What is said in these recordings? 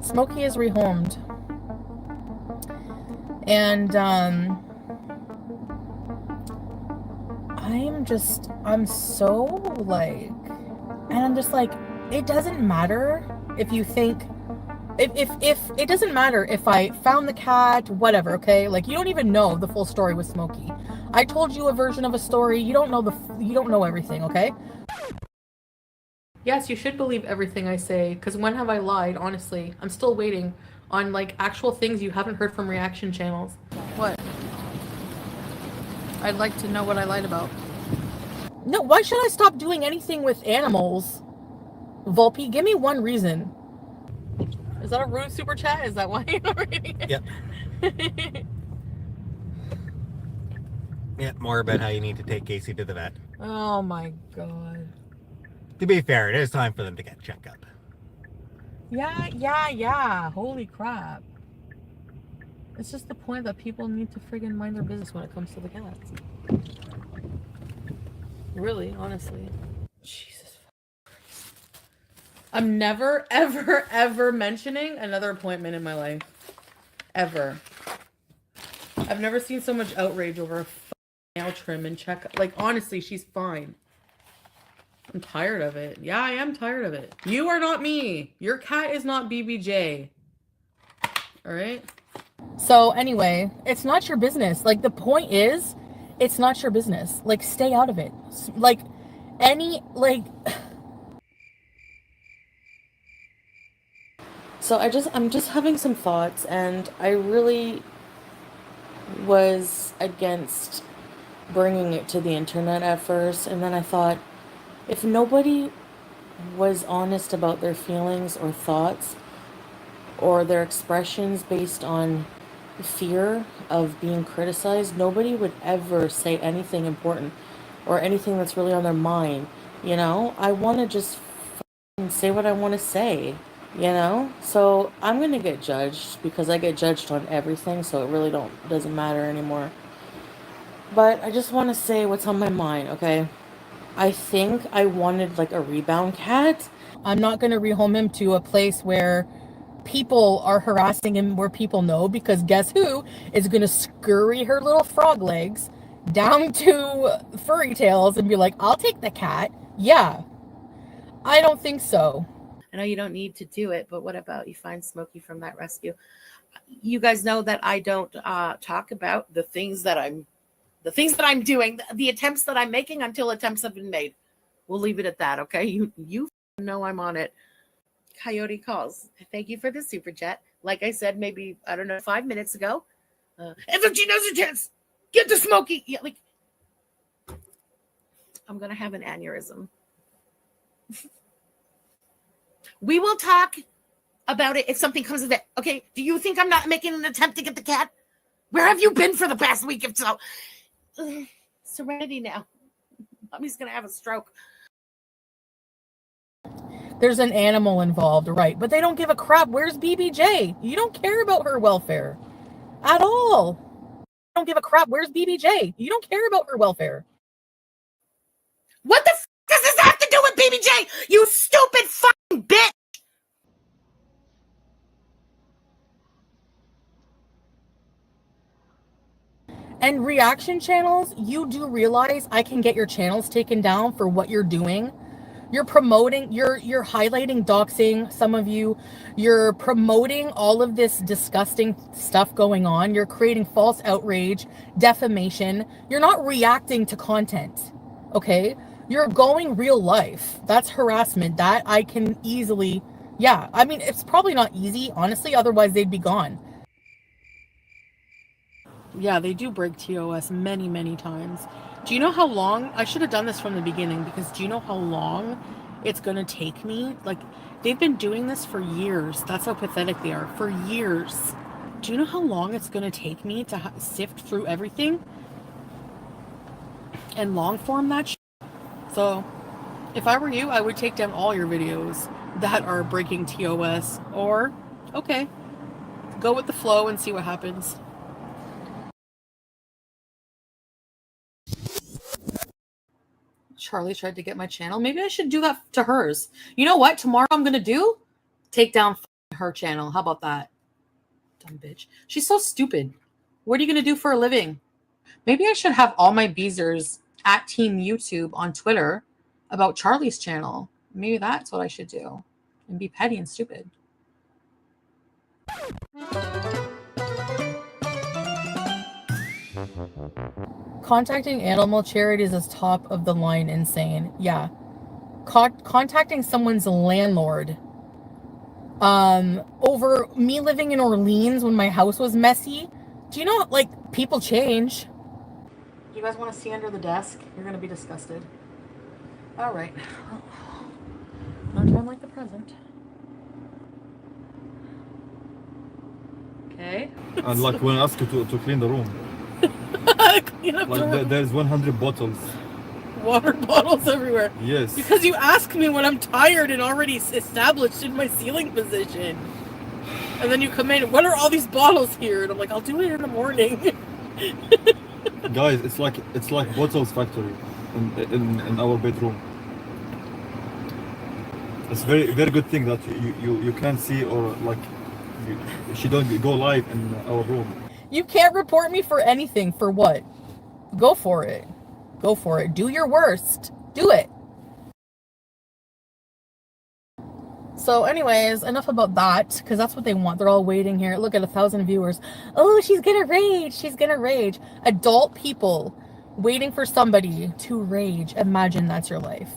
Smokey is rehomed. And I'm so like, and I'm just like, it doesn't matter if you think, if it doesn't matter if I found the cat, whatever, okay? Like, you don't even know the full story with Smokey. I told you a version of a story. You don't know everything, okay? Yes, you should believe everything I say, because when have I lied, honestly? I'm still waiting on, like, actual things you haven't heard from reaction channels. What? I'd like to know what I lied about. No, why should I stop doing anything with animals? Volpe, give me one reason. Is that a rude super chat? Is that why you're not reading it? Yep. Yeah, more about how you need to take Casey to the vet. Oh my god. To be fair, it is time for them to get checked up. Yeah. Holy crap. It's just the point that people need to friggin' mind their business when it comes to the cats. Really, honestly. Jesus. I'm never, ever mentioning another appointment in my life. Ever. I've never seen so much outrage over a nail trim and check. Like, honestly, she's fine. I'm tired of it. Yeah, I am tired of it. You are not me. Your cat is not BBJ. All right? So anyway, it's not your business. Like, the point is, it's not your business. Like, stay out of it. Like, So I'm just having some thoughts, and I really was against bringing it to the internet at first, and then I thought, if nobody was honest about their feelings or thoughts or their expressions based on fear of being criticized, nobody would ever say anything important or anything that's really on their mind. You know, I want to just say what I want to say, you know? So I'm going to get judged because I get judged on everything, so it really doesn't matter anymore. But I just want to say what's on my mind, okay? I think I wanted like a rebound cat. I'm not going to rehome him to a place where people are harassing him, where people know, because guess who is going to scurry her little frog legs down to Furry Tails and be like, I'll take the cat. Yeah, I don't think so. I know you don't need to do it, but what about you find Smokey from that rescue? You guys know that I don't talk about the things that I'm doing, the attempts that I'm making until attempts have been made. We'll leave it at that, okay? You know I'm on it. Coyote calls. Thank you for the super chat. Like I said, maybe, I don't know, 5 minutes ago. FFG knows a chance. Get the Smokey. Yeah, like, I'm going to have an aneurysm. We will talk about it if something comes of it. Okay, do you think I'm not making an attempt to get the cat? Where have you been for the past week? If so, serenity now. Mommy's gonna have a stroke. There's an animal involved, right? But they don't give a crap. Where's BBJ? You don't care about her welfare at all. Don't give a crap. Where's BBJ? You don't care about her welfare. What the does this have to do with BBJ? You stupid fucking bitch! And reaction channels, you do realize I can get your channels taken down for what you're doing. You're promoting, you're highlighting doxing, some of you. You're promoting all of this disgusting stuff going on. You're creating false outrage, defamation. You're not reacting to content, okay? You're going real life. That's harassment. That I can easily, yeah. I mean, it's probably not easy, honestly, otherwise they'd be gone. Yeah, they do break TOS many, many times. Do you know how long? I should have done this from the beginning, because do you know how long it's going to take me? Like, they've been doing this for years. That's how pathetic they are. For years. Do you know how long it's going to take me to sift through everything and long form that shit? So if I were you, I would take down all your videos that are breaking TOS, or, okay, go with the flow and see what happens. Charlie tried to get my channel. Maybe I should do that to hers. You know what? Tomorrow I'm going to do? Take down her channel. How about that? Dumb bitch. She's so stupid. What are you going to do for a living? Maybe I should have all my Beezers at Team YouTube on Twitter about Charlie's channel. Maybe that's what I should do. And be petty and stupid. Contacting animal charities is top of the line insane. Yeah. Contacting someone's landlord over me living in Orleans when my house was messy. Do you know, like, people change. You guys want to see under the desk? You're going to be disgusted. All right. No time like the present. Okay. And like when I ask you to clean the room, Clean up the like room. there's 100 bottles. Water bottles everywhere. Yes. Because you ask me when I'm tired and already established in my ceiling position. And then you come in, what are all these bottles here? And I'm like, I'll do it in the morning. Guys, it's like bottles factory in our bedroom. It's very good thing that you can't see, or like she don't go live in our room. You can't report me for anything. For what? Go for it. Go for it. Do your worst. Do it. So anyways, enough about that, because that's what they want. They're all waiting here. Look at 1,000 viewers. Oh, she's gonna rage. She's gonna rage. Adult people waiting for somebody to rage. Imagine that's your life.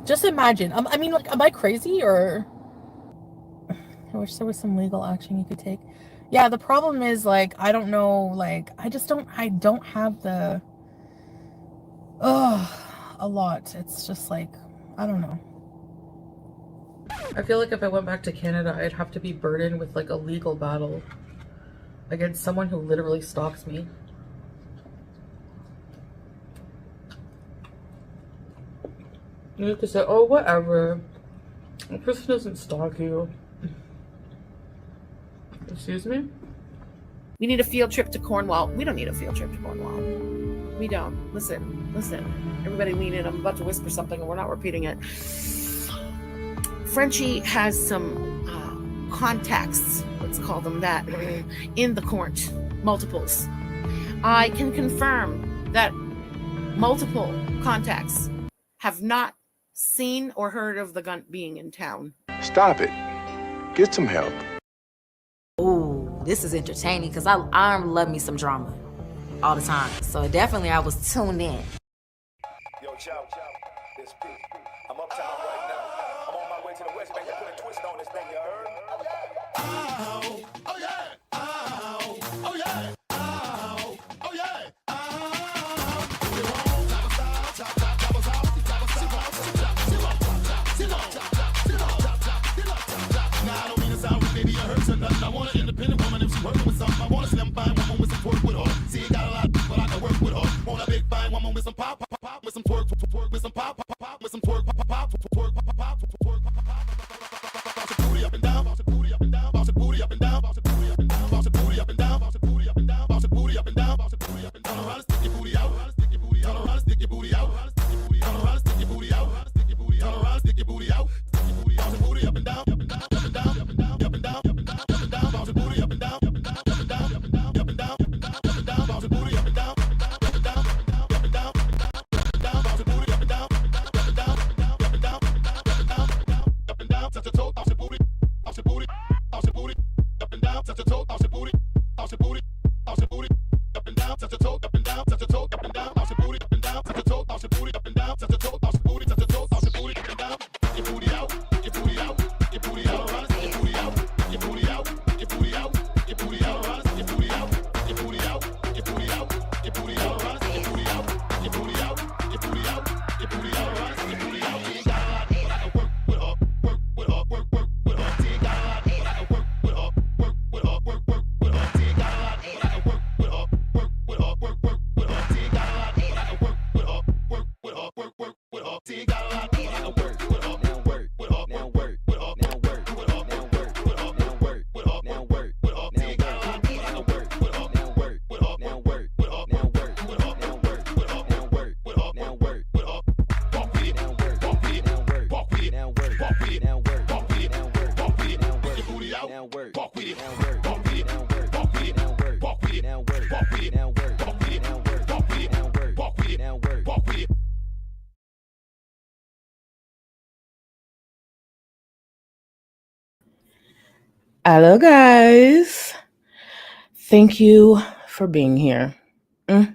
Just imagine. I mean, like, am I crazy, or? I wish there was some legal action you could take. Yeah, the problem is, like, I don't know, like, I don't have the, a lot. It's just like, I don't know. I feel like if I went back to Canada, I'd have to be burdened with, like, a legal battle against someone who literally stalks me. You could say, oh, whatever. The person doesn't stalk you. Excuse me? We need a field trip to Cornwall. We don't need a field trip to Cornwall. We don't. Listen. Everybody lean in. I'm about to whisper something and we're not repeating it. Frenchie has some contacts, let's call them that, in the court. Multiples. I can confirm that multiple contacts have not seen or heard of the gun being in town. Stop it. Get some help. Ooh, this is entertaining because I love me some drama all the time. So definitely I was tuned in. Yo, Chow, this P. I'm uptown right now. I'm on my way to the West Bank to put a twist on this thing, you heard? Oh, oh yeah. Oh, oh yeah. Oh, oh yeah. Now I don't mean to sound rude, baby, I hurt or nothing. I want an independent woman if she working with something. I want a slim fine woman with some twerk with her. See, you got a lot, but I can work with her. Want a big fine woman with some pop, with some twerk, with some pop, with some twerk, twerk. Bounce your booty up and down, bounce your booty up and down, bounce your booty up and down, bounce your booty up and down, bounce your booty up and down, bounce your booty up and down, bounce your booty up and down, bounce your booty up and down. Turn around and stick your booty out, stick your booty out, turn around and stick your booty out, turn around and stick your booty out, stick your booty out, turn around and stick your booty out, stick your booty out, bounce your booty up and down, up and down, up and down, up and down, up and down, up and down, up and down, bounce your booty up and down, up and down, up and down, up and down, up and down, up and down, up and down, bounce your booty up and down, up and down, up and down, up and down, up and down, bounce your booty up and down, up and down, up and down, up and down, up and down, touch your toe, bounce your booty, bounce your booty, bounce your booty, up and down, touch your toe, bounce your booty, bounce your booty, bounce your booty, up and down, touch your toe, up and down, touch your toe, up and down, bounce your booty, up and down, touch your toe, bounce your booty, up and down, touch your toe, bounce your booty, touch your toe, bounce your booty, up and down, your booty out, your booty out, your booty out, around, your booty out, your booty out, your booty out, your booty out, around, your booty out, your booty out, your booty out, your booty out, around, your booty out, your booty out, your booty out, your booty out, around, your booty out. You ain't got a lot, but I can work with her, work with her, work with her. You ain't got a lot, but I can work with her, work with her, work with her. Hello, guys. Thank you for being here. Let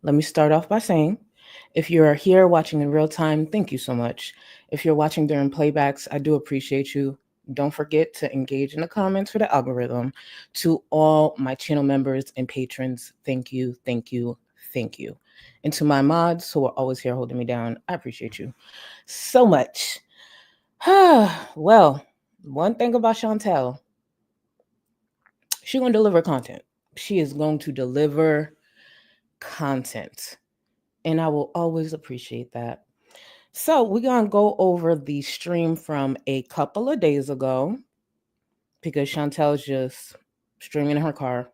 me start off by saying, if you are here watching in real time, thank you so much. If you're watching during playbacks, I do appreciate you. Don't forget to engage in the comments for the algorithm. To all my channel members and patrons, thank you, thank you, thank you. And to my mods who are always here holding me down, I appreciate you so much. Well, one thing about Chantel, she's going to deliver content. She is going to deliver content. And I will always appreciate that. So we're going to go over the stream from a couple of days ago because Chantel's just streaming in her car.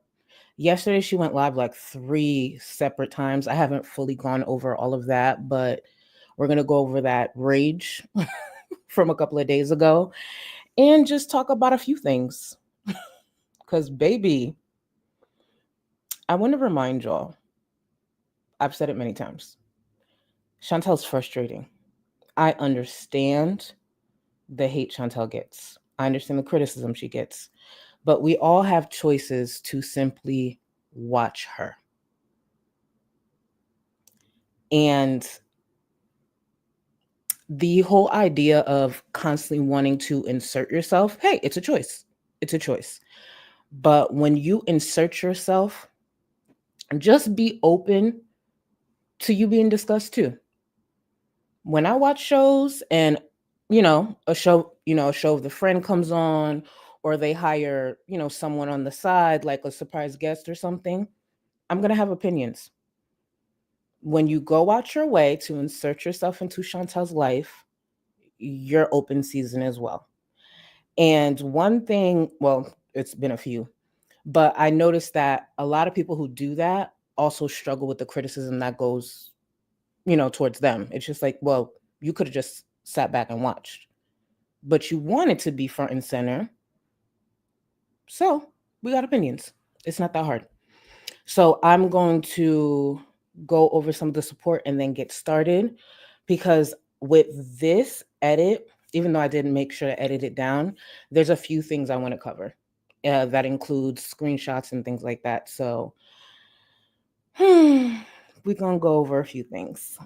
Yesterday, she went live like 3 separate times. I haven't fully gone over all of that, but we're going to go over that rage from a couple of days ago and just talk about a few things. Because, baby, I want to remind y'all, I've said it many times, Chantel's frustrating. I understand the hate Chantel gets. I understand the criticism she gets. But we all have choices to simply watch her. And the whole idea of constantly wanting to insert yourself, hey, it's a choice. It's a choice. But when you insert yourself, just be open to you being discussed too. When I watch shows and, a show of the friend comes on, or they hire, someone on the side, like a surprise guest or something, I'm going to have opinions. When you go out your way to insert yourself into Chantel's life, you're open season as well. And one thing, well, it's been a few, but I noticed that a lot of people who do that also struggle with the criticism that goes, towards them. It's just like, well, you could have just sat back and watched, but you wanted to be front and center. So we got opinions. It's not that hard. So I'm going to go over some of the support and then get started, because with this edit, even though I didn't make sure to edit it down, there's a few things I want to cover. That includes screenshots and things like that. So we're going to go over a few things.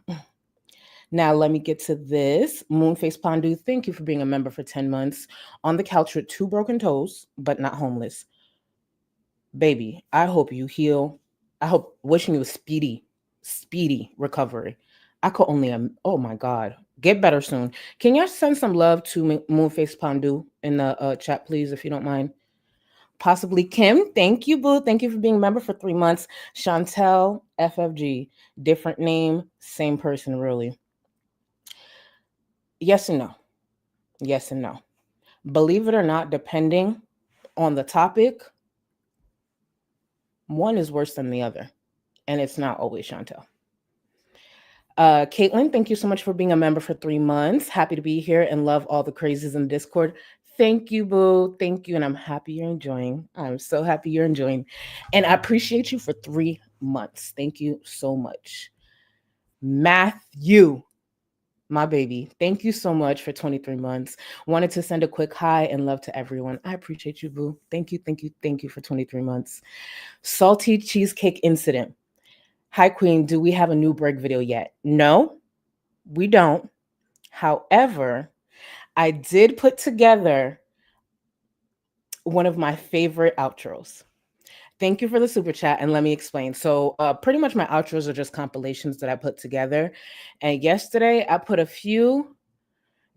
Now, let me get to this. Moonface Pandu, thank you for being a member for 10 months. On the couch with 2 broken toes, but not homeless. Baby, I hope you heal. I hope, wishing you a speedy recovery. I could only, oh my God, get better soon. Can you send some love to Moonface Pandu in the chat, please, if you don't mind? Possibly Kim, thank you, boo. Thank you for being a member for 3 months. Chantel, FFG, different name, same person, really. Yes and no. Yes and no. Believe it or not, depending on the topic, one is worse than the other. And it's not always Chantel. Caitlin, thank you so much for being a member for 3 months. Happy to be here and love all the crazies in Discord. Thank you, boo. Thank you. And I'm happy you're enjoying. I'm so happy you're enjoying. And I appreciate you for 3 months. Thank you so much. Matthew, my baby, thank you so much for 23 months. Wanted to send a quick hi and love to everyone. I appreciate you, boo. Thank you for 23 months. Salty Cheesecake Incident. Hi, Queen. Do we have a new break video yet? No, we don't. However, I did put together one of my favorite outros. Thank you for the super chat, and let me explain. So pretty much my outros are just compilations that I put together. And yesterday I put a few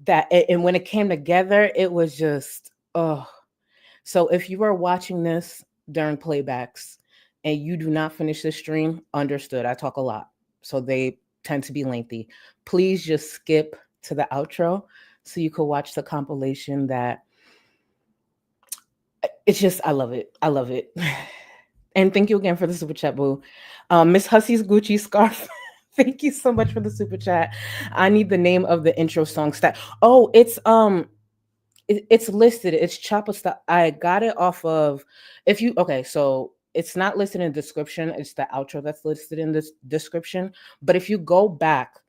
that, and when it came together, it was just, oh. So if you are watching this during playbacks and you do not finish this stream, understood. I talk a lot, so they tend to be lengthy. Please just skip to the outro so you could watch the compilation. That it's just, I love it. I love it. And thank you again for the super chat, boo. Miss Hussey's Gucci scarf. Thank you so much for the super chat. I need the name of the intro song stat. Oh, it's listed. It's Choppa style. I got it off of, so it's not listed in the description. It's the outro that's listed in this description. But if you go back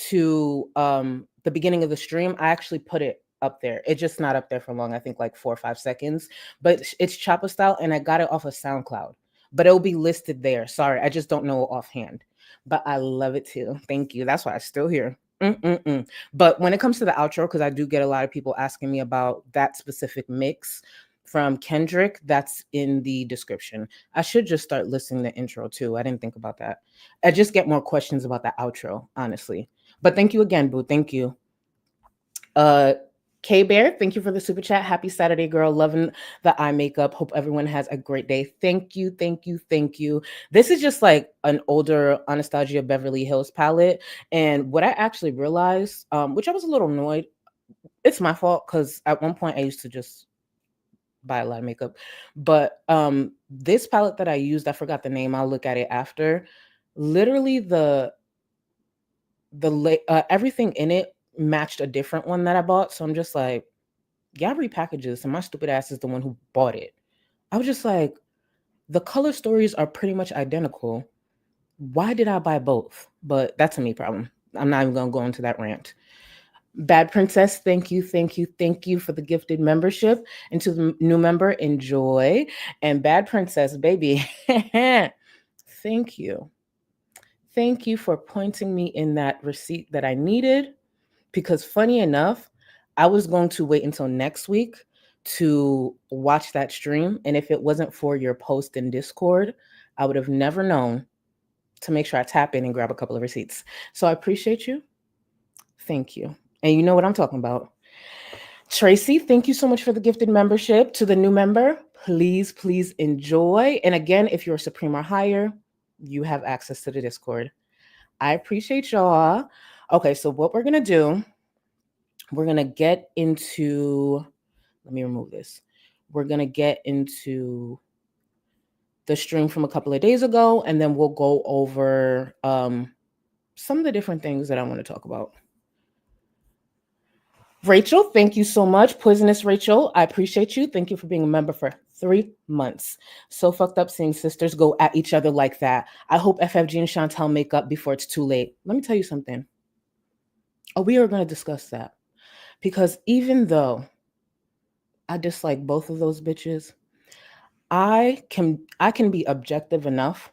to the beginning of the stream, I actually put it up there. It's just not up there for long. I think like 4 or 5 seconds. But it's chopper style, and I got it off of SoundCloud. But it'll be listed there. Sorry, I just don't know offhand. But I love it too. Thank you. That's why I'm still here. Mm-mm-mm. But when it comes to the outro, because I do get a lot of people asking me about that specific mix from Kendrick, that's in the description. I should just start listing the intro too. I didn't think about that. I just get more questions about the outro, honestly. But thank you again, Boo. Thank you. K Bear, thank you for the super chat. Happy Saturday, girl. Loving the eye makeup. Hope everyone has a great day. Thank you, thank you, thank you. This is just like an older Anastasia Beverly Hills palette. And what I actually realized, which I was a little annoyed, it's my fault because at one point I used to just buy a lot of makeup. But this palette that I used, I forgot the name. I'll look at it after. Literally everything in it matched a different one that I bought. So I'm just like, y'all repackage this, and my stupid ass is the one who bought it. I was just like, the color stories are pretty much identical. Why did I buy both? But that's a me problem. I'm not even gonna go into that rant. Bad Princess, thank you, thank you, thank you for the gifted membership. And to the new member, enjoy. And Bad Princess, baby, thank you. Thank you for pointing me in that receipt that I needed. Because funny enough, I was going to wait until next week to watch that stream. And if it wasn't for your post in Discord, I would have never known to make sure I tap in and grab a couple of receipts. So I appreciate you. Thank you. And you know what I'm talking about. Tracy, thank you so much for the gifted membership. To the new member, please, please enjoy. And again, if you're a Supreme or higher, you have access to the Discord. I appreciate y'all. Okay, so what we're going to do, we're going to get into, let me remove this. We're going to get into the stream from a couple of days ago, and then we'll go over some of the different things that I want to talk about. Rachel, thank you so much. Poisonous Rachel, I appreciate you. Thank you for being a member for 3 months. So fucked up seeing sisters go at each other like that. I hope FFG and Chantel make up before it's too late. Let me tell you something. We are going to discuss that. Because even though I dislike both of those bitches, I can be objective enough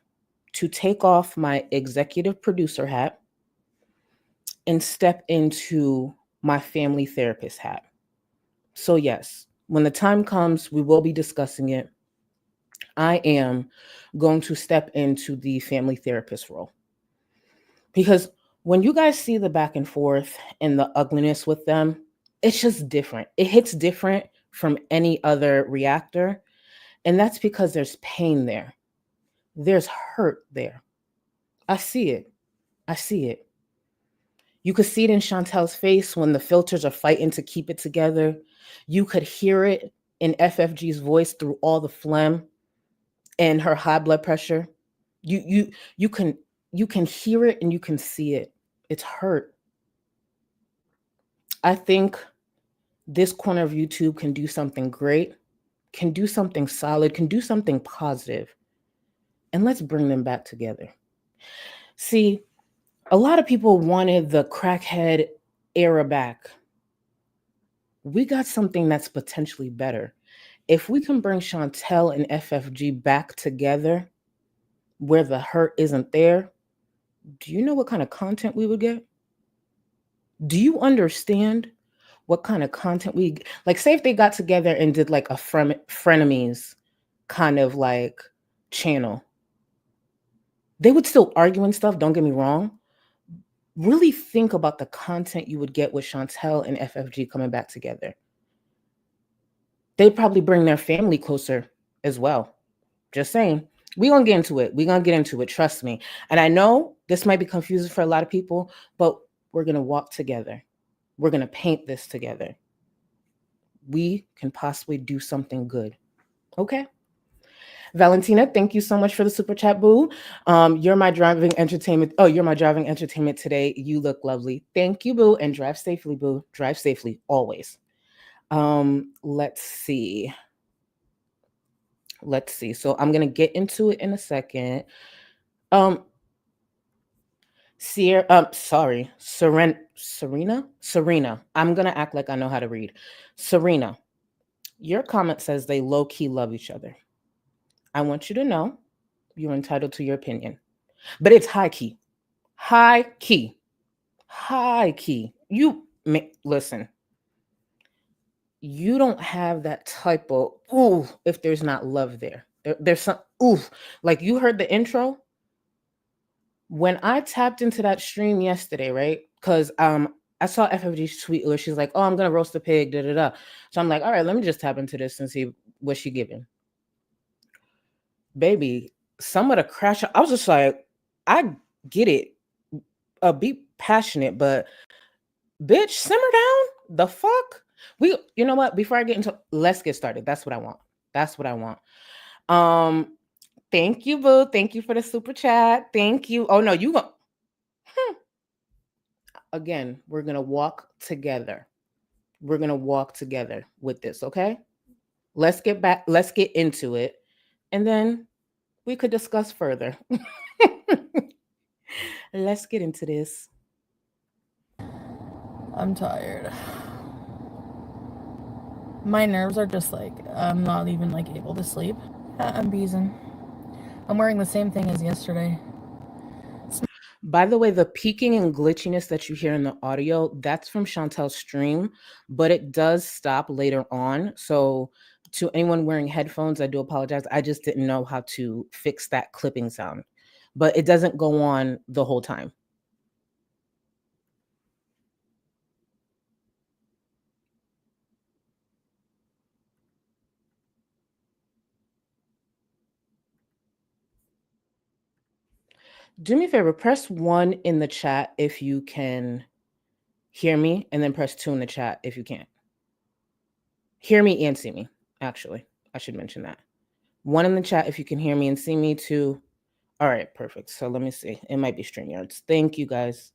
to take off my executive producer hat and step into my family therapist hat. So yes, when the time comes, we will be discussing it. I am going to step into the family therapist role. Because when you guys see the back and forth and the ugliness with them, it's just different. It hits different from any other reactor. And that's because there's pain there. There's hurt there. I see it. I see it. You could see it in Chantel's face when the filters are fighting to keep it together. You could hear it in FFG's voice through all the phlegm and her high blood pressure. You can hear it and you can see it. It's hurt. I think this corner of YouTube can do something great, can do something solid, can do something positive. And let's bring them back together. See, a lot of people wanted the crackhead era back. We got something that's potentially better. If we can bring Chantel and FFG back together where the hurt isn't there, do you know what kind of content we would get? Do you understand what kind of content like, say if they got together and did like a frenemies kind of like channel. They would still argue and stuff, don't get me wrong. Really think about the content you would get with Chantel and FFG coming back together. They'd probably bring their family closer as well. Just saying. We're going to get into it. We're going to get into it. Trust me. And I know this might be confusing for a lot of people, but we're going to walk together. We're going to paint this together. We can possibly do something good. Okay? Valentina, thank you so much for the super chat, boo. You're my driving entertainment. Oh, you're my driving entertainment today. You look lovely. Thank you, boo. And drive safely, boo. Drive safely, always. Let's see. So I'm going to get into it in a second. Serena. I'm gonna act like I know how to read. Serena, your comment says they low-key love each other. I want you to know you're entitled to your opinion, but it's high key. High key. High key. Listen. You don't have that type of ooh if there's not love there. There's some ooh. Like you heard the intro. When I tapped into that stream yesterday, right? Because I saw FFG's tweet where she's like, "Oh, I'm gonna roast the pig." Da da da. So I'm like, "All right, let me just tap into this and see what she giving." Baby, some of the crash. I was just like, I get it. Be passionate, but bitch, simmer down. The fuck. You know what? Before I get into, let's get started. That's what I want. That's what I want. Thank you, boo. Thank you for the super chat. Thank you. Oh no, you go. Again, we're gonna walk together. We're gonna walk together with this, okay? Let's get back. Let's get into it, and then we could discuss further. Let's get into this. I'm tired. My nerves are just like, I'm not even like able to sleep. I'm beezing. I'm wearing the same thing as yesterday. By the way, the peaking and glitchiness that you hear in the audio, that's from Chantel's stream, but it does stop later on. So to anyone wearing headphones, I do apologize. I just didn't know how to fix that clipping sound, but it doesn't go on the whole time. Do me a favor, press 1 in the chat if you can hear me, and then press 2 in the chat if you can't. Hear me and see me, actually. I should mention that. 1 in the chat if you can hear me and see me, 2. All right, perfect. So let me see. It might be StreamYards. Thank you, guys.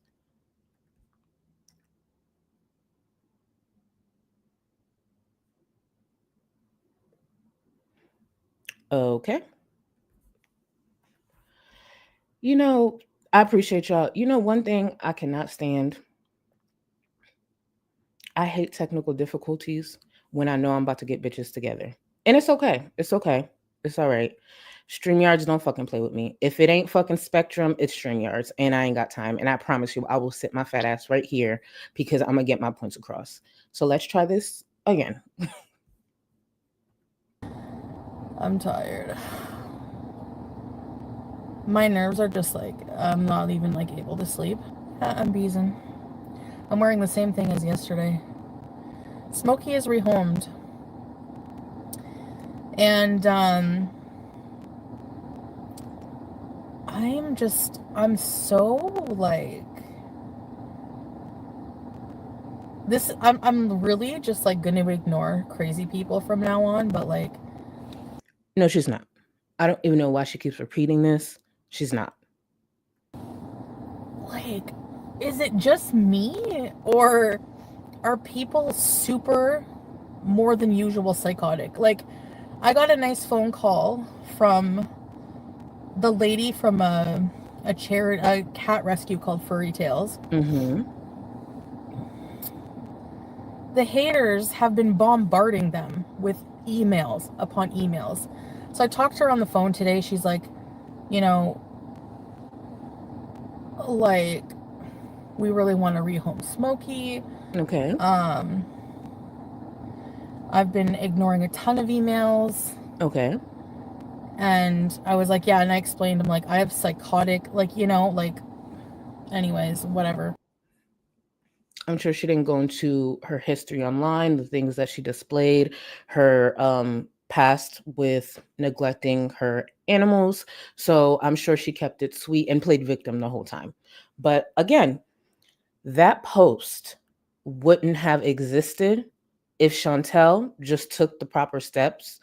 Okay. You know, I appreciate y'all. You know, one thing I cannot stand, I hate technical difficulties when I know I'm about to get bitches together. And it's okay. It's okay. It's all right. StreamYards don't fucking play with me. If it ain't fucking Spectrum, it's StreamYards. And I ain't got time. And I promise you, I will sit my fat ass right here because I'm going to get my points across. So let's try this again. I'm tired. My nerves are just like, I'm not even like able to sleep. I'm beezing. I'm wearing the same thing as yesterday. Smokey is rehomed. And I'm so like this. I'm really just like gonna ignore crazy people from now on, but like, no, she's not. I don't even know why she keeps repeating this. She's not. Like, is it just me, or are people super more than usual psychotic? Like, I got a nice phone call from the lady from a cat rescue called Furry Tales. Mm-hmm. The haters have been bombarding them with emails upon emails. So I talked to her on the phone today. She's like, you know, like, we really want to rehome Smokey. Okay. I've been ignoring a ton of emails. Okay. And I was like, yeah, and I explained, I'm like, I have psychotic, like, you know, like, anyways, whatever. I'm sure she didn't go into her history online, the things that she displayed, her past with neglecting her animals. So I'm sure she kept it sweet and played victim the whole time. But again, that post wouldn't have existed if Chantel just took the proper steps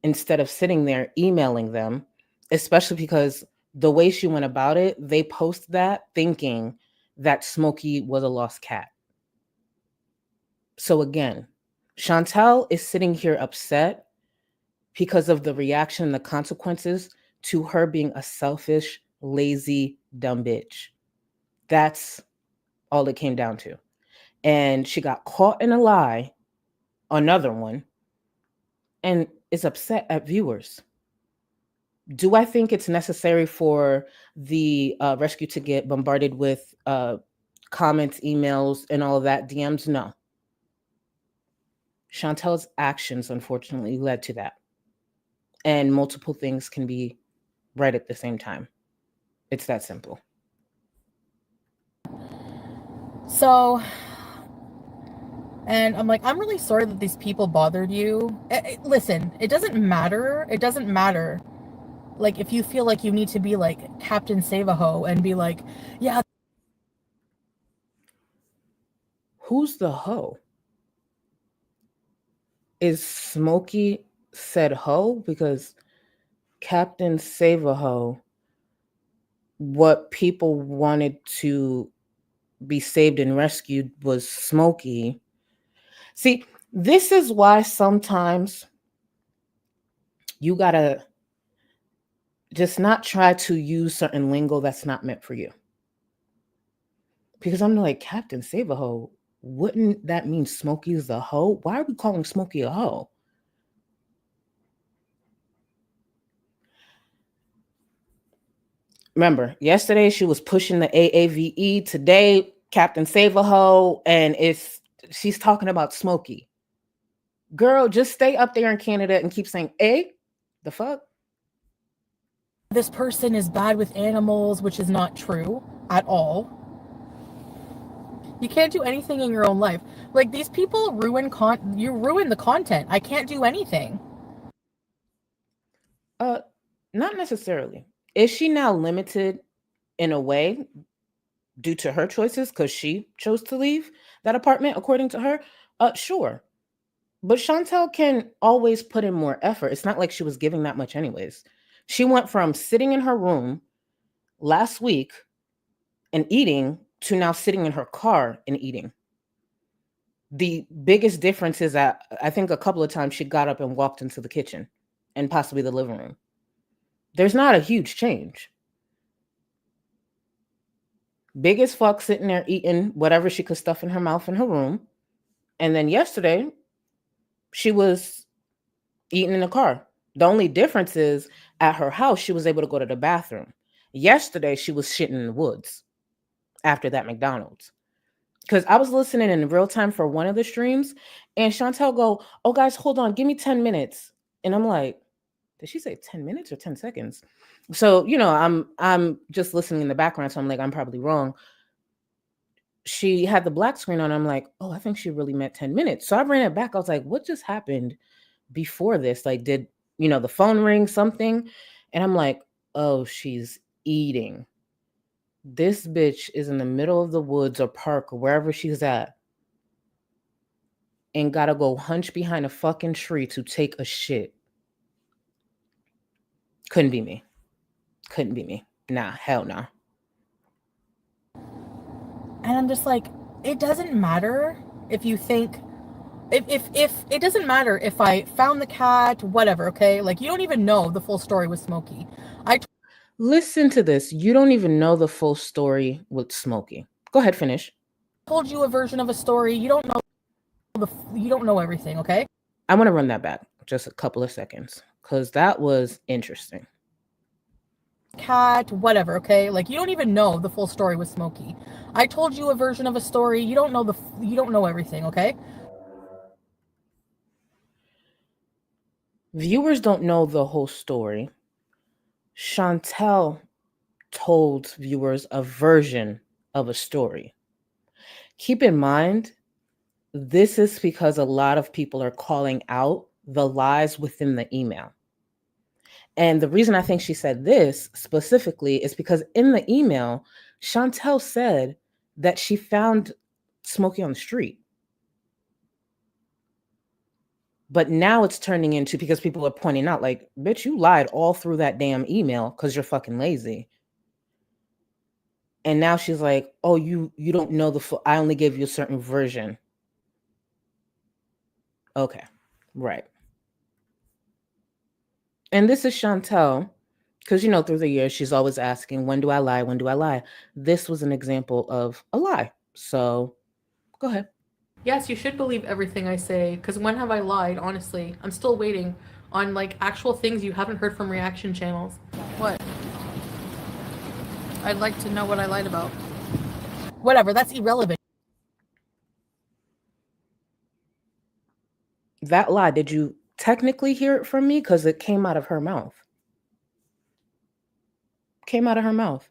instead of sitting there emailing them, especially because the way she went about it, they post that thinking that Smokey was a lost cat. So again, Chantel is sitting here upset because of the reaction and the consequences to her being a selfish, lazy, dumb bitch. That's all it came down to. And she got caught in a lie, another one, and is upset at viewers. Do I think it's necessary for the rescue to get bombarded with comments, emails, and all of that, DMs? No. Chantel's actions, unfortunately, led to that. And multiple things can be right at the same time. It's that simple. So, and I'm like, I'm really sorry that these people bothered you. Listen, it doesn't matter. It doesn't matter. Like, if you feel like you need to be like Captain Save-A-Ho and be like, yeah. Who's the hoe? Is Smokey said hoe? Because Captain Save-A-Ho, what people wanted to be saved and rescued was Smokey. See, this is why sometimes you gotta just not try to use certain lingo that's not meant for you. Because I'm like, Captain Save-A-Ho, wouldn't that mean Smokey's the hoe? Why are we calling Smokey a hoe? Remember, yesterday she was pushing the AAVE. Today, Captain Save-A-Ho, and she's talking about Smokey. Girl, just stay up there in Canada and keep saying, "A, the fuck." This person is bad with animals, which is not true at all. You can't do anything in your own life. Like, these people you ruin the content. I can't do anything. Not necessarily. Is she now limited in a way due to her choices because she chose to leave that apartment, according to her? Sure. But Chantel can always put in more effort. It's not like she was giving that much anyways. She went from sitting in her room last week and eating to now sitting in her car and eating. The biggest difference is that I think a couple of times she got up and walked into the kitchen and possibly the living room. There's not a huge change. Big as fuck sitting there eating whatever she could stuff in her mouth in her room. And then yesterday, she was eating in the car. The only difference is at her house, she was able to go to the bathroom. Yesterday, she was shitting in the woods after that McDonald's. Because I was listening in real time for one of the streams, and Chantel go, "Oh, guys, hold on. Give me 10 minutes." And I'm like, did she say 10 minutes or 10 seconds? So, I'm just listening in the background. So I'm like, I'm probably wrong. She had the black screen on. I'm like, oh, I think she really meant 10 minutes. So I ran it back. I was like, what just happened before this? Like, did, the phone ring, something? And I'm like, oh, she's eating. This bitch is in the middle of the woods or park or wherever she's at and gotta go hunch behind a fucking tree to take a shit. Couldn't be me. Couldn't be me. Nah, hell no. And I'm just like, it doesn't matter if you think, if it doesn't matter if I found the cat, whatever, okay? Like, you don't even know the full story with Smokey. Listen to this. You don't even know the full story with Smokey. Go ahead, finish. Told you a version of a story. You don't know everything, okay? I want to run that back just a couple of seconds because that was interesting. Cat, whatever, okay? Like, you don't even know the full story with Smokey. I told you a version of a story. You don't know everything, okay? Viewers don't know the whole story. Chantel told viewers a version of a story. Keep in mind, this is because a lot of people are calling out the lies within the email. And the reason I think she said this specifically is because in the email, Chantel said that she found Smokey on the street. But now it's turning into, because people are pointing out, like, bitch, you lied all through that damn email because you're fucking lazy. And now she's like, oh, you don't know the full, I only gave you a certain version. Okay, right. And this is Chantel Because, through the years, she's always asking, when do I lie? When do I lie? This was an example of a lie. So go ahead. Yes, you should believe everything I say, because when have I lied, honestly? I'm still waiting on, like, actual things you haven't heard from reaction channels. What? I'd like to know what I lied about. Whatever, that's irrelevant. That lie, did you technically hear it from me? Because it came out of her mouth. Came out of her mouth.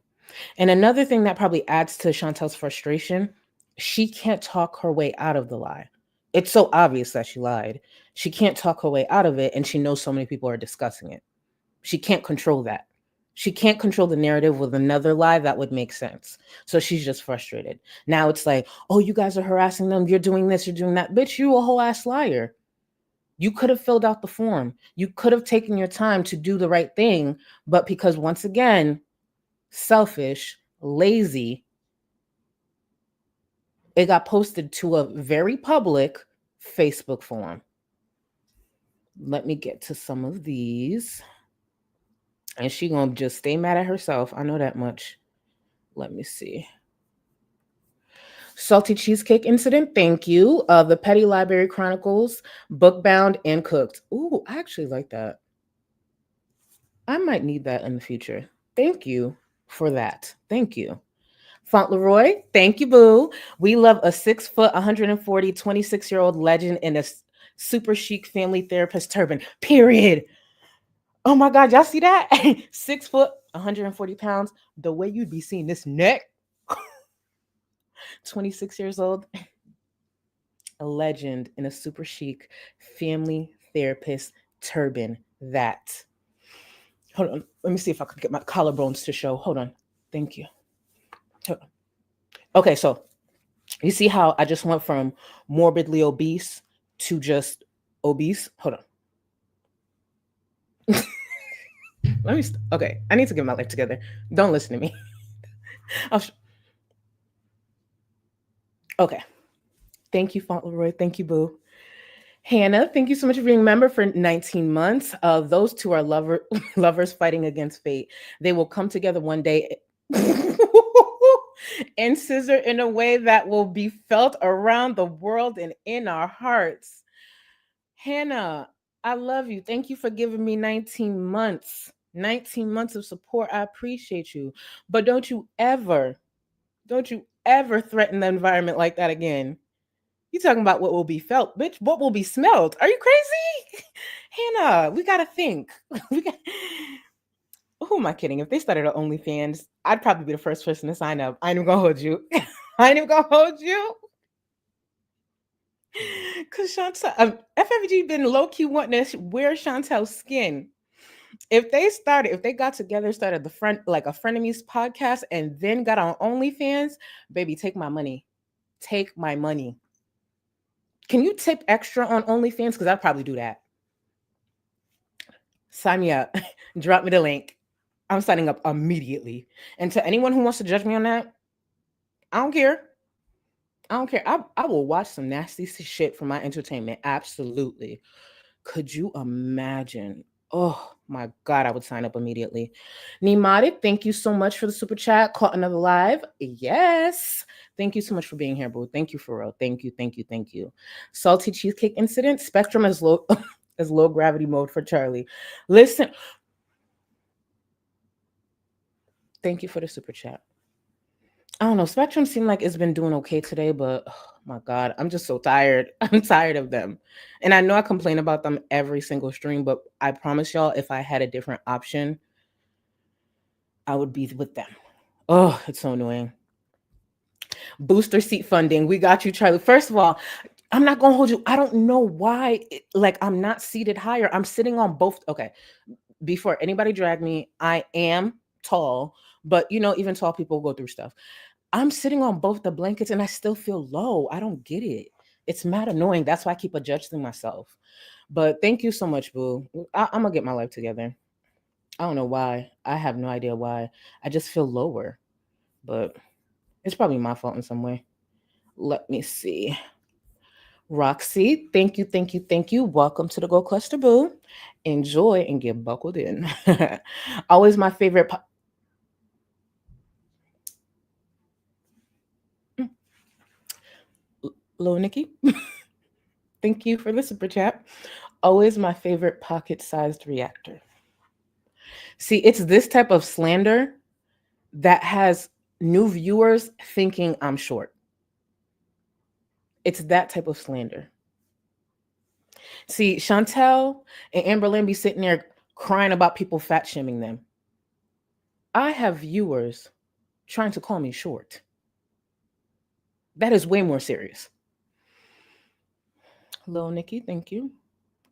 And another thing that probably adds to Chantel's frustration, she can't talk her way out of the lie. It's so obvious that she lied. She can't talk her way out of it, and she knows so many people are discussing it. She can't control that. She can't control the narrative with another lie that would make sense. So she's just frustrated. Now it's like, oh, you guys are harassing them. You're doing this, you're doing that. Bitch, you a whole ass liar. You could have filled out the form. You could have taken your time to do the right thing. But because, once again, selfish, lazy, it got posted to a very public Facebook forum. Let me get to some of these. And she gonna just stay mad at herself. I know that much. Let me see. Salty Cheesecake Incident, thank you. The Petty Library Chronicles, Bookbound and Cooked. Ooh, I actually like that. I might need that in the future. Thank you for that. Thank you. Fauntleroy, thank you, boo. We love a 6 foot, 140, 26-year-old legend in a super chic family therapist turban, period. Oh my God, y'all see that? 6 foot, 140 pounds. The way you'd be seeing this neck. 26 years old. A legend in a super chic family therapist turban. That. Hold on. Let me see if I could get my collarbones to show. Hold on. Thank you. Hold on. Okay, so you see how I just went from morbidly obese to just obese? Hold on. Okay, I need to get my life together. Don't listen to me. Okay. Thank you, Fauntleroy. Thank you, boo. Hannah, thank you so much for being a member for 19 months. Those two are lovers fighting against fate. They will come together one day and scissor in a way that will be felt around the world and in our hearts. Hannah, I love you. Thank you for giving me 19 months. 19 months of support. I appreciate you. But don't you ever threaten the environment like that again. You talking about what will be felt, bitch? What will be smelled? Are you crazy? Hannah, we gotta think. Who am I kidding? If they started an OnlyFans, I'd probably be the first person to sign up. I ain't even gonna hold you. I ain't even gonna hold you. Cause Chantel, FFG been low key wanting to wear Chantel's skin. If they got together, started the front like a frenemies podcast, and then got on OnlyFans, baby, take my money. Take my money. Can you tip extra on OnlyFans? Because I'd probably do that. Sign me up. Drop me the link. I'm signing up immediately. And to anyone who wants to judge me on that, I don't care. I don't care. I will watch some nasty shit for my entertainment. Absolutely. Could you imagine? Oh my God, I would sign up immediately. Nimadi, thank you so much for the super chat. Caught another live. Yes. Thank you so much for being here, boo. Thank you for real. Thank you, thank you, thank you. Salty Cheesecake Incident. Spectrum is low is low gravity mode for Charlie. Listen. Thank you for the super chat. I don't know. Spectrum seemed like it's been doing okay today, but oh my God, I'm just so tired. I'm tired of them. And I know I complain about them every single stream, but I promise y'all, if I had a different option, I would be with them. Oh, it's so annoying. Booster seat funding. We got you, Charlie. First of all, I'm not going to hold you. I don't know why. I'm not seated higher. I'm sitting on both. Okay. Before anybody drag me, I am tall, but even tall people go through stuff. I'm sitting on both the blankets and I still feel low. I don't get it. It's mad annoying. That's why I keep adjusting myself. But thank you so much, boo. I'm going to get my life together. I don't know why. I have no idea why. I just feel lower. But it's probably my fault in some way. Let me see. Roxy, thank you, thank you, thank you. Welcome to the Go Cluster Boo. Enjoy and get buckled in. Always my favorite. Hello, Nikki. Thank you for the super chat. Always my favorite pocket-sized reactor. See, it's this type of slander that has new viewers thinking I'm short. It's that type of slander. See, Chantel and Amber Lynn be sitting there crying about people fat shaming them. I have viewers trying to call me short. That is way more serious. Hello, Nikki. Thank you.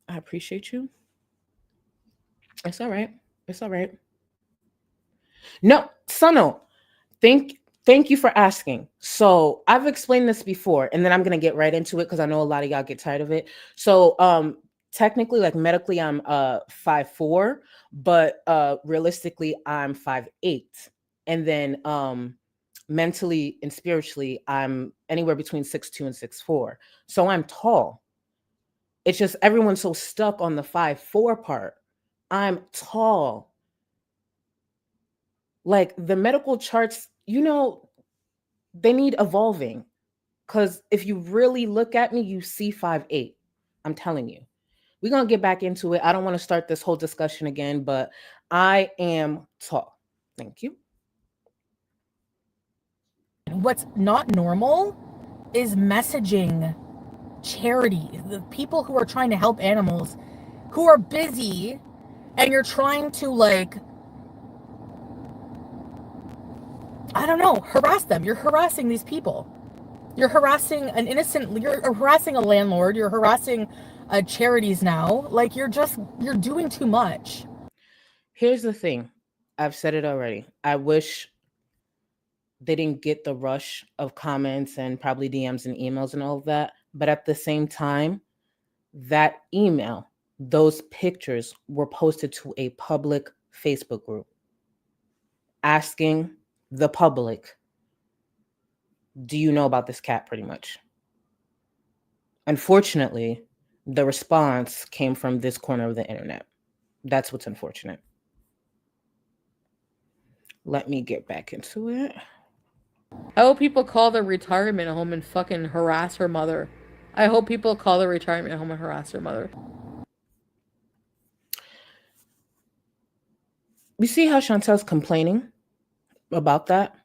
I appreciate you. It's all right. It's all right. No, Sano, thank you for asking. So I've explained this before, and then I'm gonna get right into it because I know a lot of y'all get tired of it. So technically, like medically, I'm 5'4", but realistically, I'm 5'8". And then mentally and spiritually, I'm anywhere between 6'2" and 6'4". So I'm tall. It's just everyone's so stuck on the 5'4" part. I'm tall. Like the medical charts, you know, they need evolving. Because if you really look at me, you see 5'8". I'm telling you. We're going to get back into it. I don't want to start this whole discussion again, but I am tall. Thank you. What's not normal is messaging charity, the people who are trying to help animals, who are busy, and you're trying to, like, I don't know, harass them. You're harassing these people. You're harassing you're harassing a landlord, you're harassing charities now. Like, you're doing too much. Here's the thing. I've said it already. I wish they didn't get the rush of comments and probably DMs and emails and all of that. But at the same time, that email, those pictures were posted to a public Facebook group asking the public, do you know about this cat, pretty much? Unfortunately, the response came from this corner of the internet. That's what's unfortunate. Let me get back into it. I hope people call their retirement home and fucking harass her mother. I hope people call their retirement home and harass her mother. You see how Chantel's complaining about that?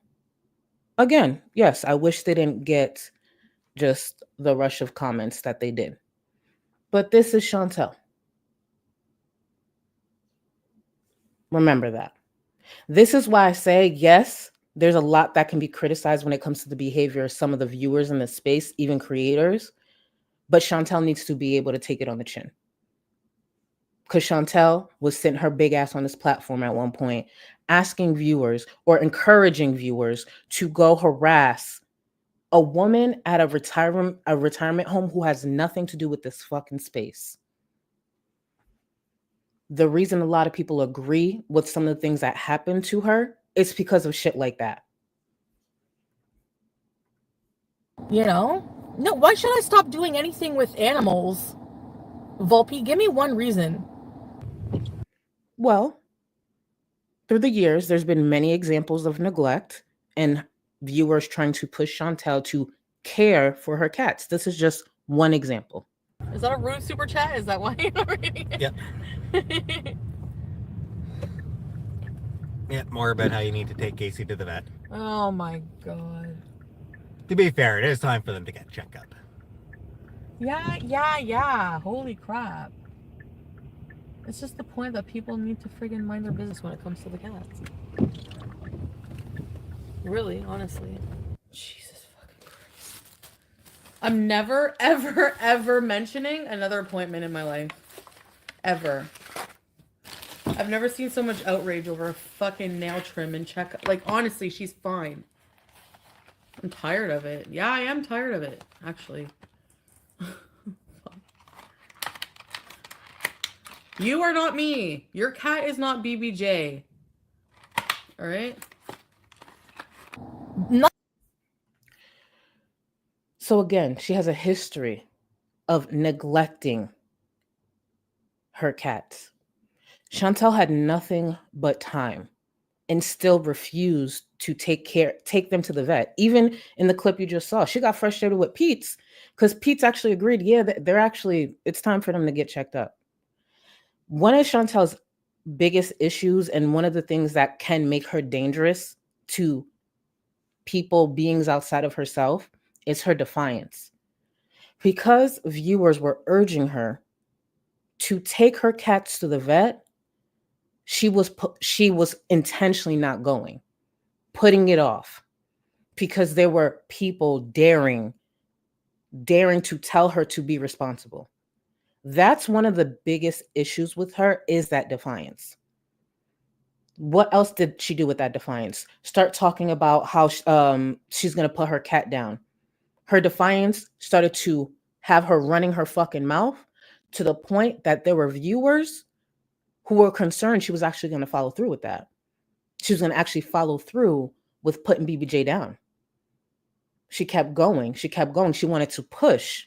Again, yes, I wish they didn't get just the rush of comments that they did. But this is Chantel. Remember that. This is why I say, yes, there's a lot that can be criticized when it comes to the behavior of some of the viewers in the space, even creators. But Chantel needs to be able to take it on the chin. Because Chantel was sitting her big ass on this platform at one point, asking viewers or encouraging viewers to go harass a woman at a retirement home who has nothing to do with this fucking space. The reason a lot of people agree with some of the things that happened to her is because of shit like that. You know? No, why should I stop doing anything with animals? Volpe, give me one reason. Well, through the years, there's been many examples of neglect and viewers trying to push Chantel to care for her cats. This is just one example. Is that a rude super chat? Is that why you're not reading it? Yep. Yeah, more about how you need to take Casey to the vet. Oh my god. To be fair, it is time for them to get checked up. Yeah. Holy crap. It's just the point that people need to friggin' mind their business when it comes to the cats. Really, honestly. Jesus fucking Christ. I'm never, ever mentioning another appointment in my life. Ever. I've never seen so much outrage over a fucking nail trim and check. Like, honestly, she's fine. I'm tired of it. Yeah, I am tired of it, actually. You are not me. Your cat is not BBJ. All right? So again, she has a history of neglecting her cats. Chantel had nothing but time and still refused to take them to the vet. Even in the clip you just saw, she got frustrated with Pete's because Pete's actually agreed, yeah, it's time for them to get checked up. One of Chantel's biggest issues and one of the things that can make her dangerous to people, beings outside of herself, is her defiance. Because viewers were urging her to take her cats to the vet, she was intentionally not going, putting it off, because there were people daring to tell her to be responsible. That's one of the biggest issues with her, is that defiance. What else did she do with that defiance? Start talking about how she's going to put her cat down. Her defiance started to have her running her fucking mouth to the point that there were viewers who were concerned she was actually going to follow through with that. She was going to actually follow through with putting BBJ down. She kept going. She wanted to push.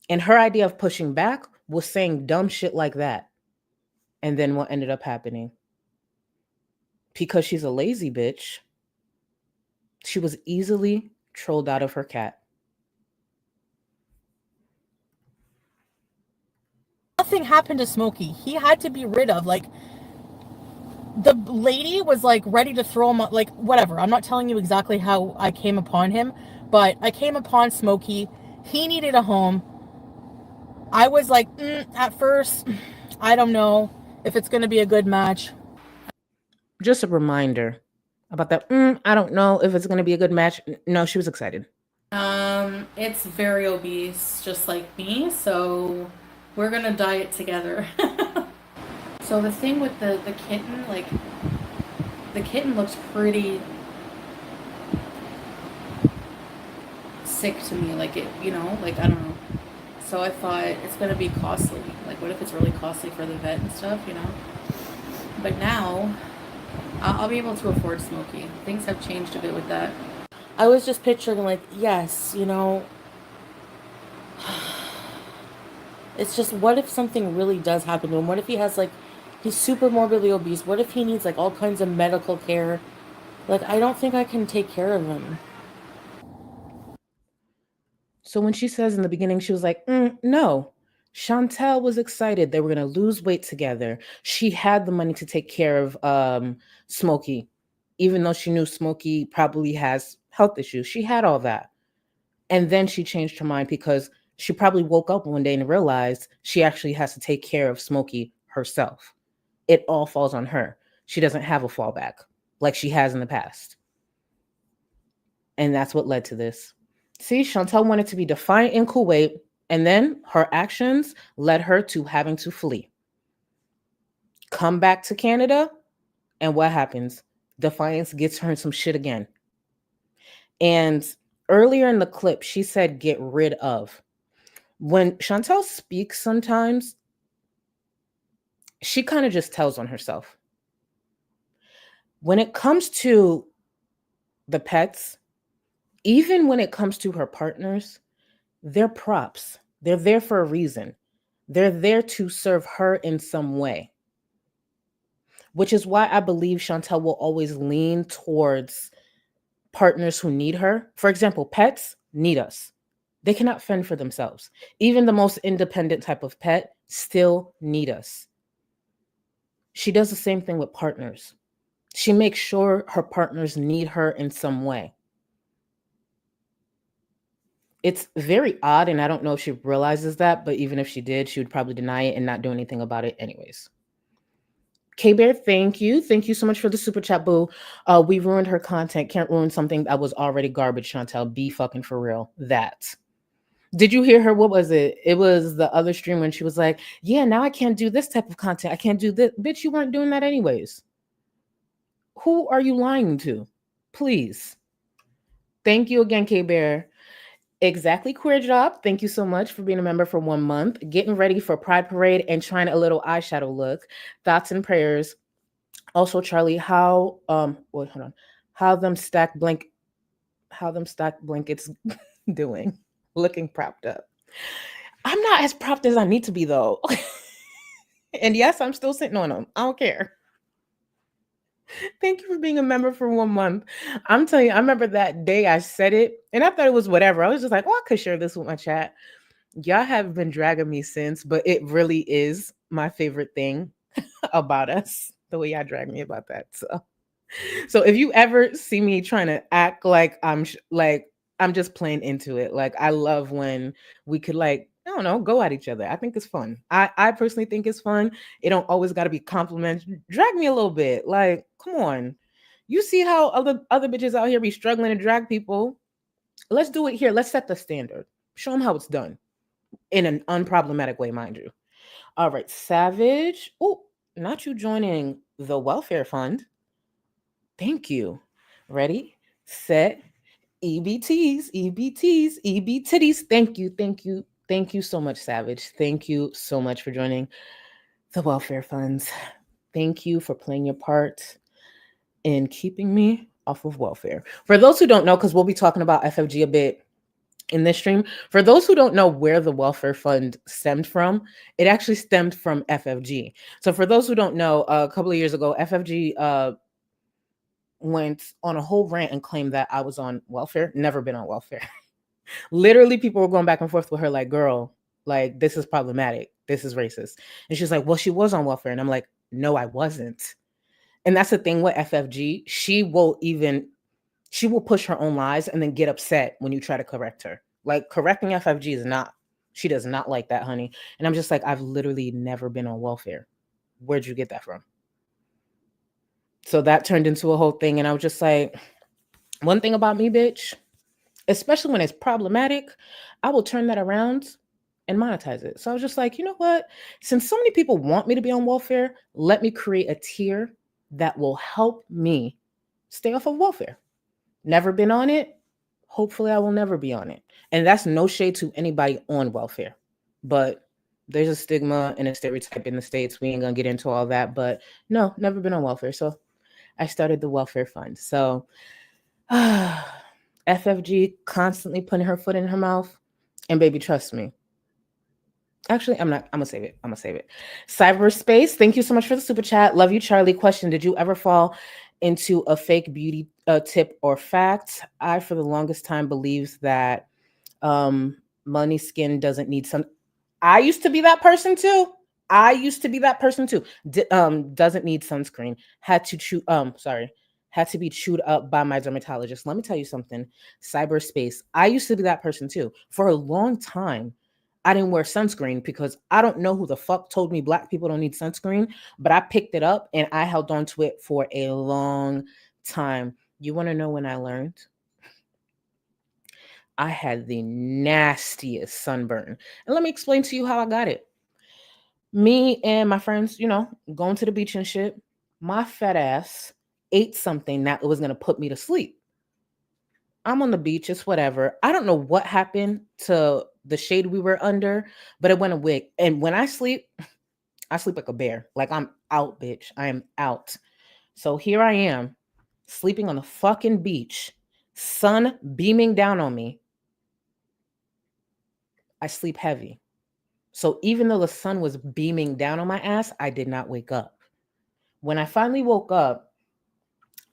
And her idea of pushing back was saying dumb shit like that. And then what ended up happening? Because she's a lazy bitch, she was easily trolled out of her cat. Nothing happened to Smokey. He had to be rid of. Like, the lady was like ready to throw him, like, whatever. I'm not telling you exactly how I came upon him, but I came upon Smokey. He needed a home. I was like, at first, I don't know if it's going to be a good match. Just a reminder about that. I don't know if it's going to be a good match. No, she was excited. It's very obese, just like me, so we're gonna diet together. So the thing with the kitten, like, the kitten looks pretty sick to me, like, it, you know, like, I don't know. So I thought it's gonna be costly. Like, what if it's really costly for the vet and stuff, you know? But now I'll be able to afford Smokey. Things have changed a bit with that. I was just picturing, like, yes, you know, it's just, what if something really does happen to him? What if he has, like, he's super morbidly obese? What if he needs, like, all kinds of medical care? Like, I don't think I can take care of him. So when she says in the beginning, she was like, no. Chantel was excited. They were going to lose weight together. She had the money to take care of Smokey, even though she knew Smokey probably has health issues. She had all that. And then she changed her mind because she probably woke up one day and realized she actually has to take care of Smokey herself. It all falls on her. She doesn't have a fallback like she has in the past. And that's what led to this. See, Chantel wanted to be defiant in Kuwait, and then her actions led her to having to flee. Come back to Canada, and what happens? Defiance gets her in some shit again. And earlier in the clip, she said, get rid of. When Chantel speaks sometimes, she kind of just tells on herself. When it comes to the pets, even when it comes to her partners, they're props. They're there for a reason. They're there to serve her in some way. Which is why I believe Chantel will always lean towards partners who need her. For example, pets need us. They cannot fend for themselves. Even the most independent type of pet still need us. She does the same thing with partners. She makes sure her partners need her in some way. It's very odd, and I don't know if she realizes that, but even if she did, she would probably deny it and not do anything about it anyways. K-Bear, thank you. Thank you so much for the super chat, boo. We ruined her content. Can't ruin something that was already garbage, Chantel. Be fucking for real. That. Did you hear her? What was it? It was the other stream when she was like, yeah, now I can't do this type of content. I can't do this. Bitch, you weren't doing that anyways. Who are you lying to? Please. Thank you again, K-Bear. Exactly, Queer Job. Thank you so much for being a member for 1 month. Getting ready for Pride Parade and trying a little eyeshadow look. Thoughts and prayers. Also, Charlie, how them stacked blankets doing? Looking propped up. I'm not as propped as I need to be though. And yes, I'm still sitting on them. I don't care. Thank you for being a member for 1 month. I'm telling you, I remember that day I said it and I thought it was whatever. I was just like, oh, I could share this with my chat. Y'all have been dragging me since, but it really is my favorite thing about us, the way y'all drag me about that. So if you ever see me trying to act like I'm just playing into it, like I love when we could like, I don't know, go at each other. I think it's fun. I personally think it's fun. It don't always got to be compliments. Drag me a little bit. Like, come on. You see how other bitches out here be struggling to drag people? Let's do it here. Let's set the standard. Show them how it's done in an unproblematic way, mind you. All right, Savage. Oh, not you joining the welfare fund. Thank you. Ready, set, EBTs, EBTs, EB titties. Thank you, thank you, thank you so much, Savage. Thank you so much for joining the welfare funds. Thank you for playing your part in keeping me off of welfare. For those who don't know, because we'll be talking about FFG a bit in this stream, for those who don't know where the welfare fund stemmed from, it actually stemmed from FFG. So for those who don't know, a couple of years ago, FFG went on a whole rant and claimed that I was on welfare. Never been on welfare. Literally, people were going back and forth with her, like, girl, like, this is problematic. This is racist. And she's like, well, she was on welfare. And I'm like, no, I wasn't. And that's the thing with FFG. She will push her own lies and then get upset when you try to correct her. Like, correcting FFG is not, she does not like that, honey. And I'm just like, I've literally never been on welfare. Where'd you get that from? So that turned into a whole thing. And I was just like, one thing about me, bitch, especially when it's problematic, I will turn that around and monetize it. So I was just like, you know what? Since so many people want me to be on welfare, let me create a tier that will help me stay off of welfare. Never been on it. Hopefully I will never be on it. And that's no shade to anybody on welfare. But there's a stigma and a stereotype in the States. We ain't gonna get into all that. But no, never been on welfare. So I started the welfare fund. So FFG constantly putting her foot in her mouth. And baby, trust me. Actually, I'm gonna save it. Cyberspace, thank you so much for the super chat. Love you, Charlie. Question: did you ever fall into a fake beauty tip or fact? I, for the longest time, believed that money skin doesn't need some. I used to be that person too. Doesn't need sunscreen. Had to be chewed up by my dermatologist. Let me tell you something. Cyberspace. I used to be that person too. For a long time, I didn't wear sunscreen because I don't know who the fuck told me black people don't need sunscreen, but I picked it up and I held on to it for a long time. You want to know when I learned? I had the nastiest sunburn. And let me explain to you how I got it. Me and my friends, going to the beach and shit, my fat ass ate something that was going to put me to sleep. I'm on the beach, it's whatever. I don't know what happened to the shade we were under, but it went away. And when I sleep like a bear. Like, I'm out, bitch. I am out. So here I am, sleeping on the fucking beach, sun beaming down on me. I sleep heavy. So even though the sun was beaming down on my ass, I did not wake up. When I finally woke up,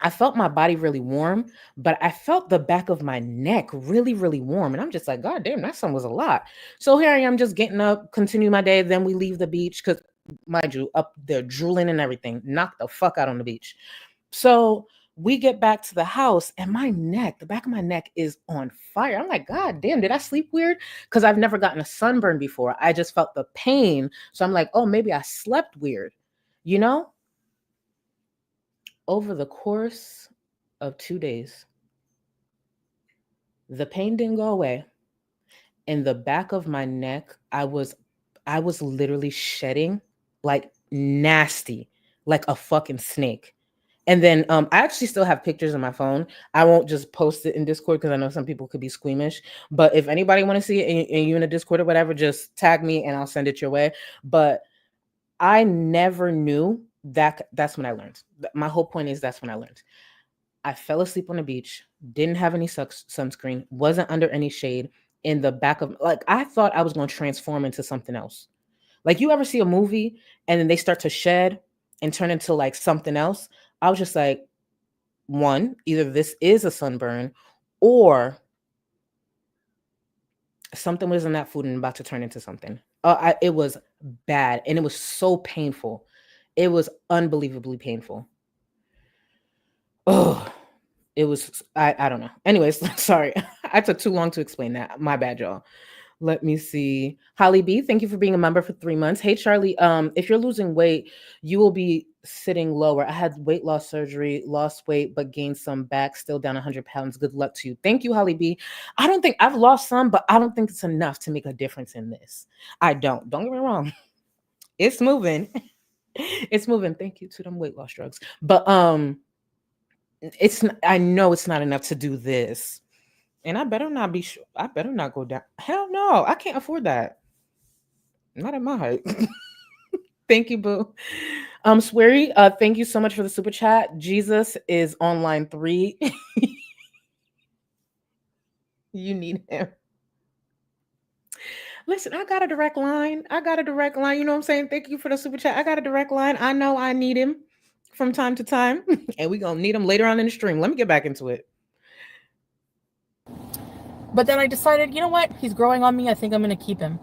I felt my body really warm, but I felt the back of my neck really, really warm. And I'm just like, God damn, that sun was a lot. So here I am just getting up, continue my day. Then we leave the beach because, mind you, up there drooling and everything, knocked the fuck out on the beach. So we get back to the house and the back of my neck is on fire. I'm like, God damn, did I sleep weird? Because I've never gotten a sunburn before. I just felt the pain. So I'm like, oh, maybe I slept weird, Over the course of 2 days, the pain didn't go away. In the back of my neck, I was literally shedding like nasty, like a fucking snake. And then I actually still have pictures on my phone. I won't just post it in Discord because I know some people could be squeamish. But if anybody want to see it and you in a Discord or whatever, just tag me and I'll send it your way. But I never knew that. That's when I learned. My whole point is that's when I learned. I fell asleep on the beach, didn't have any sunscreen, wasn't under any shade, in the back of, like, I thought I was going to transform into something else. Like, you ever see a movie and then they start to shed and turn into like something else? I was just like, one, either this is a sunburn or something was in that food and about to turn into something. It was bad, and it was so painful. It was unbelievably painful. Oh, it was, I don't know. Anyways, sorry. I took too long to explain that. My bad, y'all. Let me see. Holly B, thank you for being a member for 3 months. Hey, Charlie, if you're losing weight, you will be sitting lower. I had weight loss surgery, lost weight, but gained some back, still down 100 pounds. Good luck to you. Thank you, Holly B. I don't think I've lost some, but I don't think it's enough to make a difference in this. I don't. Don't get me wrong. It's moving. It's moving. Thank you to them weight loss drugs. But I know it's not enough to do this. And I better not be sure. I better not go down. Hell no, I can't afford that. Not at my height. Thank you, boo. Sweary, thank you so much for the super chat. Jesus is on line 3. You need him. Listen, I got a direct line. You know what I'm saying? Thank you for the super chat. I got a direct line. I know I need him from time to time. And we're going to need him later on in the stream. Let me get back into it. But then I decided, you know what? He's growing on me. I think I'm going to keep him.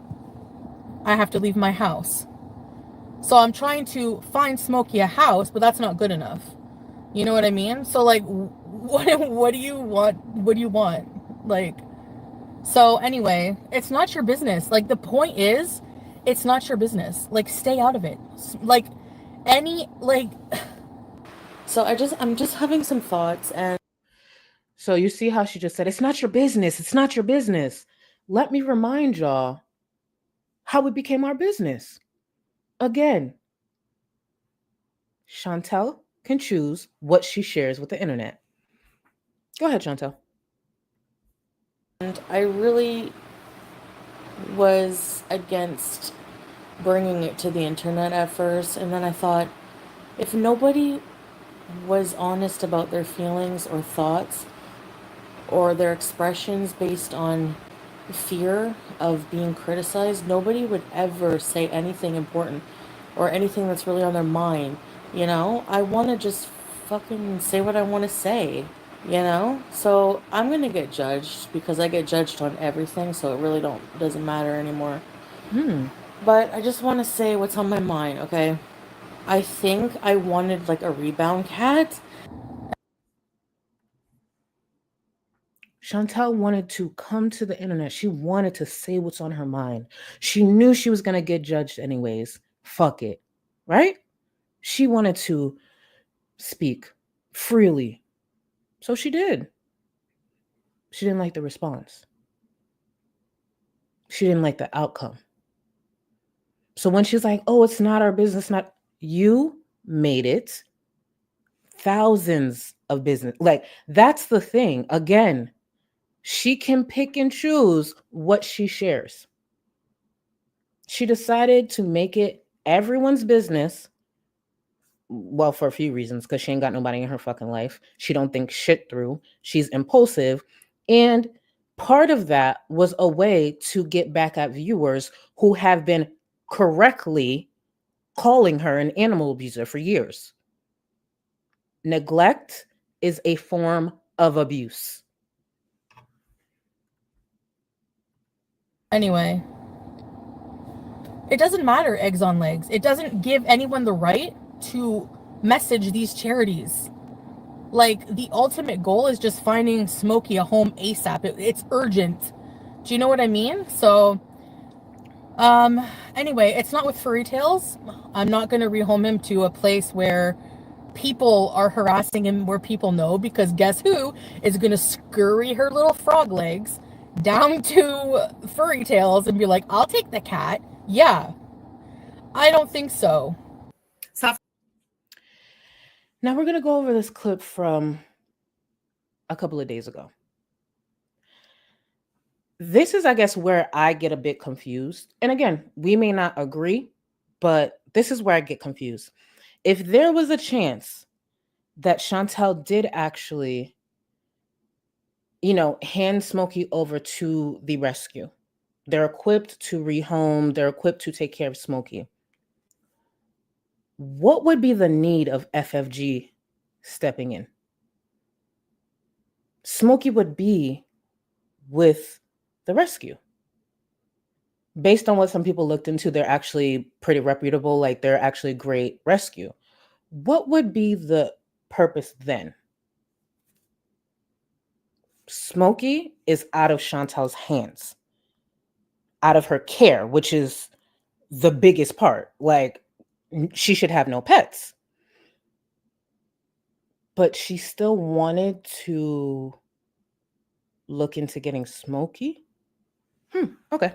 I have to leave my house. So I'm trying to find Smokey a house, but that's not good enough. You know what I mean? So like, what do you want? What do you want? Like, so anyway, it's not your business. Like, the point is, it's not your business. Like, stay out of it. Like, so I'm just having some thoughts. And so you see how she just said, it's not your business. It's not your business. Let me remind y'all how it became our business. Again, Chantel can choose what she shares with the internet. Go ahead, Chantel. And I really was against bringing it to the internet at first. And then I thought, if nobody was honest about their feelings or thoughts or their expressions based on fear of being criticized, nobody would ever say anything important or anything that's really on their mind. You know, I want to just fucking say what I want to say, you know? So I'm going to get judged because I get judged on everything. So it really doesn't matter anymore. But I just want to say what's on my mind. Okay. I think I wanted like a rebound cat. Chantel wanted to come to the internet. She wanted to say what's on her mind. She knew she was going to get judged anyways. Fuck it. Right? She wanted to speak freely. So she did. She didn't like the response. She didn't like the outcome. So when she's like, oh, it's not our business, you made it thousands of business. Like, that's the thing. Again, she can pick and choose what she shares. She decided to make it everyone's business. Well, for a few reasons, because she ain't got nobody in her fucking life. She don't think shit through. She's impulsive. And part of that was a way to get back at viewers who have been correctly calling her an animal abuser for years. Neglect is a form of abuse. Anyway, it doesn't matter eggs on legs. It doesn't give anyone the right to message these charities. Like, the ultimate goal is just finding Smokey a home ASAP. It's urgent. Do you know what I mean? So, anyway, it's not with furry tales. I'm not going to rehome him to a place where people are harassing him, where people know, because guess who is going to scurry her little frog legs down to furry tales and be like, I'll take the cat. Yeah. I don't think so. Now we're going to go over this clip from a couple of days ago. This is, I guess, where I get a bit confused. And again, we may not agree, but this is where I get confused. If there was a chance that Chantel did actually hand Smokey over to the rescue. They're equipped to rehome, they're equipped to take care of Smokey. What would be the need of FFG stepping in? Smokey would be with the rescue. Based on what some people looked into, they're actually pretty reputable, like they're actually great rescue. What would be the purpose then? Smokey is out of Chantal's hands, out of her care, which is the biggest part. Like, she should have no pets. But she still wanted to look into getting Smokey? Okay.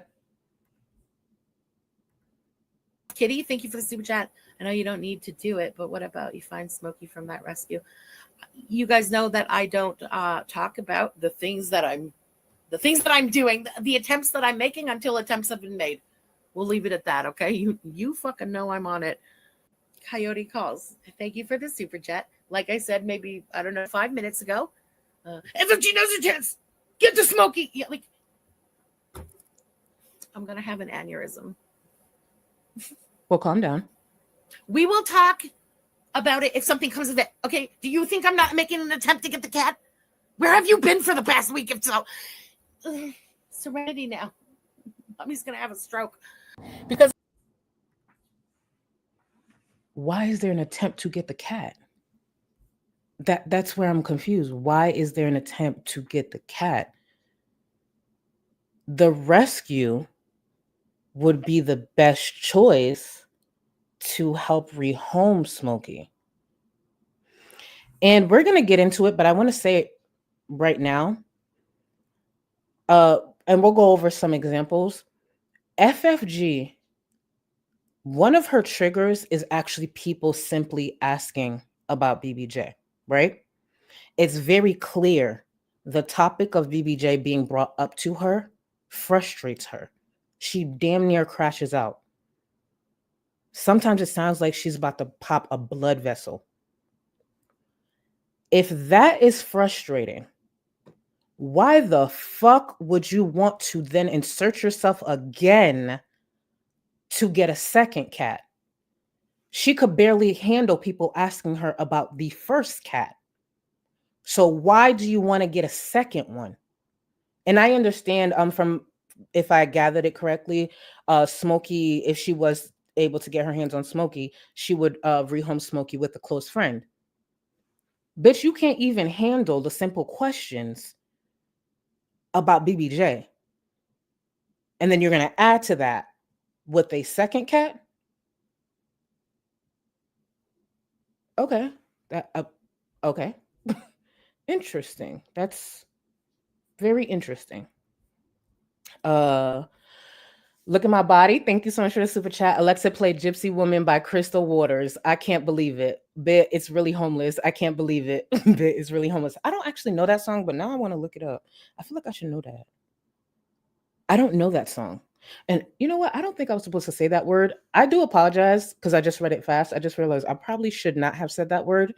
Kitty, thank you for the super chat. I know you don't need to do it, but what about you find Smokey from that rescue? You guys know that I don't talk about the things that I'm doing, the attempts that I'm making until attempts have been made. We'll leave it at that, okay? You fucking know I'm on it. Coyote calls. Thank you for the super chat. Like I said, maybe, I don't know, 5 minutes ago. FFG knows your chance. Get to Smokey. Yeah, like, I'm gonna have an aneurysm. Well, calm down. We will talk about it if something comes of it. Okay, do you think I'm not making an attempt to get the cat? Where have you been for the past week if so? Serenity now. Mommy's gonna have a stroke. Because why is there an attempt to get the cat? That's where I'm confused. Why is there an attempt to get the cat? The rescue would be the best choice to help rehome Smokey. And we're going to get into it, but I want to say it right now. And we'll go over some examples. FFG, one of her triggers is actually people simply asking about BBJ, right? It's very clear the topic of BBJ being brought up to her frustrates her. She damn near crashes out. Sometimes it sounds like she's about to pop a blood vessel. If that is frustrating, why the fuck would you want to then insert yourself again to get a second cat? She could barely handle people asking her about the first cat. So why do you want to get a second one? And I understand from, if I gathered it correctly, Smokey, if she was able to get her hands on Smokey, she would rehome Smokey with a close friend. Bitch, you can't even handle the simple questions about BBJ. And then you're going to add to that with a second cat? Okay. Okay. Interesting. That's very interesting. Look at My Body. Thank you so much for the super chat. Alexa played Gypsy Woman by Crystal Waters. I can't believe it. Bit, it's really homeless. I can't believe it. Bit, it's really homeless. I don't actually know that song, but now I want to look it up. I feel like I should know that. I don't know that song. And you know what? I don't think I was supposed to say that word. I do apologize because I just read it fast. I just realized I probably should not have said that word.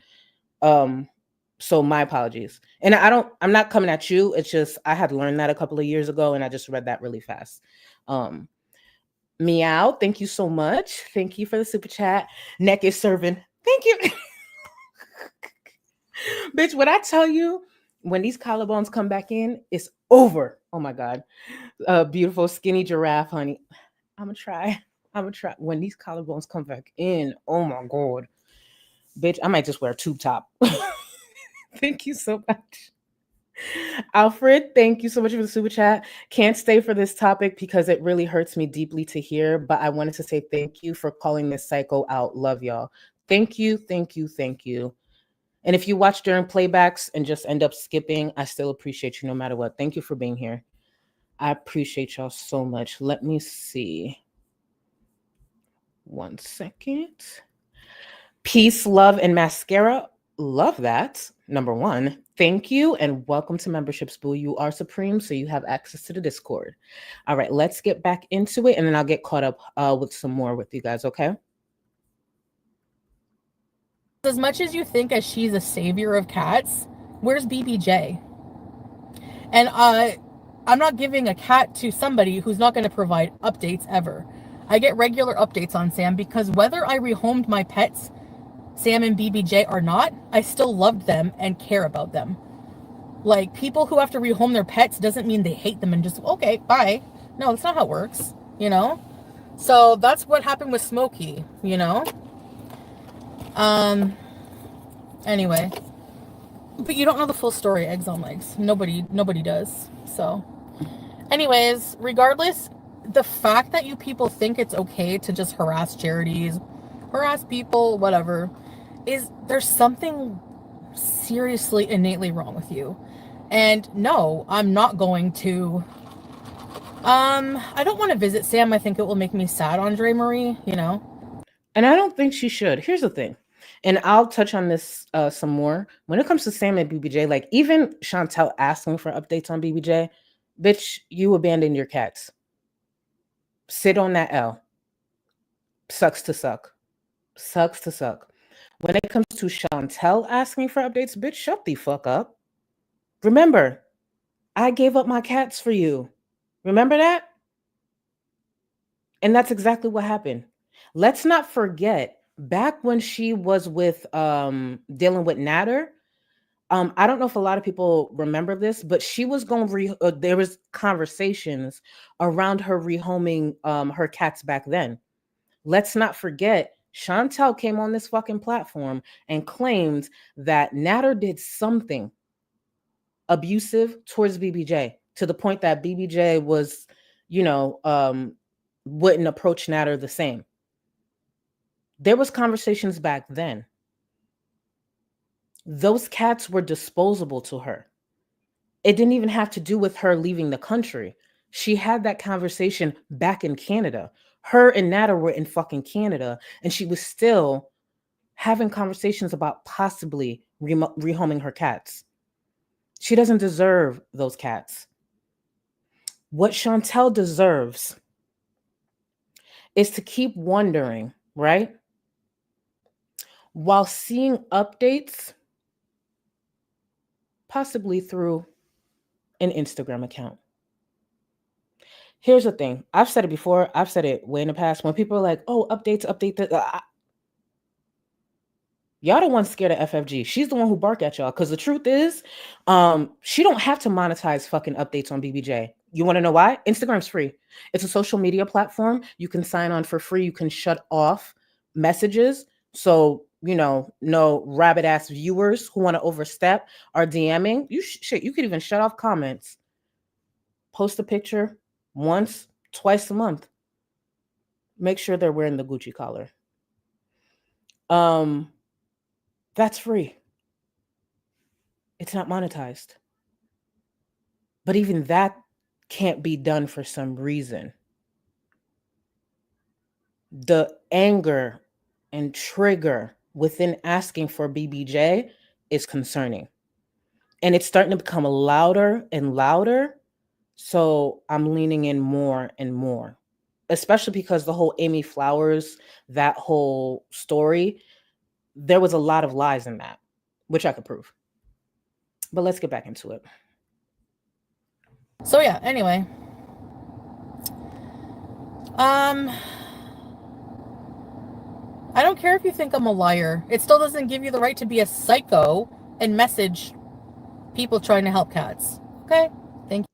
So my apologies. And I'm not coming at you. It's just I had learned that a couple of years ago and I just read that really fast. Meow, thank you so much. Thank you for the super chat. Neck is serving. Thank you. Bitch, when I tell you, when these collarbones come back in, it's over. Oh my God. Beautiful skinny giraffe, honey. I'm gonna try. When these collarbones come back in, oh my God. Bitch, I might just wear a tube top. Thank you so much. Alfred, thank you so much for the super chat. Can't stay for this topic because it really hurts me deeply to hear, but I wanted to say thank you for calling this psycho out. Love y'all. Thank you, thank you, thank you. And if you watch during playbacks and just end up skipping, I still appreciate you no matter what. Thank you for being here. I appreciate y'all so much. Let me see. 1 second. Peace, love, and mascara. Love that. Number 1. Thank you and welcome to Memberships Boo. You are supreme, so you have access to the Discord. All right, let's get back into it and then I'll get caught up with some more with you guys, okay? As much as you think as she's a savior of cats, where's BBJ? And I'm not giving a cat to somebody who's not going to provide updates ever. I get regular updates on Sam because whether I rehomed my pets, Sam and BBJ, or not, I still loved them and care about them. Like, people who have to rehome their pets doesn't mean they hate them and just, okay, bye. No, that's not how it works, you know? So that's what happened with Smokey, you know? Anyway. But you don't know the full story, eggs on legs. Nobody does. So, anyways, regardless, the fact that you people think it's okay to just harass charities, harass people, whatever, is there's something seriously innately wrong with you. And no, I'm not going to I don't want to visit Sam. I think it will make me sad, Andre Marie, you know. And I don't think she should. Here's the thing. And I'll touch on this some more. When it comes to Sam and BBJ, like even Chantel asking for updates on BBJ, bitch, you abandoned your cats. Sit on that L. Sucks to suck. Sucks to suck. When it comes to Chantel asking for updates, bitch, shut the fuck up. Remember, I gave up my cats for you. Remember that? And that's exactly what happened. Let's not forget, back when she was with dealing with Natter, I don't know if a lot of people remember this, but she was going there was conversations around her rehoming her cats back then. Let's not forget, Chantel came on this fucking platform and claimed that Natter did something abusive towards BBJ to the point that BBJ was, wouldn't approach Natter the same. There was conversations back then. Those cats were disposable to her. It didn't even have to do with her leaving the country. She had that conversation back in Canada. Her and Natter were in fucking Canada, and she was still having conversations about possibly rehoming her cats. She doesn't deserve those cats. What Chantel deserves is to keep wondering, right? While seeing updates, possibly through an Instagram account. Here's the thing. I've said it before. I've said it way in the past. When people are like, oh, update that. Y'all the ones scared of FFG. She's the one who bark at y'all. Because the truth is, she don't have to monetize fucking updates on BBJ. You want to know why? Instagram's free. It's a social media platform. You can sign on for free. You can shut off messages. So, no rabbit ass viewers who want to overstep are DMing. You could even shut off comments. Post a picture once, twice a month. Make sure they're wearing the Gucci collar. That's free. It's not monetized. But even that can't be done for some reason. The anger and trigger within asking for BBJ is concerning. And it's starting to become louder and louder. So I'm leaning in more and more, especially because the whole Amy Flowers, that whole story, there was a lot of lies in that, which I could prove. But let's get back into it. So yeah, anyway. I don't care if you think I'm a liar. It still doesn't give you the right to be a psycho and message people trying to help cats. Okay? Thank you.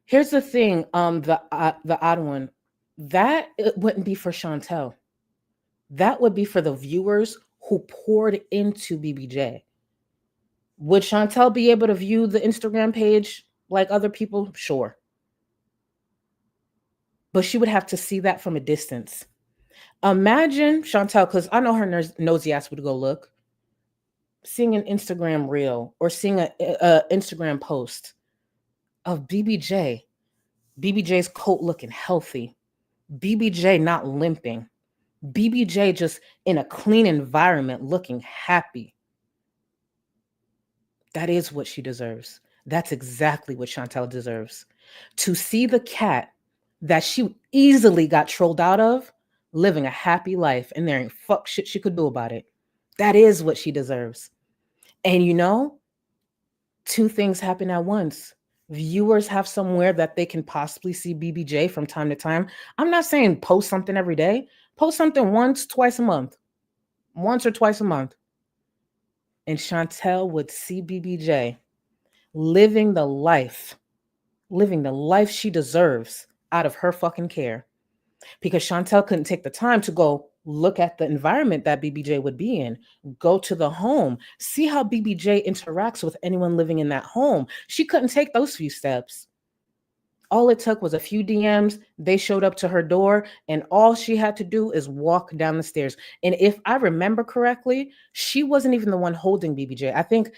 Here's the thing, the odd one. That it wouldn't be for Chantel. That would be for the viewers who poured into BBJ. Would Chantel be able to view the Instagram page like other people? Sure. But she would have to see that from a distance. Imagine Chantel, because I know her nosy ass would go look, seeing an Instagram reel or seeing an Instagram post of BBJ's coat looking healthy, BBJ not limping, BBJ just in a clean environment looking happy. That is what she deserves. That's exactly what Chantel deserves. To see the cat that she easily got trolled out of living a happy life, and there ain't fuck shit she could do about it. That is what she deserves. And two things happen at once. viewers have somewhere that they can possibly see BBJ from time to time. I'm not saying post something every day. Post something once, twice a month. Once or twice a month. And Chantel would see BBJ living the life she deserves out of her fucking care. Because Chantel couldn't take the time to go look at the environment that BBJ would be in, go to the home, see how BBJ interacts with anyone living in that home. She couldn't take those few steps. All it took was a few DMs. They showed up to her door, and all she had to do is walk down the stairs. And if I remember correctly, she wasn't even the one holding BBJ. I think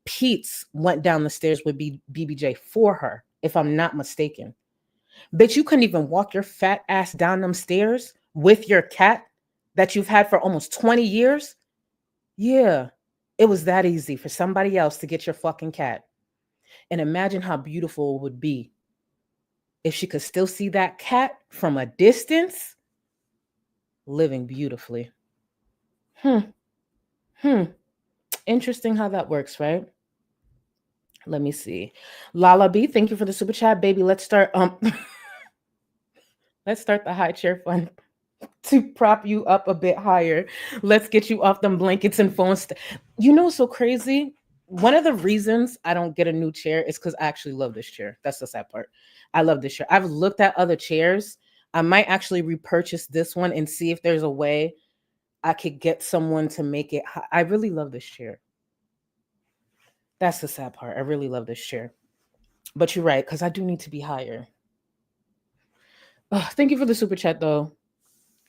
Pete's went down the stairs with BBJ for her, if I'm not mistaken. Bitch, you couldn't even walk your fat ass down them stairs with your cat that you've had for almost 20 years? Yeah, it was that easy for somebody else to get your fucking cat. And imagine how beautiful it would be if she could still see that cat from a distance living beautifully. Interesting how that works, right? Let me see. Lala B, thank you for the super chat, baby. Let's start let's start the high chair fund to prop you up a bit higher. Let's get you off them blankets and phones. You know, so crazy. One of the reasons I don't get a new chair is because I actually love this chair. That's the sad part. I love this chair. I've looked at other chairs. I might actually repurchase this one and see if there's a way I could get someone to make it. I really love this chair. That's the sad part. I really love this chair. But you're right, because I do need to be higher. Thank you for the super chat, though.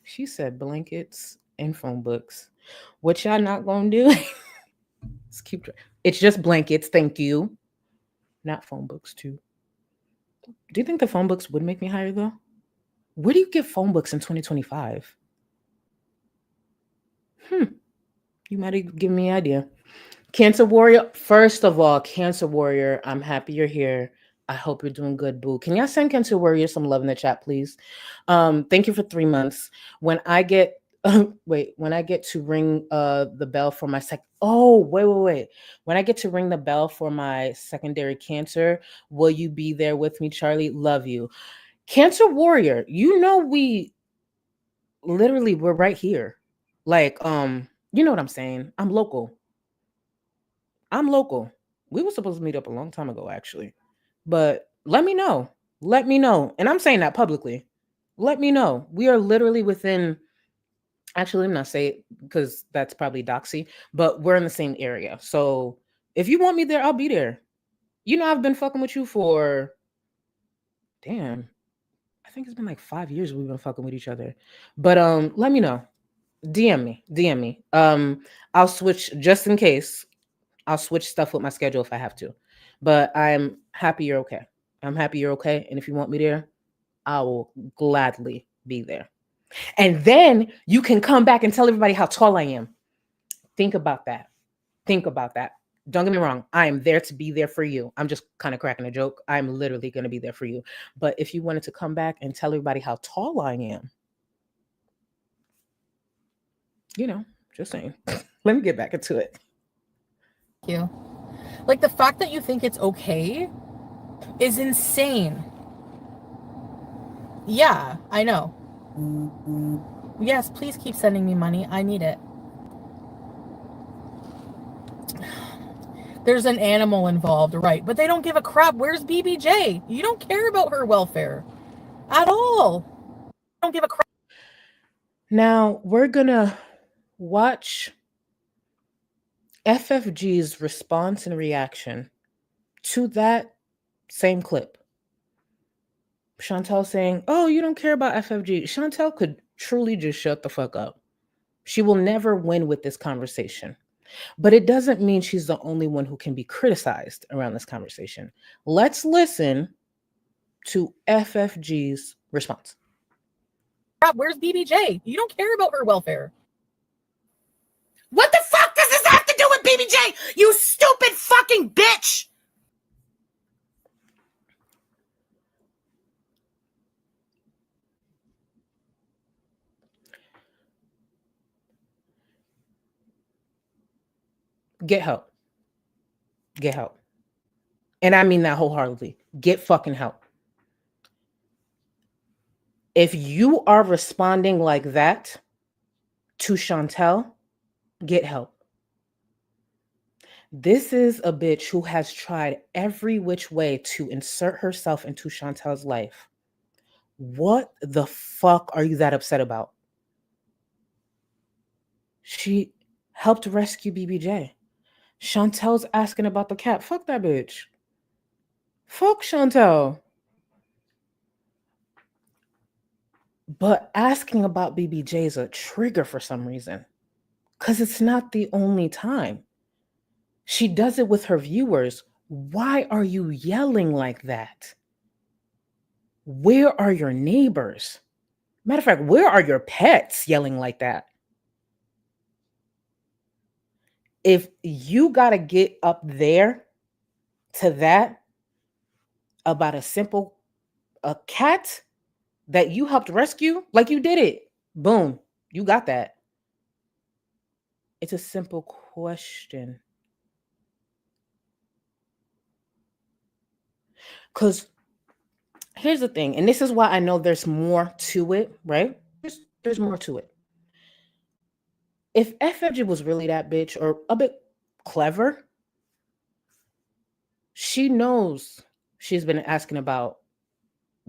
She said blankets and phone books. What y'all not gonna do? Let's keep trying. It's just blankets, thank you. Not phone books, too. Do you think the phone books would make me higher, though? Where do you get phone books in 2025? You might have given me an idea. Cancer Warrior, first of all, Cancer Warrior, I'm happy you're here. I hope you're doing good, boo. Can y'all send Cancer Warrior some love in the chat, please? Thank you for 3 months. When I get when I get to ring the bell for my wait. When I get to ring the bell for my secondary cancer, will you be there with me, Charlie? Love you. Cancer Warrior, you know we're right here. Like, you know what I'm saying? I'm local. We were supposed to meet up a long time ago, actually. But let me know. And I'm saying that publicly. Let me know. We are literally within, actually, let me not say it because that's probably doxy, but we're in the same area. So if you want me there, I'll be there. You know, I've been fucking with you for, damn, I think it's been like 5 years we've been fucking with each other. But let me know. DM me. I'll switch just in case. I'll switch stuff with my schedule if I have to. But I'm happy you're okay. And if you want me there, I will gladly be there. And then you can come back and tell everybody how tall I am. Think about that. Don't get me wrong. I am there to be there for you. I'm just kind of cracking a joke. I'm literally going to be there for you. But if you wanted to come back and tell everybody how tall I am, you know, just saying. Let me get back into it. You. Like, the fact that you think it's okay is insane. Yeah, I know. Yes, please keep sending me money. I need it. There's an animal involved, right? But they don't give a crap. Where's BBJ? You don't care about her welfare at all. Don't give a crap. Now, we're going to watch FFG's response and reaction to that same clip. Chantel saying, "Oh, you don't care about FFG." Chantel could truly just shut the fuck up. She will never win with this conversation. But it doesn't mean she's the only one who can be criticized around this conversation. Let's listen to FFG's response. Where's BBJ? You don't care about her welfare. What the fuck does this have to do with BBJ? You stupid fucking bitch! Get help. And I mean that wholeheartedly. Get fucking help. If you are responding like that to Chantel, get help. This is a bitch who has tried every which way to insert herself into Chantel's life. What the fuck are you that upset about? She helped rescue BBJ. Chantel's asking about the cat. Fuck that bitch. Fuck Chantel. But asking about BBJ is a trigger for some reason. Because it's not the only time. She does it with her viewers. Why are you yelling like that? Where are your neighbors? Matter of fact, where are your pets yelling like that? If you got to get up there to that about a cat that you helped rescue, like you did it, boom, you got that. It's a simple question. Because here's the thing, and this is why I know there's more to it, right? There's more to it. If FFG was really that bitch or a bit clever, she knows she's been asking about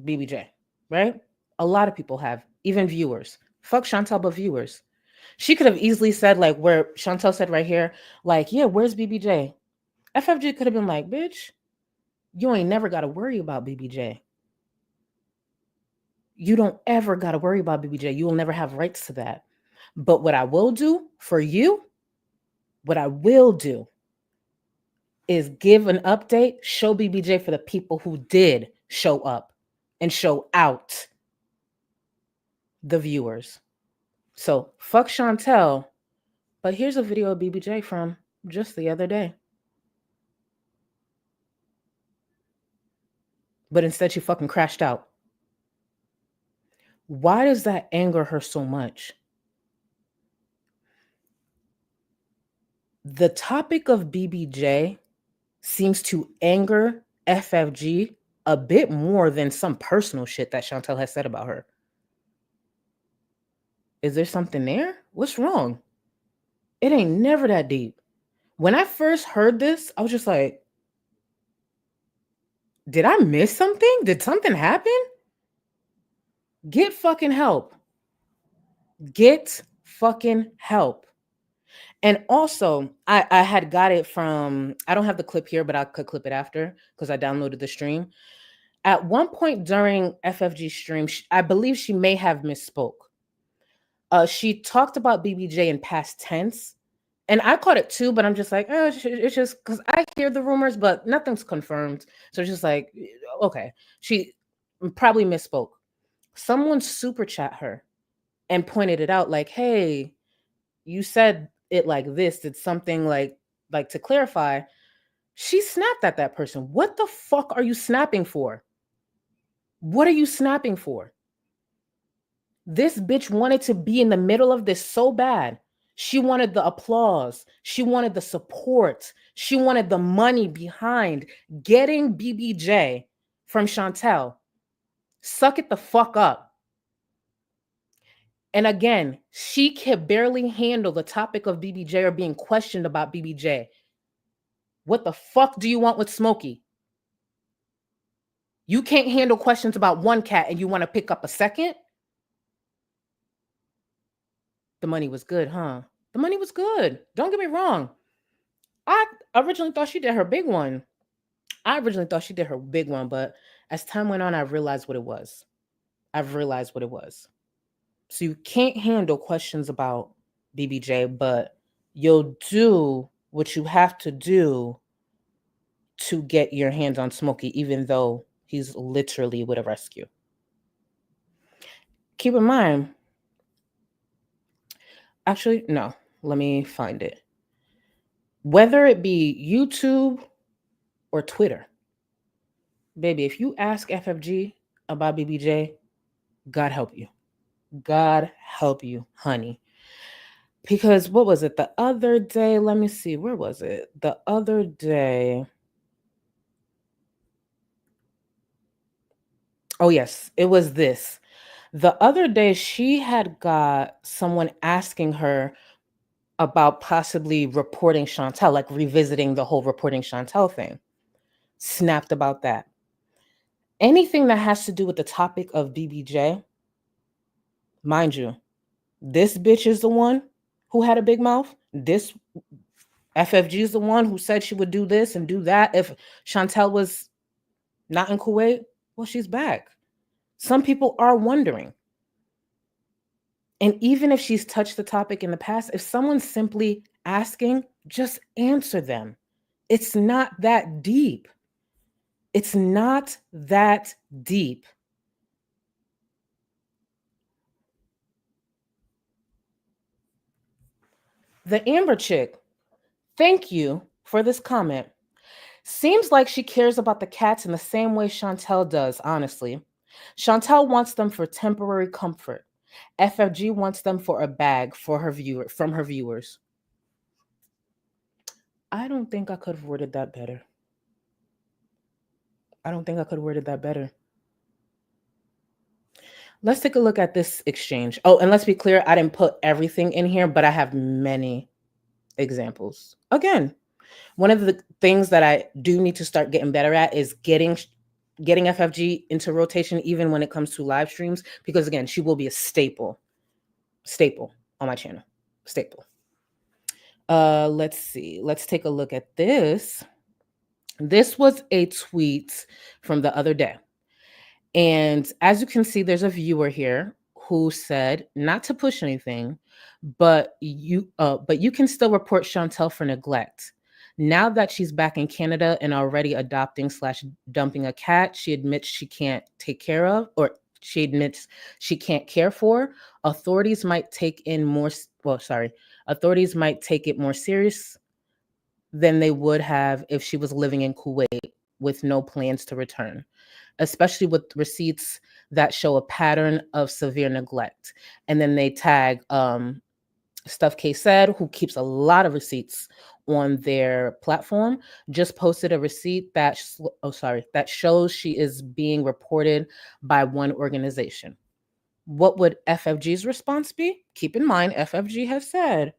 BBJ, right? A lot of people have, even viewers. Fuck Chantel, but viewers. She could have easily said, like where Chantel said right here, like, yeah, where's BBJ? FFG could have been like, bitch, you ain't never got to worry about BBJ. You don't ever got to worry about BBJ. You will never have rights to that. But what I will do for you, what I will do is give an update, show BBJ for the people who did show up and show out the viewers. So fuck Chantel, but here's a video of BBJ from just the other day. But instead she fucking crashed out. Why does that anger her so much? The topic of BBJ seems to anger FFG a bit more than some personal shit that Chantel has said about her. Is there something there? What's wrong? It ain't never that deep. When I first heard this, I was just like, did I miss something? Did something happen? Get fucking help. Get fucking help. And also, I had got it from, I don't have the clip here, but I could clip it after because I downloaded the stream. At one point during FFG's stream, I believe she may have misspoke. She talked about BBJ in past tense. And I caught it too, but I'm just like, it's just because I hear the rumors, but nothing's confirmed. So it's just like, okay, she probably misspoke. Someone super chat her and pointed it out like, hey, you said it like this. Did something like to clarify. She snapped at that person. What the fuck are you snapping for? What are you snapping for? This bitch wanted to be in the middle of this so bad. She wanted the applause. She wanted the support. She wanted the money behind getting BBJ from Chantel. Suck it the fuck up. And again, she can barely handle the topic of BBJ or being questioned about BBJ. What the fuck do you want with Smokey? You can't handle questions about one cat and you want to pick up a second? The money was good, huh? The money was good. Don't get me wrong. I originally thought she did her big one. But as time went on, I realized what it was. So you can't handle questions about BBJ, but you'll do what you have to do to get your hands on Smokey, even though he's literally with a rescue. Keep in mind, actually, no, let me find it. Whether it be YouTube or Twitter, baby, if you ask FFG about BBJ, God help you. God help you, honey. Because what was it the other day? Let me see. Where was it? The other day. Oh, yes, it was this. The other day, she had got someone asking her about possibly reporting Chantel, like revisiting the whole reporting Chantel thing. Snapped about that. Anything that has to do with the topic of BBJ, mind you, this bitch is the one who had a big mouth. This FFG is the one who said she would do this and do that if Chantel was not in Kuwait. Well, she's back. Some people are wondering. And even if she's touched the topic in the past, if someone's simply asking, just answer them. It's not that deep. It's not that deep. The Amber chick, thank you for this comment. Seems like she cares about the cats in the same way Chantel does, honestly. Chantel wants them for temporary comfort. FFG wants them for a bag for her from her viewers. I don't think I could have worded that better. Let's take a look at this exchange. Oh, and let's be clear, I didn't put everything in here, but I have many examples. Again, one of the things that I do need to start getting better at is getting FFG into rotation, even when it comes to live streams, because again, she will be a staple on my channel. Staple. Let's see. Let's take a look at this. This was a tweet from the other day. And as you can see, there's a viewer here who said, not to push anything, but you can still report Chantel for neglect. Now that she's back in Canada and already adopting / dumping a cat she admits she can't take care of, or she admits she can't care for, authorities might take it more serious than they would have if she was living in Kuwait with no plans to return, especially with receipts that show a pattern of severe neglect. And then they tag Stuff K Said, who keeps a lot of receipts on their platform, just posted a receipt that shows she is being reported by one organization. What would FFG's response be? Keep in mind, FFG has said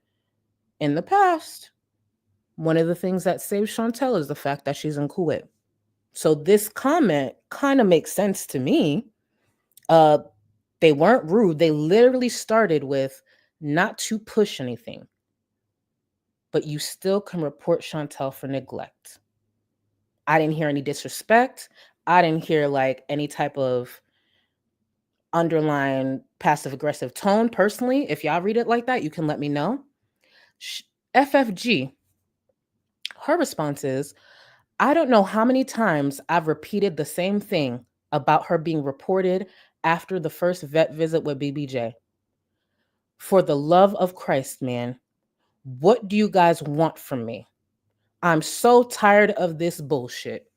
in the past, one of the things that saves Chantel is the fact that she's in Kuwait. So this comment kind of makes sense to me. They weren't rude. They literally started with not to push anything, but you still can report Chantel for neglect. I didn't hear any disrespect. I didn't hear like any type of underlying passive aggressive tone. Personally, if y'all read it like that, you can let me know. FFG, her response is, I don't know how many times I've repeated the same thing about her being reported after the first vet visit with BBJ. For the love of Christ, man, what do you guys want from me? I'm so tired of this bullshit.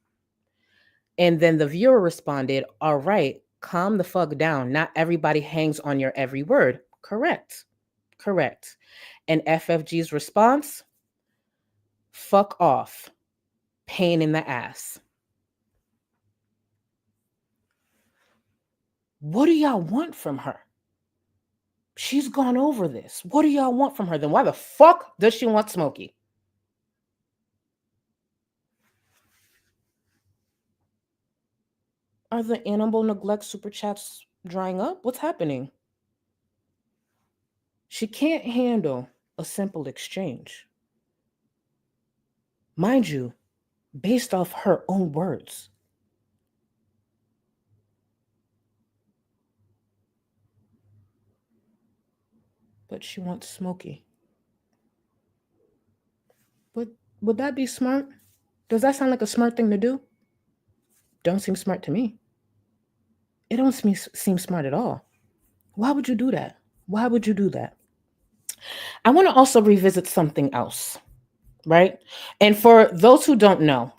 And then the viewer responded, all right, calm the fuck down. Not everybody hangs on your every word. Correct. And FFG's response, fuck off. Pain in the ass. What do y'all want from her? She's gone over this. What do y'all want from her? Then why the fuck does she want Smokey? Are the animal neglect super chats drying up? What's happening? She can't handle a simple exchange. Mind you, based off her own words. But she wants Smokey. But would that be smart? Does that sound like a smart thing to do? Don't seem smart to me. It don't seem smart at all. Why would you do that? I want to also revisit something else, right? And for those who don't know,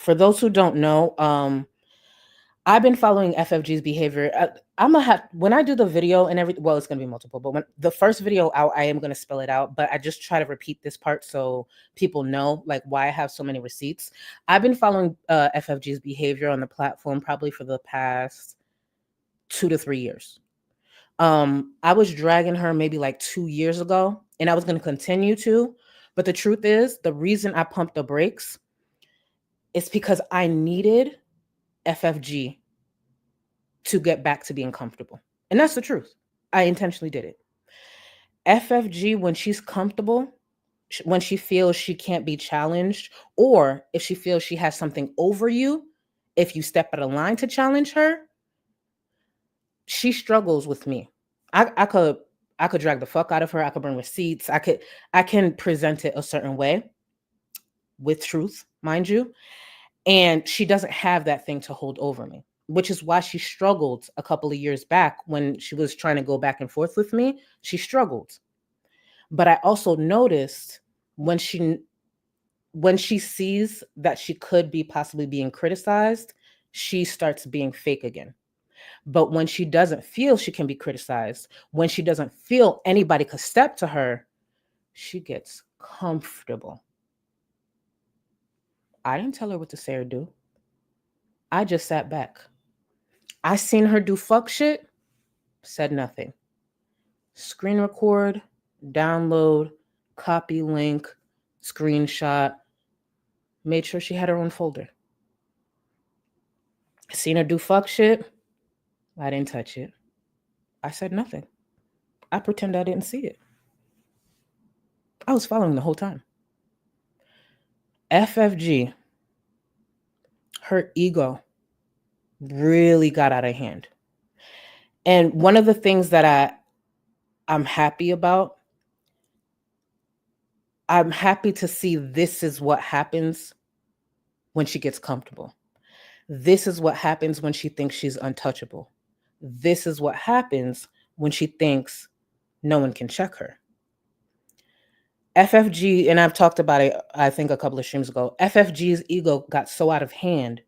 I've been following FFG's behavior. I'm gonna have, when I do the video and it's gonna be multiple, but when the first video out, I am gonna spell it out, but I just try to repeat this part so people know like why I have so many receipts. I've been following FFG's behavior on the platform probably for the past 2 to 3 years. I was dragging her maybe like 2 years ago, and I was going to continue to. But the truth is, the reason I pumped the brakes is because I needed FFG to get back to being comfortable. And that's the truth. I intentionally did it. FFG, when she's comfortable, when she feels she can't be challenged, or if she feels she has something over you, if you step out of line to challenge her, she struggles with me. I could drag the fuck out of her. I could bring receipts. I can present it a certain way with truth, mind you. And she doesn't have that thing to hold over me, which is why she struggled a couple of years back when she was trying to go back and forth with me. She struggled. But I also noticed when she sees that she could be possibly being criticized, she starts being fake again. But when she doesn't feel she can be criticized, when she doesn't feel anybody could step to her, she gets comfortable. I didn't tell her what to say or do. I just sat back. I seen her do fuck shit, said nothing. Screen record, download, copy link, screenshot, made sure she had her own folder. Seen her do fuck shit, I didn't touch it. I said nothing. I pretend I didn't see it. I was following the whole time. FFG, her ego really got out of hand. And one of the things that I'm happy about, I'm happy to see this is what happens when she gets comfortable. This is what happens when she thinks she's untouchable. This is what happens when she thinks no one can check her. FFG, and I've talked about it, I think a couple of streams ago, FFG's ego got so out of hand.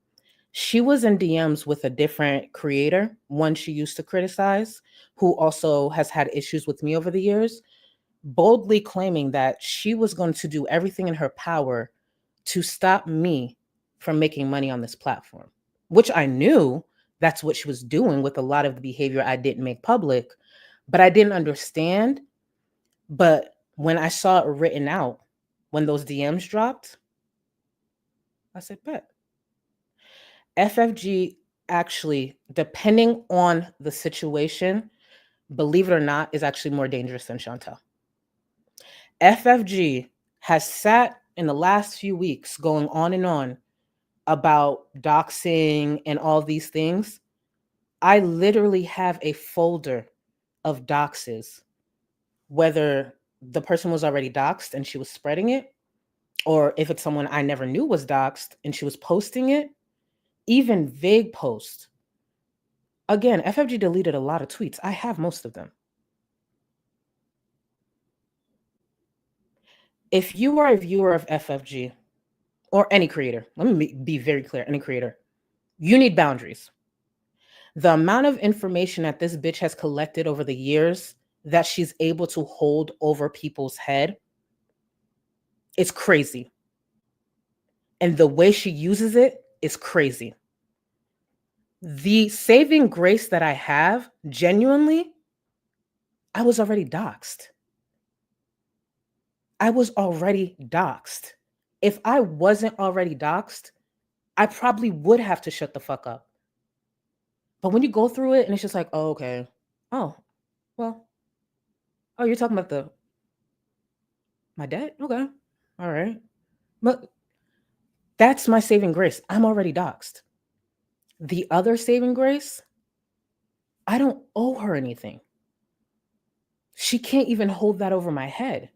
She was in DMs with a different creator, one she used to criticize, who also has had issues with me over the years, boldly claiming that she was going to do everything in her power to stop me from making money on this platform, which I knew that's what she was doing with a lot of the behavior I didn't make public, but I didn't understand. But when I saw it written out, when those DMs dropped, I said, bet. FFG actually, depending on the situation, believe it or not, is actually more dangerous than Chantel. FFG has sat in the last few weeks going on and on about doxing and all these things. I literally have a folder of doxes, whether the person was already doxed and she was spreading it, or if it's someone I never knew was doxed and she was posting it, even vague posts. Again, FFG deleted a lot of tweets. I have most of them. If you are a viewer of FFG or any creator, let me be very clear, any creator, you need boundaries. The amount of information that this bitch has collected over the years that she's able to hold over people's head, it's crazy. And the way she uses it is crazy. The saving grace that I have, genuinely, I was already doxed. I was already doxed. If I wasn't already doxed, I probably would have to shut the fuck up. But when you go through it and it's just like, oh, okay. Oh, well. Oh, you're talking about my debt? Okay. All right. But that's my saving grace. I'm already doxed. The other saving grace, I don't owe her anything. She can't even hold that over my head.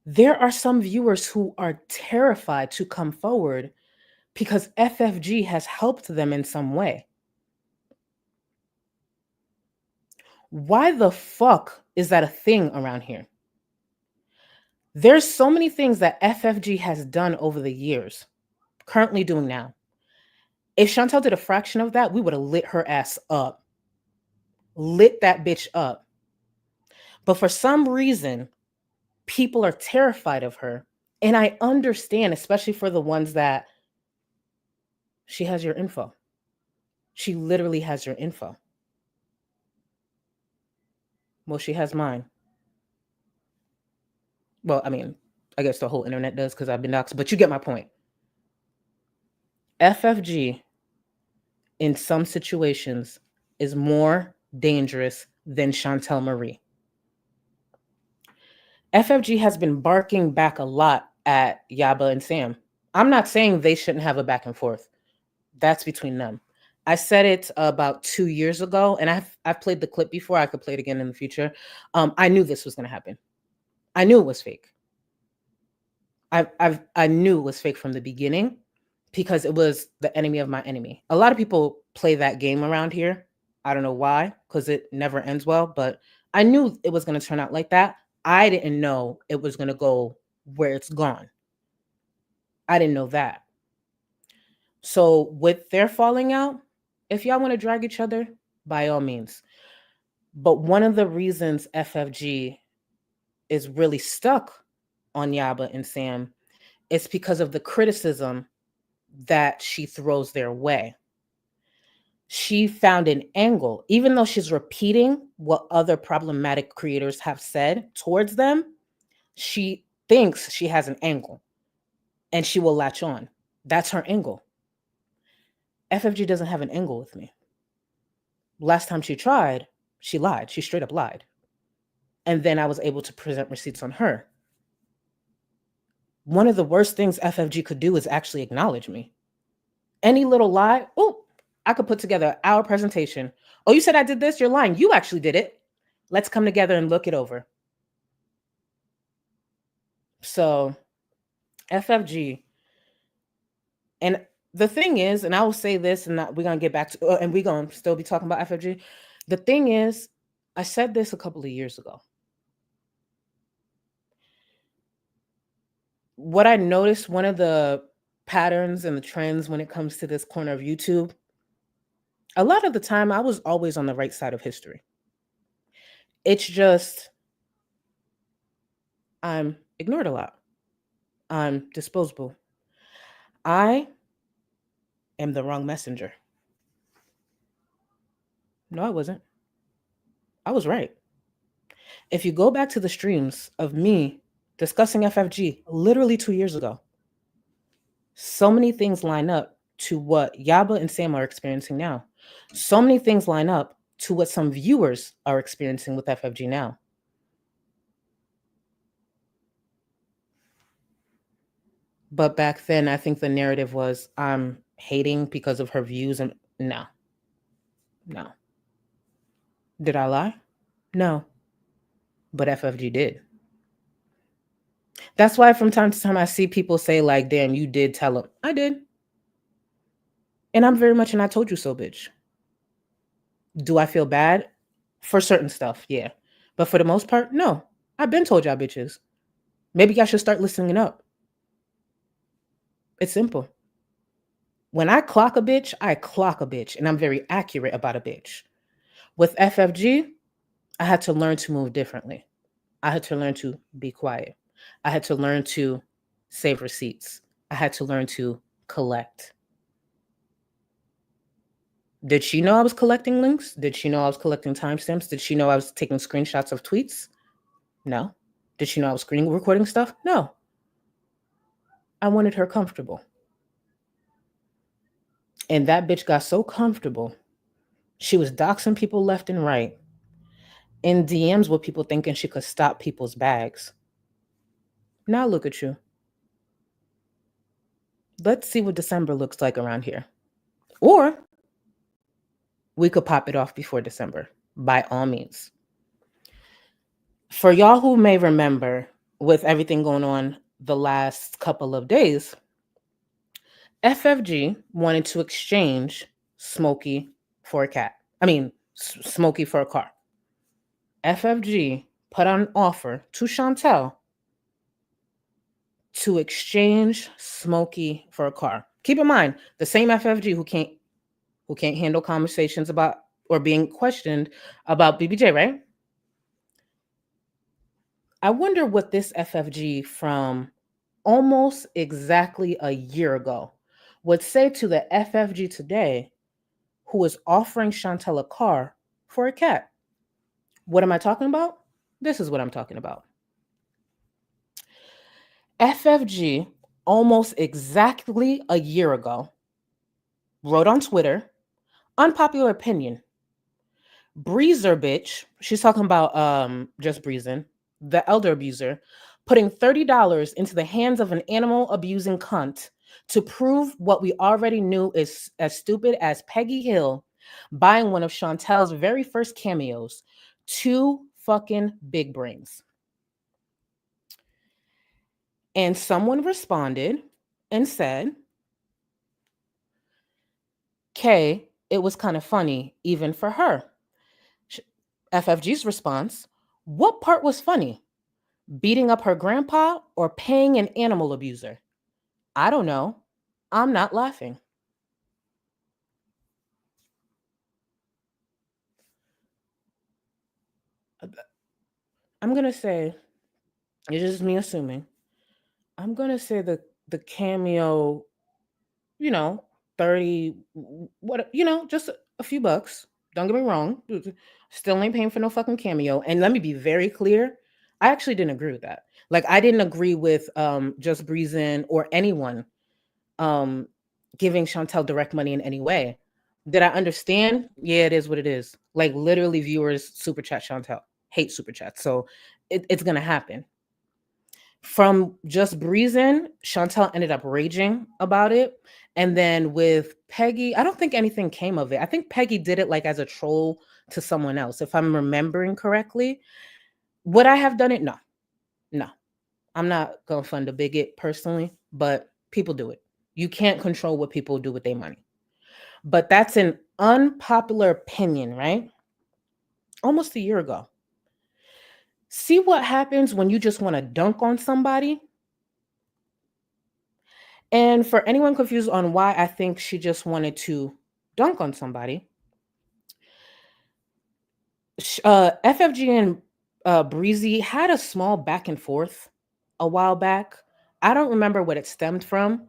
There are some viewers who are terrified to come forward because FFG has helped them in some way. Why the fuck is that a thing around here? There's so many things that FFG has done over the years, currently doing now. If Chantel did a fraction of that, we would have lit her ass up. Lit that bitch up. But for some reason, people are terrified of her. And I understand, especially for the ones that she has your info. She literally has your info. Well, she has mine. Well, I mean, I guess the whole internet does because I've been doxxed, but you get my point. FFG, in some situations, is more dangerous than Chantel Marie. FFG has been barking back a lot at Yaba and Sam. I'm not saying they shouldn't have a back and forth. That's between them. I said it about 2 years ago, and I've played the clip before. I could play it again in the future. I knew this was going to happen. I knew it was fake. I knew it was fake from the beginning because it was the enemy of my enemy. A lot of people play that game around here. I don't know why, because it never ends well, but I knew it was going to turn out like that. I didn't know it was going to go where it's gone. I didn't know that. So with their falling out, if y'all want to drag each other, by all means. But one of the reasons FFG is really stuck on Yaba and Sam is because of the criticism that she throws their way. She found an angle, even though she's repeating what other problematic creators have said towards them, she thinks she has an angle and she will latch on. That's her angle. FFG doesn't have an angle with me. Last time she tried, she lied. She straight up lied. And then I was able to present receipts on her. One of the worst things FFG could do is actually acknowledge me. Any little lie, oh, I could put together our presentation. Oh, you said I did this? You're lying. You actually did it. Let's come together and look it over. So FFG, and the thing is, and I will say this, and we're going to get back to, and we're going to still be talking about FFG. The thing is, I said this a couple of years ago. What I noticed, one of the patterns and the trends when it comes to this corner of YouTube, a lot of the time I was always on the right side of history. It's just, I'm ignored a lot. I'm disposable. I am the wrong messenger. No, I wasn't. I was right. If you go back to the streams of me discussing FFG literally 2 years ago, so many things line up to what Yaba and Sam are experiencing now. So many things line up to what some viewers are experiencing with FFG now. But back then, I think the narrative was I'm hating because of her views. And no. Did I lie? No. But FFG did. That's why from time to time I see people say like, damn, you did tell him. I did. And I'm very much an I told you so bitch. Do I feel bad? For certain stuff, yeah. But for the most part, no. I've been told y'all bitches. Maybe I should start listening up. It's simple. When I clock a bitch, I clock a bitch. And I'm very accurate about a bitch. With FFG, I had to learn to move differently. I had to learn to be quiet. I had to learn to save receipts. I had to learn to collect. Did she know I was collecting links? Did she know I was collecting timestamps? Did she know I was taking screenshots of tweets? No. Did she know I was screen recording stuff? No. I wanted her comfortable. And that bitch got so comfortable. She was doxing people left and right. In DMs with people thinking she could stop people's bags. Now look at you. Let's see what December looks like around here. Or we could pop it off before December, by all means. For y'all who may remember, with everything going on the last couple of days, FFG wanted to exchange Smokey for a cat. Smokey for a car. FFG put on an offer to Chantel to exchange Smokey for a car. Keep in mind, the same FFG who can't handle conversations about or being questioned about BBJ, right? I wonder what this FFG from almost exactly a year ago would say to the FFG today who is offering Chantel a car for a cat. What am I talking about? This is what I'm talking about. FFG, almost exactly a year ago, wrote on Twitter, unpopular opinion. Breezer bitch, she's talking about just breezing, the elder abuser, putting $30 into the hands of an animal abusing cunt to prove what we already knew is as stupid as Peggy Hill buying one of Chantel's very first cameos. Two fucking big brains. And someone responded and said, Kay, it was kind of funny, even for her. FFG's response, what part was funny? Beating up her grandpa or paying an animal abuser? I don't know. I'm not laughing. I'm going to say, it's just me assuming, I'm going to say the cameo, 30, what, just a few bucks. Don't get me wrong. Still ain't paying for no fucking cameo. And let me be very clear. I actually didn't agree with that. Like, I didn't agree with Just Breezin or anyone giving Chantel direct money in any way. Did I understand? Yeah, it is what it is. Like, literally, viewers super chat Chantel, hate super chat. So it's going to happen. From Just Breezin, Chantel ended up raging about it. And then with Peggy, I don't think anything came of it. I think Peggy did it like as a troll to someone else, if I'm remembering correctly. Would I have done it? No. I'm not going to fund a bigot personally, but people do it. You can't control what people do with their money. But that's an unpopular opinion, right? Almost a year ago. See what happens when you just want to dunk on somebody? And for anyone confused on why I think she just wanted to dunk on somebody, FFG and Breezy had a small back and forth a while back. I don't remember what it stemmed from.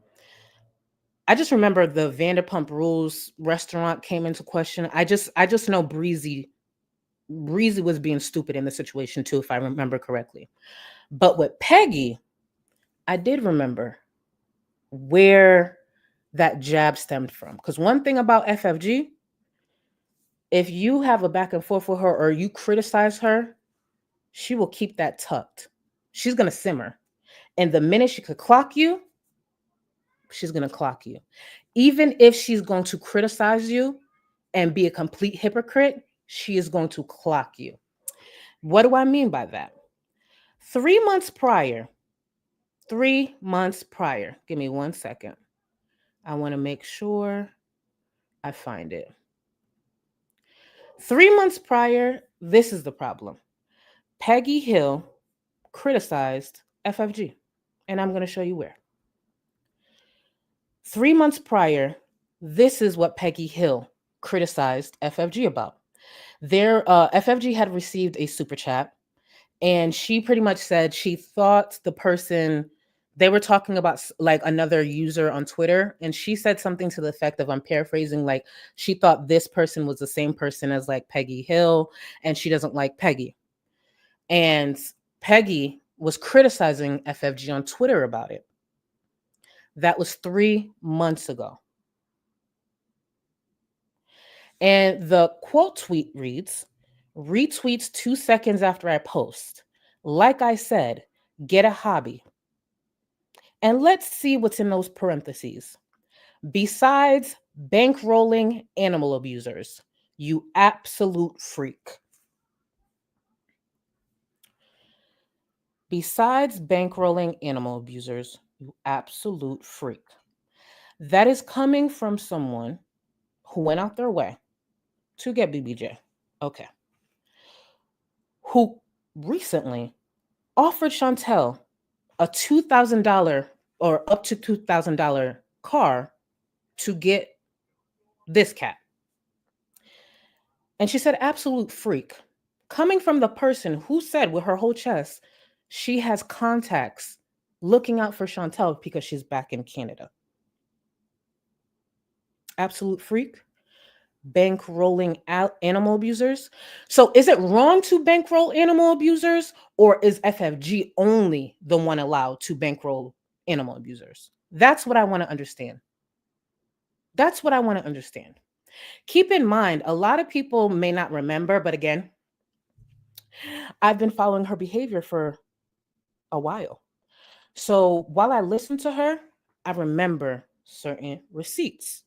I just remember the Vanderpump Rules restaurant came into question. I just know Breezy was being stupid in the situation too, if I remember correctly. But with Peggy, I did remember where that jab stemmed from. Because one thing about FFG, if you have a back and forth with her or you criticize her, she will keep that tucked. She's going to simmer. And the minute she could clock you, she's going to clock you. Even if she's going to criticize you and be a complete hypocrite, she is going to clock you. What do I mean by that? 3 months prior, give me 1 second. I want to make sure I find it. 3 months prior, this is the problem. Peggy Hill criticized FFG, and I'm going to show you where. 3 months prior, this is what Peggy Hill criticized FFG about. FFG had received a super chat, and she pretty much said she thought the person, they were talking about like another user on Twitter, and she said something to the effect of, I'm paraphrasing, like she thought this person was the same person as like Peggy Hill, and she doesn't like Peggy. And Peggy was criticizing FFG on Twitter about it. That was 3 months ago. And the quote tweet reads, retweets 2 seconds after I post. Like I said, get a hobby. And let's see what's in those parentheses. Besides bankrolling animal abusers, you absolute freak. Besides bankrolling animal abusers, you absolute freak. That is coming from someone who went out their way to get BBJ. Okay. Who recently offered Chantel a $2,000 or up to $2,000 car to get this cat. And she said, absolute freak. Coming from the person who said with her whole chest, she has contacts looking out for Chantel because she's back in Canada. Absolute freak. bankrolling out animal abusers. So is it wrong to bankroll animal abusers, or is FFG only the one allowed to bankroll animal abusers? That's what I want to understand. That's what I want to understand. Keep in mind, a lot of people may not remember, but again, I've been following her behavior for a while. So while I listen to her, I remember certain receipts.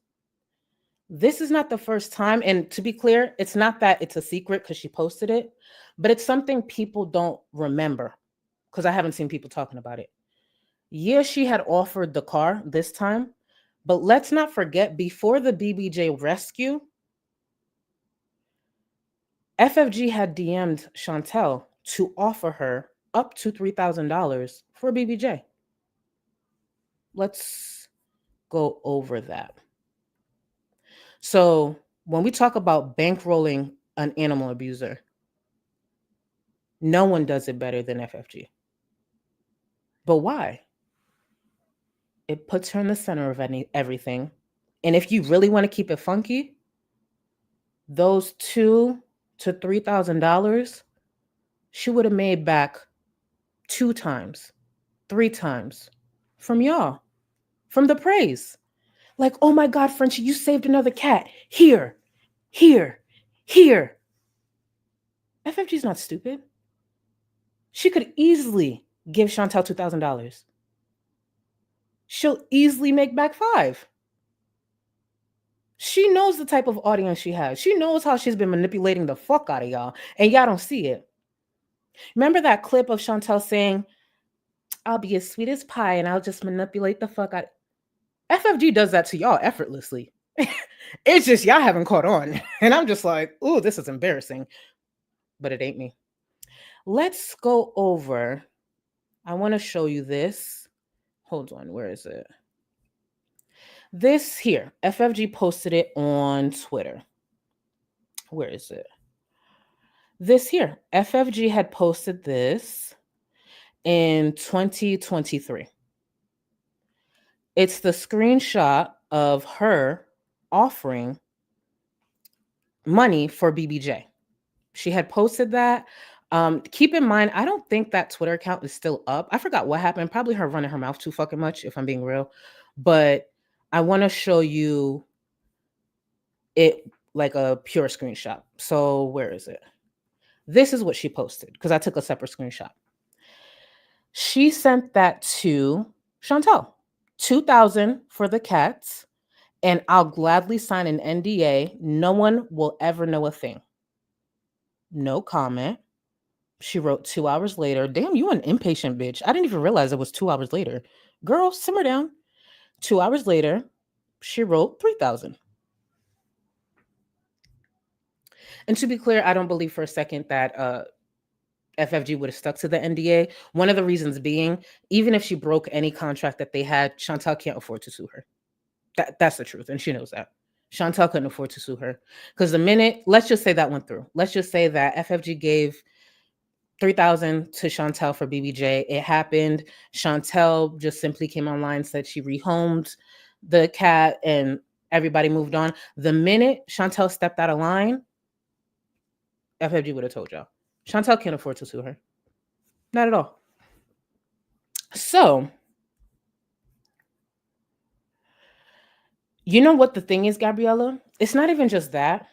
This is not the first time. And to be clear, it's not that it's a secret because she posted it, but it's something people don't remember because I haven't seen people talking about it. Yeah, she had offered the car this time, but let's not forget before the BBJ rescue, FFG had DM'd Chantel to offer her up to $3,000 for BBJ. Let's go over that. So when we talk about bankrolling an animal abuser, no one does it better than FFG. But why? It puts her in the center of everything. And if you really want to keep it funky, those $2,000 to $3,000, she would have made back 2 times, 3 times from y'all, from the praise. Like, oh my God, Frenchie, you saved another cat. Here, here, here. FFG's not stupid. She could easily give Chantel $2,000. She'll easily make back 5. She knows the type of audience she has. She knows how she's been manipulating the fuck out of y'all, and y'all don't see it. Remember that clip of Chantel saying, I'll be as sweet as pie and I'll just manipulate the fuck out. FFG does that to y'all effortlessly. It's just y'all haven't caught on. And I'm just like, ooh, this is embarrassing. But it ain't me. Let's go over. I want to show you this. Hold on, where is it? This here, FFG posted it on Twitter. Where is it? This here, FFG had posted this in 2023. It's the screenshot of her offering money for BBJ. She had posted that. Keep in mind, I don't think that Twitter account is still up. I forgot what happened. Probably her running her mouth too fucking much, if I'm being real. But I want to show you it like a pure screenshot. So where is it? This is what she posted because I took a separate screenshot. She sent that to Chantel. $2,000 for the cats, and I'll gladly sign an NDA. No one will ever know a thing. No comment. She wrote 2 hours later. Damn, you an impatient bitch. I didn't even realize it was 2 hours later. Girl, simmer down. 2 hours later, she wrote 3,000. And to be clear, I don't believe for a second that FFG would have stuck to the NDA. One of the reasons being, even if she broke any contract that they had, Chantel can't afford to sue her. That's the truth, and she knows that. Chantel couldn't afford to sue her. Because the minute, let's just say that went through. Let's just say that FFG gave $3,000 to Chantel for BBJ. It happened. Chantel just simply came online, said she rehomed the cat, and everybody moved on. The minute Chantel stepped out of line, FFG would have told y'all. Chantel can't afford to sue her. Not at all. So, you know what the thing is, Gabriella? It's not even just that.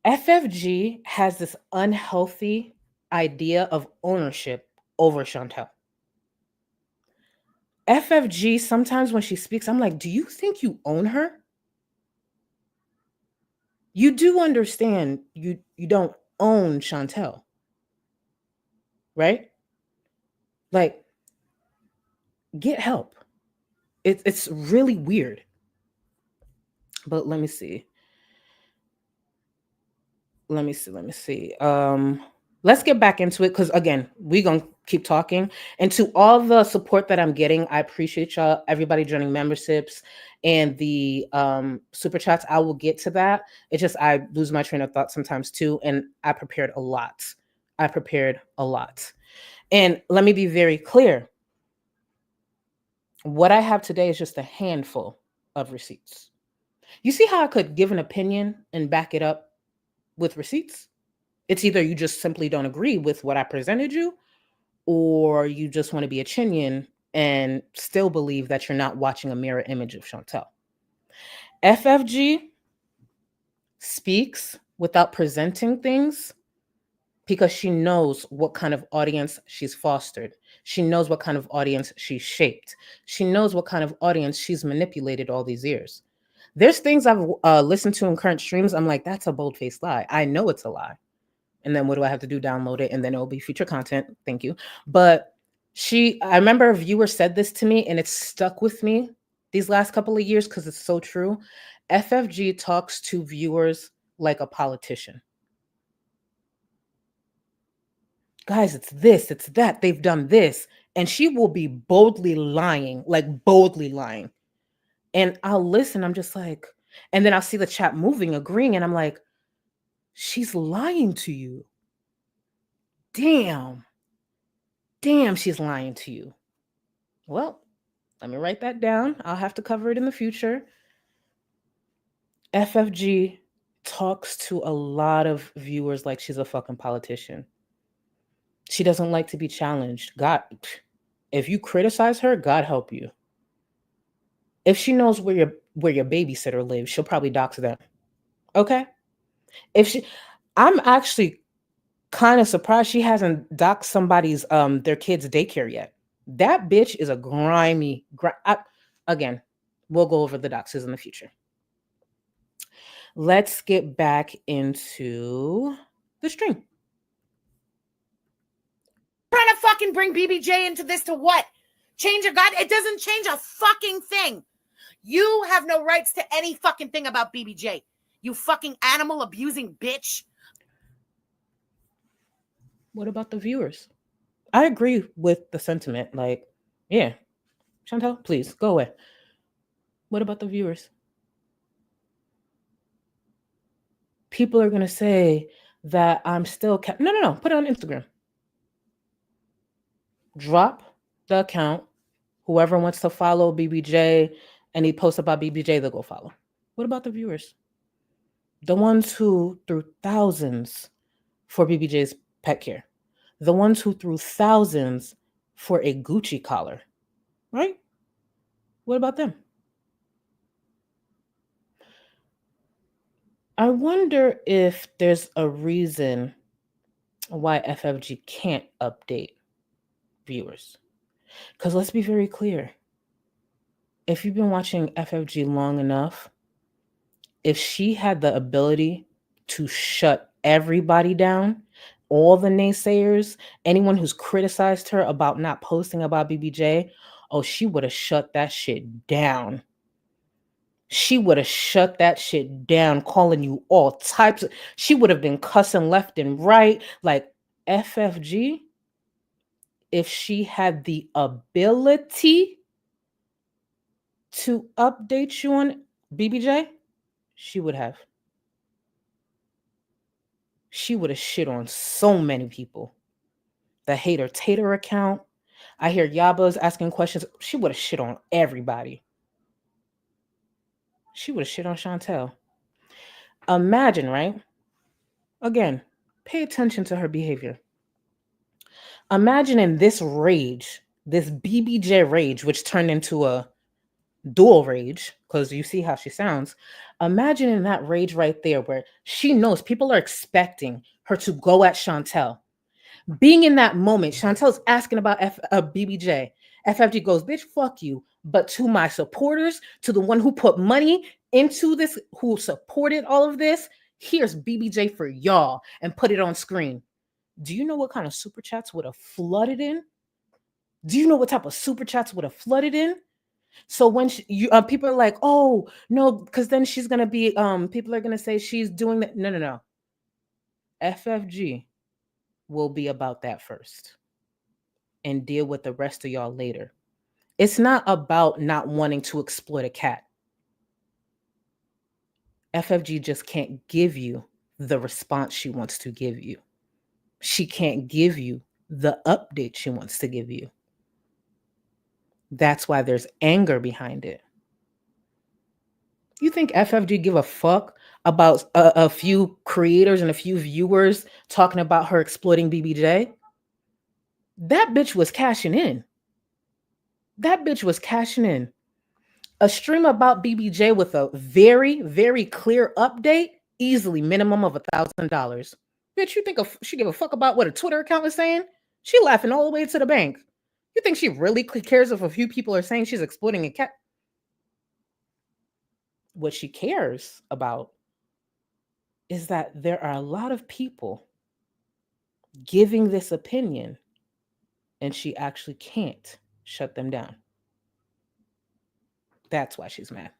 FFG has this unhealthy idea of ownership over Chantel. FFG, sometimes when she speaks, I'm like, do you think you own her? You do understand you don't own Chantel, right? Like, get help. It's really weird. But let me see. Let me see. Let's get back into it because again, we're gonna keep talking. And to all the support that I'm getting, I appreciate y'all, everybody joining memberships and the super chats. I will get to that. It's just I lose my train of thought sometimes too, and I prepared a lot. And let me be very clear. What I have today is just a handful of receipts. You see how I could give an opinion and back it up with receipts? It's either you just simply don't agree with what I presented you, or you just want to be a chinian and still believe that you're not watching a mirror image of Chantel. FFG speaks without presenting things because she knows what kind of audience she's fostered. She knows what kind of audience she's shaped. She knows what kind of audience she's manipulated all these years. There's things I've listened to in current streams. I'm like, that's a bold-faced lie. I know it's a lie. And then what do I have to do? Download it, and then it'll be future content. Thank you. But I remember a viewer said this to me, and it's stuck with me these last couple of years because it's so true. FFG talks to viewers like a politician. Guys, it's this, it's that, they've done this. And she will be boldly lying, like boldly lying. And I'll listen, I'm just like, and then I'll see the chat moving, agreeing, and I'm like, she's lying to you. Damn, she's lying to you. Well, let me write that down. I'll have to cover it in the future. FFG talks to a lot of viewers like she's a fucking politician. She doesn't like to be challenged. God, if you criticize her, God help you. If she knows where your babysitter lives, she'll probably dox them. Okay? I'm actually kind of surprised she hasn't doxed somebody's their kids' daycare yet. That bitch is a grimy. Again, we'll go over the doxes in the future. Let's get back into the stream. Trying to fucking bring BBJ into this to what? Change a god? It doesn't change a fucking thing. You have no rights to any fucking thing about BBJ. You fucking animal abusing bitch. What about the viewers? I agree with the sentiment. Like, yeah, Chantel, please go away. What about the viewers? People are going to say that I'm still... No. Put it on Instagram. Drop the account. Whoever wants to follow BBJ and he posts about BBJ, they'll go follow. What about the viewers? The ones who threw thousands for BBJ's pet care. The ones who threw thousands for a Gucci collar. Right? What about them? I wonder if there's a reason why FFG can't update viewers. Because let's be very clear. If you've been watching FFG long enough, if she had the ability to shut everybody down, all the naysayers, anyone who's criticized her about not posting about BBJ, oh, she would have shut that shit down. She would have shut that shit down, calling you all types of... She would have been cussing left and right. Like, FFG, if she had the ability to update you on BBJ, she would have. She would have shit on so many people. The Hater Tater account. I hear Yaba's asking questions. She would have shit on everybody. She would have shit on Chantel. Imagine, right? Again, pay attention to her behavior. Imagine in this rage, this BBJ rage, which turned into a dual rage, because you see how she sounds. Imagine in that rage right there where she knows people are expecting her to go at Chantel. Being in that moment, Chantel's asking about BBJ. FFG goes, bitch, fuck you. But to my supporters, to the one who put money into this, who supported all of this, here's BBJ for y'all, and put it on screen. Do you know what kind of super chats would have flooded in? Do you know what type of super chats would have flooded in? So when people are like, oh, no, because then she's going to be, people are going to say she's doing that. No. FFG will be about that first and deal with the rest of y'all later. It's not about not wanting to exploit a cat. FFG just can't give you the response she wants to give you. She can't give you the update she wants to give you. That's why there's anger behind it. You think FFG give a fuck about a few creators and a few viewers talking about her exploiting BBJ? That bitch was cashing in. That bitch was cashing in. A stream about BBJ with a very, very clear update, easily minimum of $1,000. Bitch, you think she give a fuck about what a Twitter account is saying? She laughing all the way to the bank. You think she really cares if a few people are saying she's exploiting a cat? What she cares about is that there are a lot of people giving this opinion and she actually can't shut them down. That's why she's mad.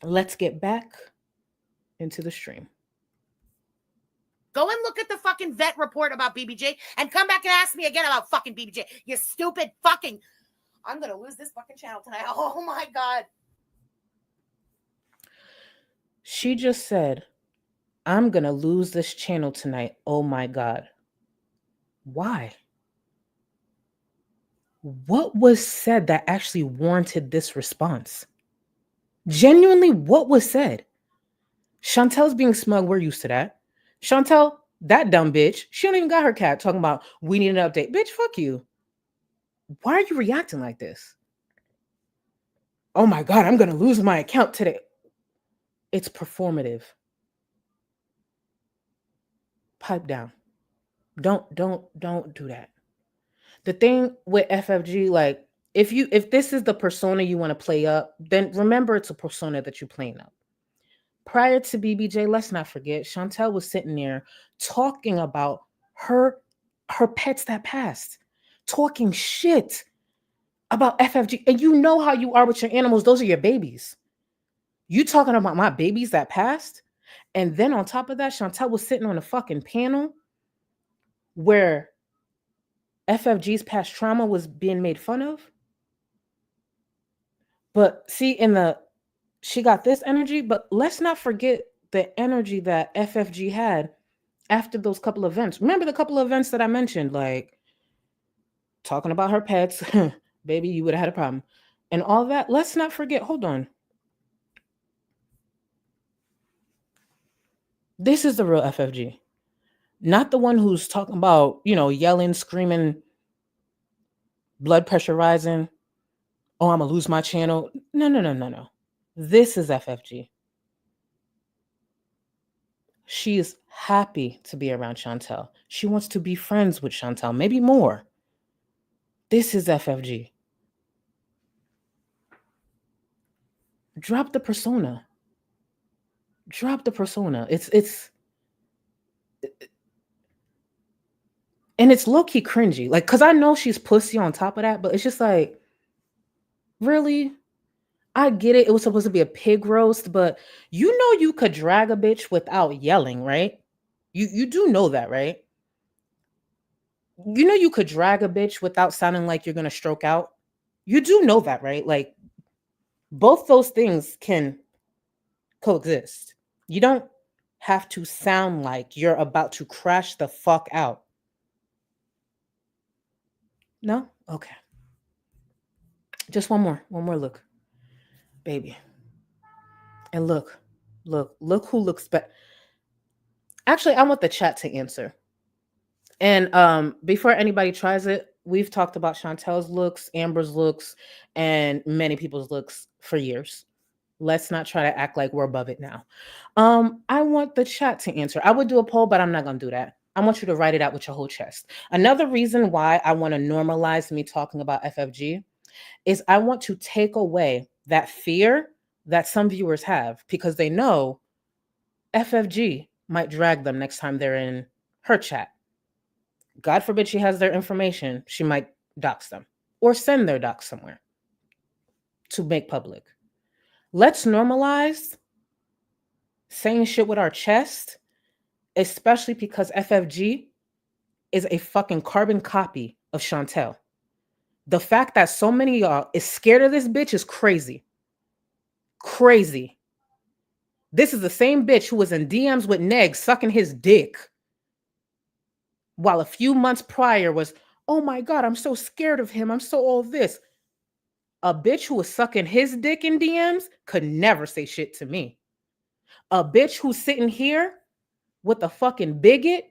Let's get back into the stream. Go and look at the fucking vet report about BBJ and come back and ask me again about fucking BBJ. You stupid fucking... I'm going to lose this fucking channel tonight. Oh my God. She just said, I'm going to lose this channel tonight. Oh my God. Why? What was said that actually warranted this response? Genuinely, what was said? Chantel's being smug. We're used to that. Chantel, that dumb bitch, she don't even got her cat talking about we need an update. Bitch, fuck you. Why are you reacting like this? Oh my God, I'm going to lose my account today. It's performative. Pipe down. Don't do that. The thing with FFG, like, if this is the persona you want to play up, then remember it's a persona that you're playing up. Prior to BBJ, let's not forget, Chantel was sitting there talking about her pets that passed, talking shit about FFG. And you know how you are with your animals. Those are your babies. You talking about my babies that passed? And then on top of that, Chantel was sitting on a fucking panel where FFG's past trauma was being made fun of. But see, she got this energy, but let's not forget the energy that FFG had after those couple events. Remember the couple of events that I mentioned, like talking about her pets, baby, you would have had a problem, and all that. Let's not forget, hold on. This is the real FFG. Not the one who's talking about, yelling, screaming, blood pressure rising. Oh, I'm going to lose my channel. No. This is FFG. She is happy to be around Chantel. She wants to be friends with Chantel, maybe more. This is FFG. Drop the persona. And it's low-key cringy. Like, because I know she's pussy on top of that, but it's just like, really? I get it. It was supposed to be a pig roast, but you could drag a bitch without yelling, right? You do know that, right? You could drag a bitch without sounding like you're going to stroke out. You do know that, right? Like, both those things can coexist. You don't have to sound like you're about to crash the fuck out. No? Okay. Just one more look. Baby. And look who looks better. Actually, I want the chat to answer. And before anybody tries it, we've talked about Chantel's looks, Amber's looks, and many people's looks for years. Let's not try to act like we're above it now. I want the chat to answer. I would do a poll, but I'm not going to do that. I want you to write it out with your whole chest. Another reason why I want to normalize me talking about FFG is I want to take away that fear that some viewers have because they know FFG might drag them next time they're in her chat. God forbid she has their information. She might dox them or send their dox somewhere to make public. Let's normalize saying shit with our chest, especially because FFG is a fucking carbon copy of Chantel. The fact that so many of y'all is scared of this bitch is crazy. Crazy. This is the same bitch who was in DMs with Neg sucking his dick. While a few months prior was, oh my God, I'm so scared of him. I'm so all this. A bitch who was sucking his dick in DMs could never say shit to me. A bitch who's sitting here with a fucking bigot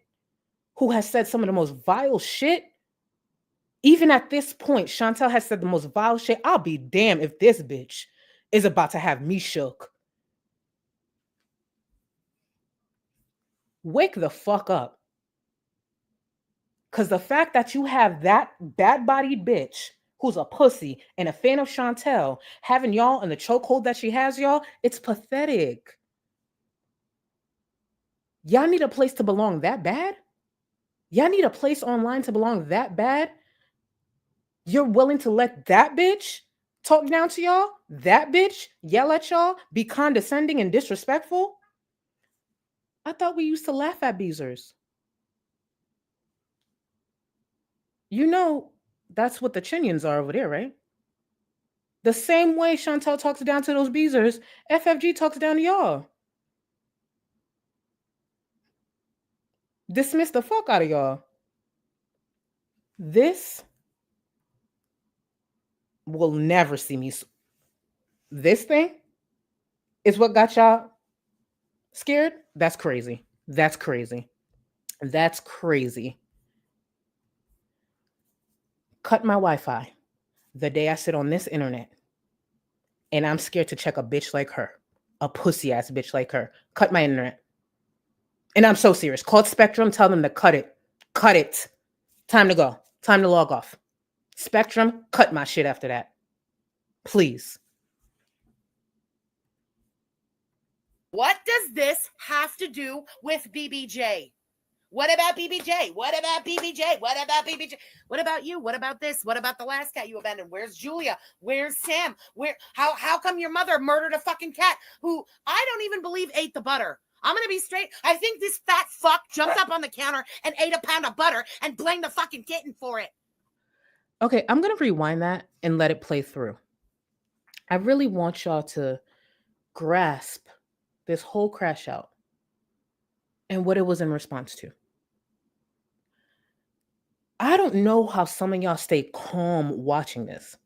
who has said some of the most vile shit. Even at this point, Chantel has said the most vile shit. I'll be damned if this bitch is about to have me shook. Wake the fuck up. Because the fact that you have that bad-bodied bitch who's a pussy and a fan of Chantel having y'all in the chokehold that she has y'all, it's pathetic. Y'all need a place to belong that bad? Y'all need a place online to belong that bad? You're willing to let that bitch talk down to y'all? That bitch yell at y'all? Be condescending and disrespectful? I thought we used to laugh at Beezers. You know, that's what the Chinyans are over there, right? The same way Chantel talks down to those Beezers, FFG talks down to y'all. Dismiss the fuck out of y'all. This will never see me. This thing is what got y'all scared? That's crazy. That's crazy. That's crazy. Cut my Wi-Fi the day I sit on this internet and I'm scared to check a bitch like her, a pussy ass bitch like her. Cut my internet. And I'm so serious. Call Spectrum, tell them to cut it. Cut it. Time to go. Time to log off. Spectrum, cut my shit after that. Please. What does this have to do with BBJ? What about BBJ? What about BBJ? What about BBJ? What about you? What about this? What about the last cat you abandoned? Where's Julia? Where's Sam? How come your mother murdered a fucking cat who I don't even believe ate the butter? I'm going to be straight. I think this fat fuck jumped up on the counter and ate a pound of butter and blamed the fucking kitten for it. Okay, I'm going to rewind that and let it play through. I really want y'all to grasp this whole crash out and what it was in response to. I don't know how some of y'all stay calm watching this.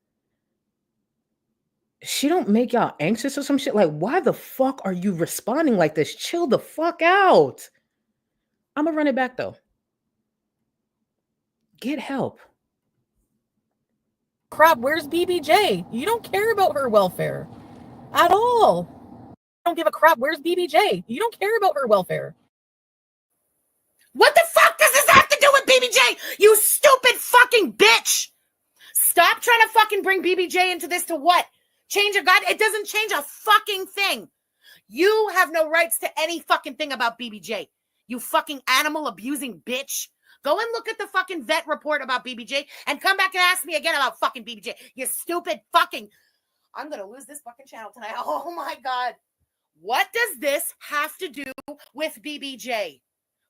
She don't make y'all anxious or some shit. Like, why the fuck are you responding like this? Chill the fuck out. I'm gonna run it back though. Get help. Crap, where's BBJ? You don't care about her welfare at all. I don't give a crap. Where's BBJ? You don't care about her welfare. What the fuck does this have to do with BBJ? You stupid fucking bitch. Stop trying to fucking bring BBJ into this to what? Change a god? It doesn't change a fucking thing. You have no rights to any fucking thing about BBJ. You fucking animal abusing bitch. Go and look at the fucking vet report about BBJ and come back and ask me again about fucking BBJ. You stupid fucking... I'm going to lose this fucking channel tonight. Oh my God. What does this have to do with BBJ?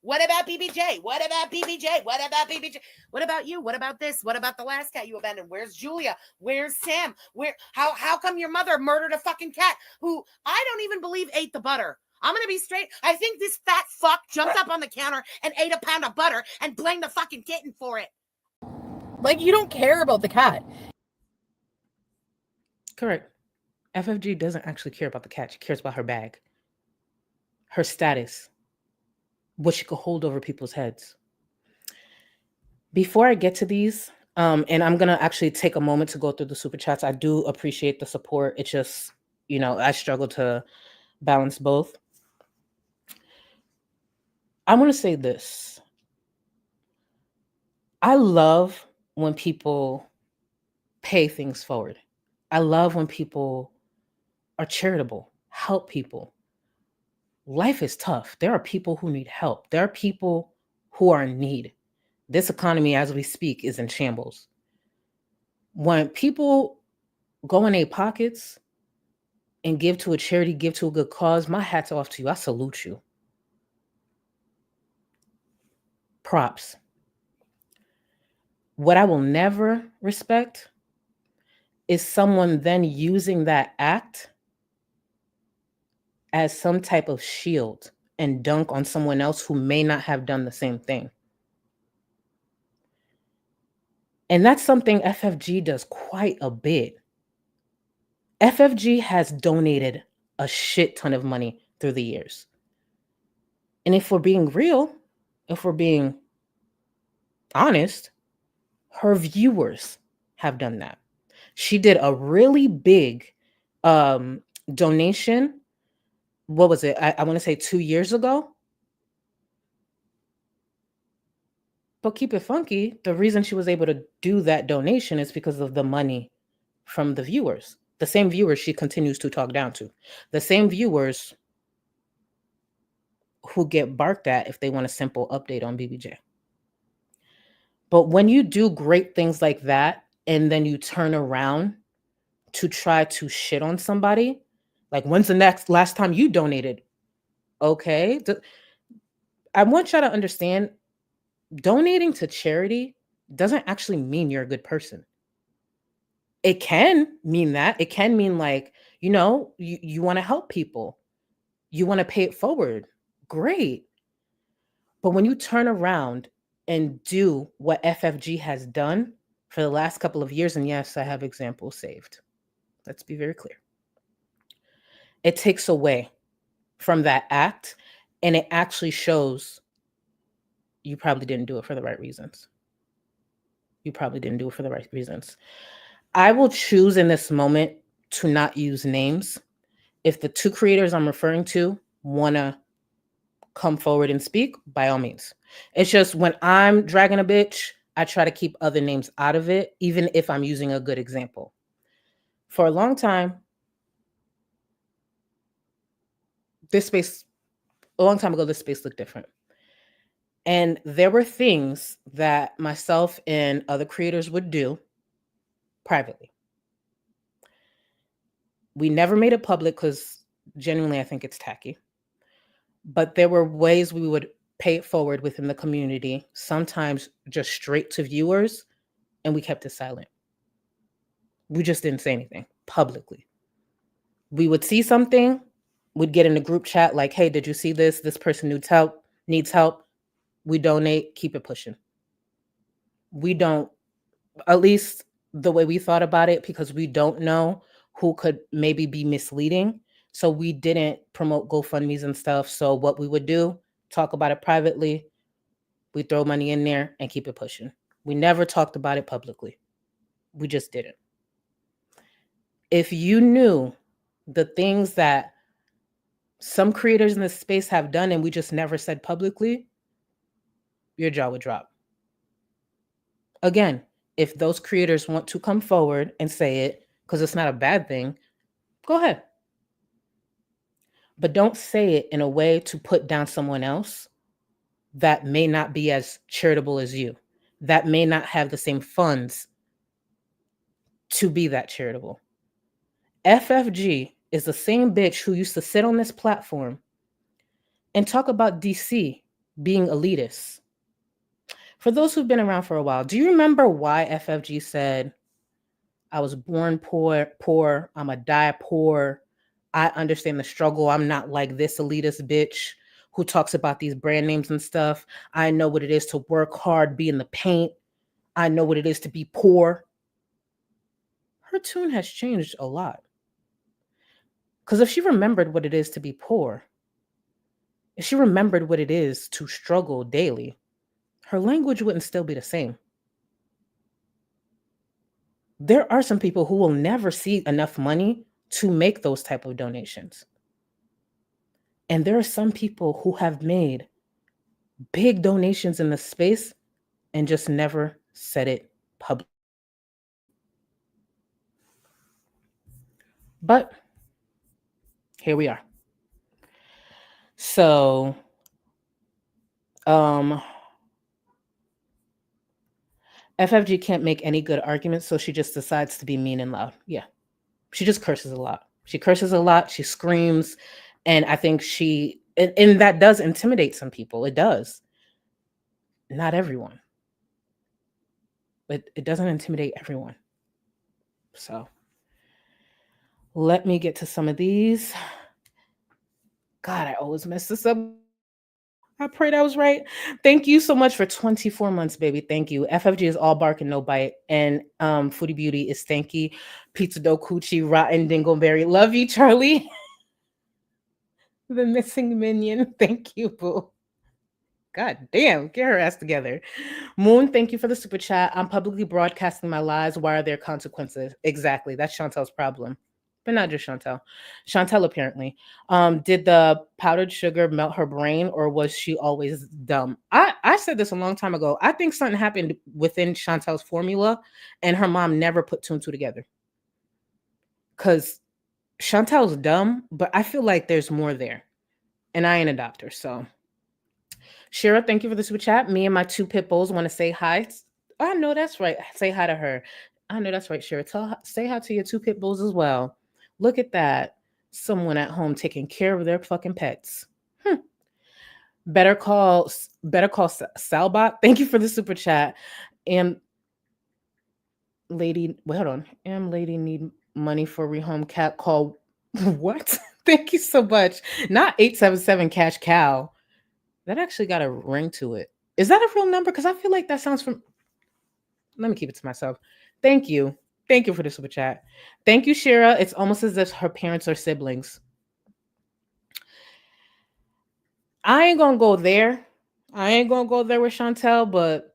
What about BBJ? What about BBJ? What about BBJ? What about you? What about this? What about the last cat you abandoned? Where's Julia? Where's Sam? How come your mother murdered a fucking cat who I don't even believe ate the butter? I'm going to be straight. I think this fat fuck jumped up on the counter and ate a pound of butter and blamed the fucking kitten for it. Like, you don't care about the cat. Correct. FFG doesn't actually care about the cat. She cares about her bag, her status, what she could hold over people's heads. Before I get to these, and I'm going to actually take a moment to go through the super chats. I do appreciate the support. It's just, I struggle to balance both. I want to say this. I love when people pay things forward. I love when people are charitable, help people. Life is tough. There are people who need help. There are people who are in need. This economy, as we speak, is in shambles. When people go in their pockets and give to a charity, give to a good cause, my hat's off to you. I salute you. Props. What I will never respect is someone then using that act as some type of shield and dunk on someone else who may not have done the same thing. And that's something FFG does quite a bit. FFG has donated a shit ton of money through the years. And if we're being real, if we're being honest, her viewers have done that. She did a really big donation. What was it? I want to say 2 years ago. But keep it funky. The reason she was able to do that donation is because of the money from the viewers. The same viewers she continues to talk down to. The same viewers who get barked at if they want a simple update on BBJ. But when you do great things like that, and then you turn around to try to shit on somebody, like when's the last time you donated? Okay. I want y'all to understand, donating to charity doesn't actually mean you're a good person. It can mean that. It can mean like, you want to help people. You want to pay it forward. Great. But when you turn around and do what FFG has done for the last couple of years, and yes, I have examples saved. Let's be very clear. It takes away from that act, and it actually shows you probably didn't do it for the right reasons. You probably didn't do it for the right reasons. I will choose in this moment to not use names. If the two creators I'm referring to want to come forward and speak, by all means. It's just when I'm dragging a bitch, I try to keep other names out of it, even if I'm using a good example. For a long time, a long time ago, this space looked different. And there were things that myself and other creators would do privately. We never made it public because genuinely I think it's tacky. But there were ways we would pay it forward within the community, sometimes just straight to viewers, and we kept it silent. We just didn't say anything publicly. We would see something, we'd get in a group chat like, hey, did you see this? This person needs help. We donate, keep it pushing. We don't, at least the way we thought about it, because we don't know who could maybe be misleading. So we didn't promote GoFundMes and stuff. So what we would do, talk about it privately, we throw money in there and keep it pushing. We never talked about it publicly. We just didn't. If you knew the things that some creators in this space have done and we just never said publicly, your jaw would drop. Again, if those creators want to come forward and say it, because it's not a bad thing, go ahead. But don't say it in a way to put down someone else that may not be as charitable as you, that may not have the same funds to be that charitable. FFG is the same bitch who used to sit on this platform and talk about DC being elitist. For those who've been around for a while, do you remember why FFG said, I was born poor, I'm going to die poor, I understand the struggle, I'm not like this elitist bitch who talks about these brand names and stuff. I know what it is to work hard, be in the paint. I know what it is to be poor. Her tune has changed a lot. Because if she remembered what it is to be poor, if she remembered what it is to struggle daily, her language wouldn't still be the same. There are some people who will never see enough money to make those type of donations. And there are some people who have made big donations in the space and just never said it publicly. But here we are. So, FFG can't make any good arguments, so she just decides to be mean and loud. Yeah. She just curses a lot. She curses a lot. She screams. And I think and that does intimidate some people. It does. Not everyone. But it doesn't intimidate everyone. So let me get to some of these. God, I always mess this up. I pray that was right. Thank you so much for 24 months, baby. Thank you. FFG is all bark and no bite. And Foodie Beauty is stanky. Pizza dough coochie, rotten dingleberry. Love you, Charlie. The missing minion. Thank you, boo. God damn, get her ass together. Moon, thank you for the super chat. I'm publicly broadcasting my lies. Why are there consequences? Exactly. That's Chantel's problem. But not just Chantel. Chantel, apparently. Did the powdered sugar melt her brain, or was she always dumb? I said this a long time ago. I think something happened within Chantel's formula, and her mom never put two and two together. Because Chantel's dumb, but I feel like there's more there. And I ain't a doctor, so. Shira, thank you for the super chat. Me and my two pit bulls want to say hi. I know that's right. Say hi to her. I know that's right, Shira. Say hi to your two pit bulls as well. Look at that. Someone at home taking care of their fucking pets. Better call Salbot. Thank you for the super chat. And lady, wait, hold on. Lady need money for rehome cat call. What? Thank you so much. Not 877 cash cow. That actually got a ring to it. Is that a real number? Because I feel like that sounds from. Let me keep it to myself. Thank you. Thank you for the super chat. Thank you, Shira. It's almost as if her parents are siblings. I ain't gonna go there. I ain't gonna go there with Chantel, but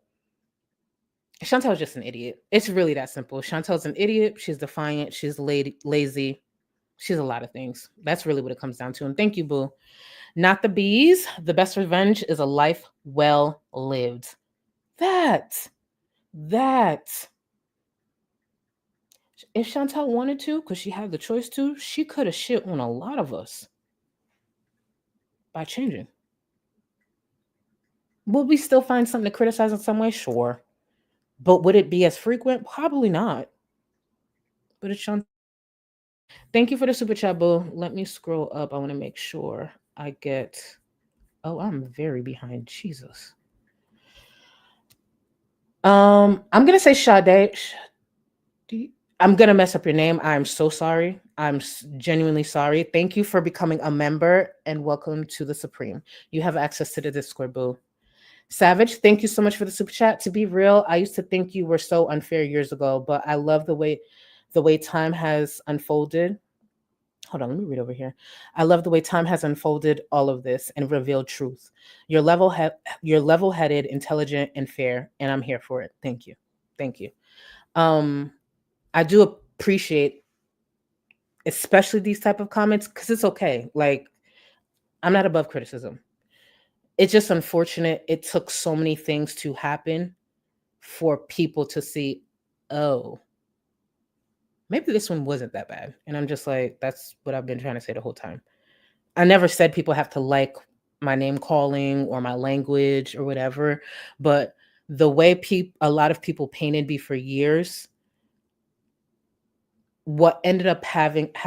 Chantel's just an idiot. It's really that simple. Chantel's an idiot. She's defiant. She's lazy. She's a lot of things. That's really what it comes down to. And thank you, boo. Not the bees. The best revenge is a life well lived. That. If Chantel wanted to, because she had the choice to, she could have shit on a lot of us by changing. Would we still find something to criticize in some way? Sure. But would it be as frequent? Probably not. But it's Chantel. Thank you for the super chat, boo. Let me scroll up. I want to make sure I get... Oh, I'm very behind. Jesus. I'm going to say Sade. I'm going to mess up your name. I'm so sorry. I'm genuinely sorry. Thank you for becoming a member and welcome to the Supreme. You have access to the Discord, boo. Savage, thank you so much for the super chat. To be real, I used to think you were so unfair years ago, but I love the way time has unfolded. Hold on, let me read over here. I love the way time has unfolded all of this and revealed truth. You're level-headed, intelligent, and fair, and I'm here for it. Thank you. Thank you. I do appreciate especially these type of comments because it's okay. Like, I'm not above criticism. It's just unfortunate it took so many things to happen for people to see, oh, maybe this one wasn't that bad. And I'm just like, that's what I've been trying to say the whole time. I never said people have to like my name calling or my language or whatever, but the way a lot of people painted me for years, what ended up having to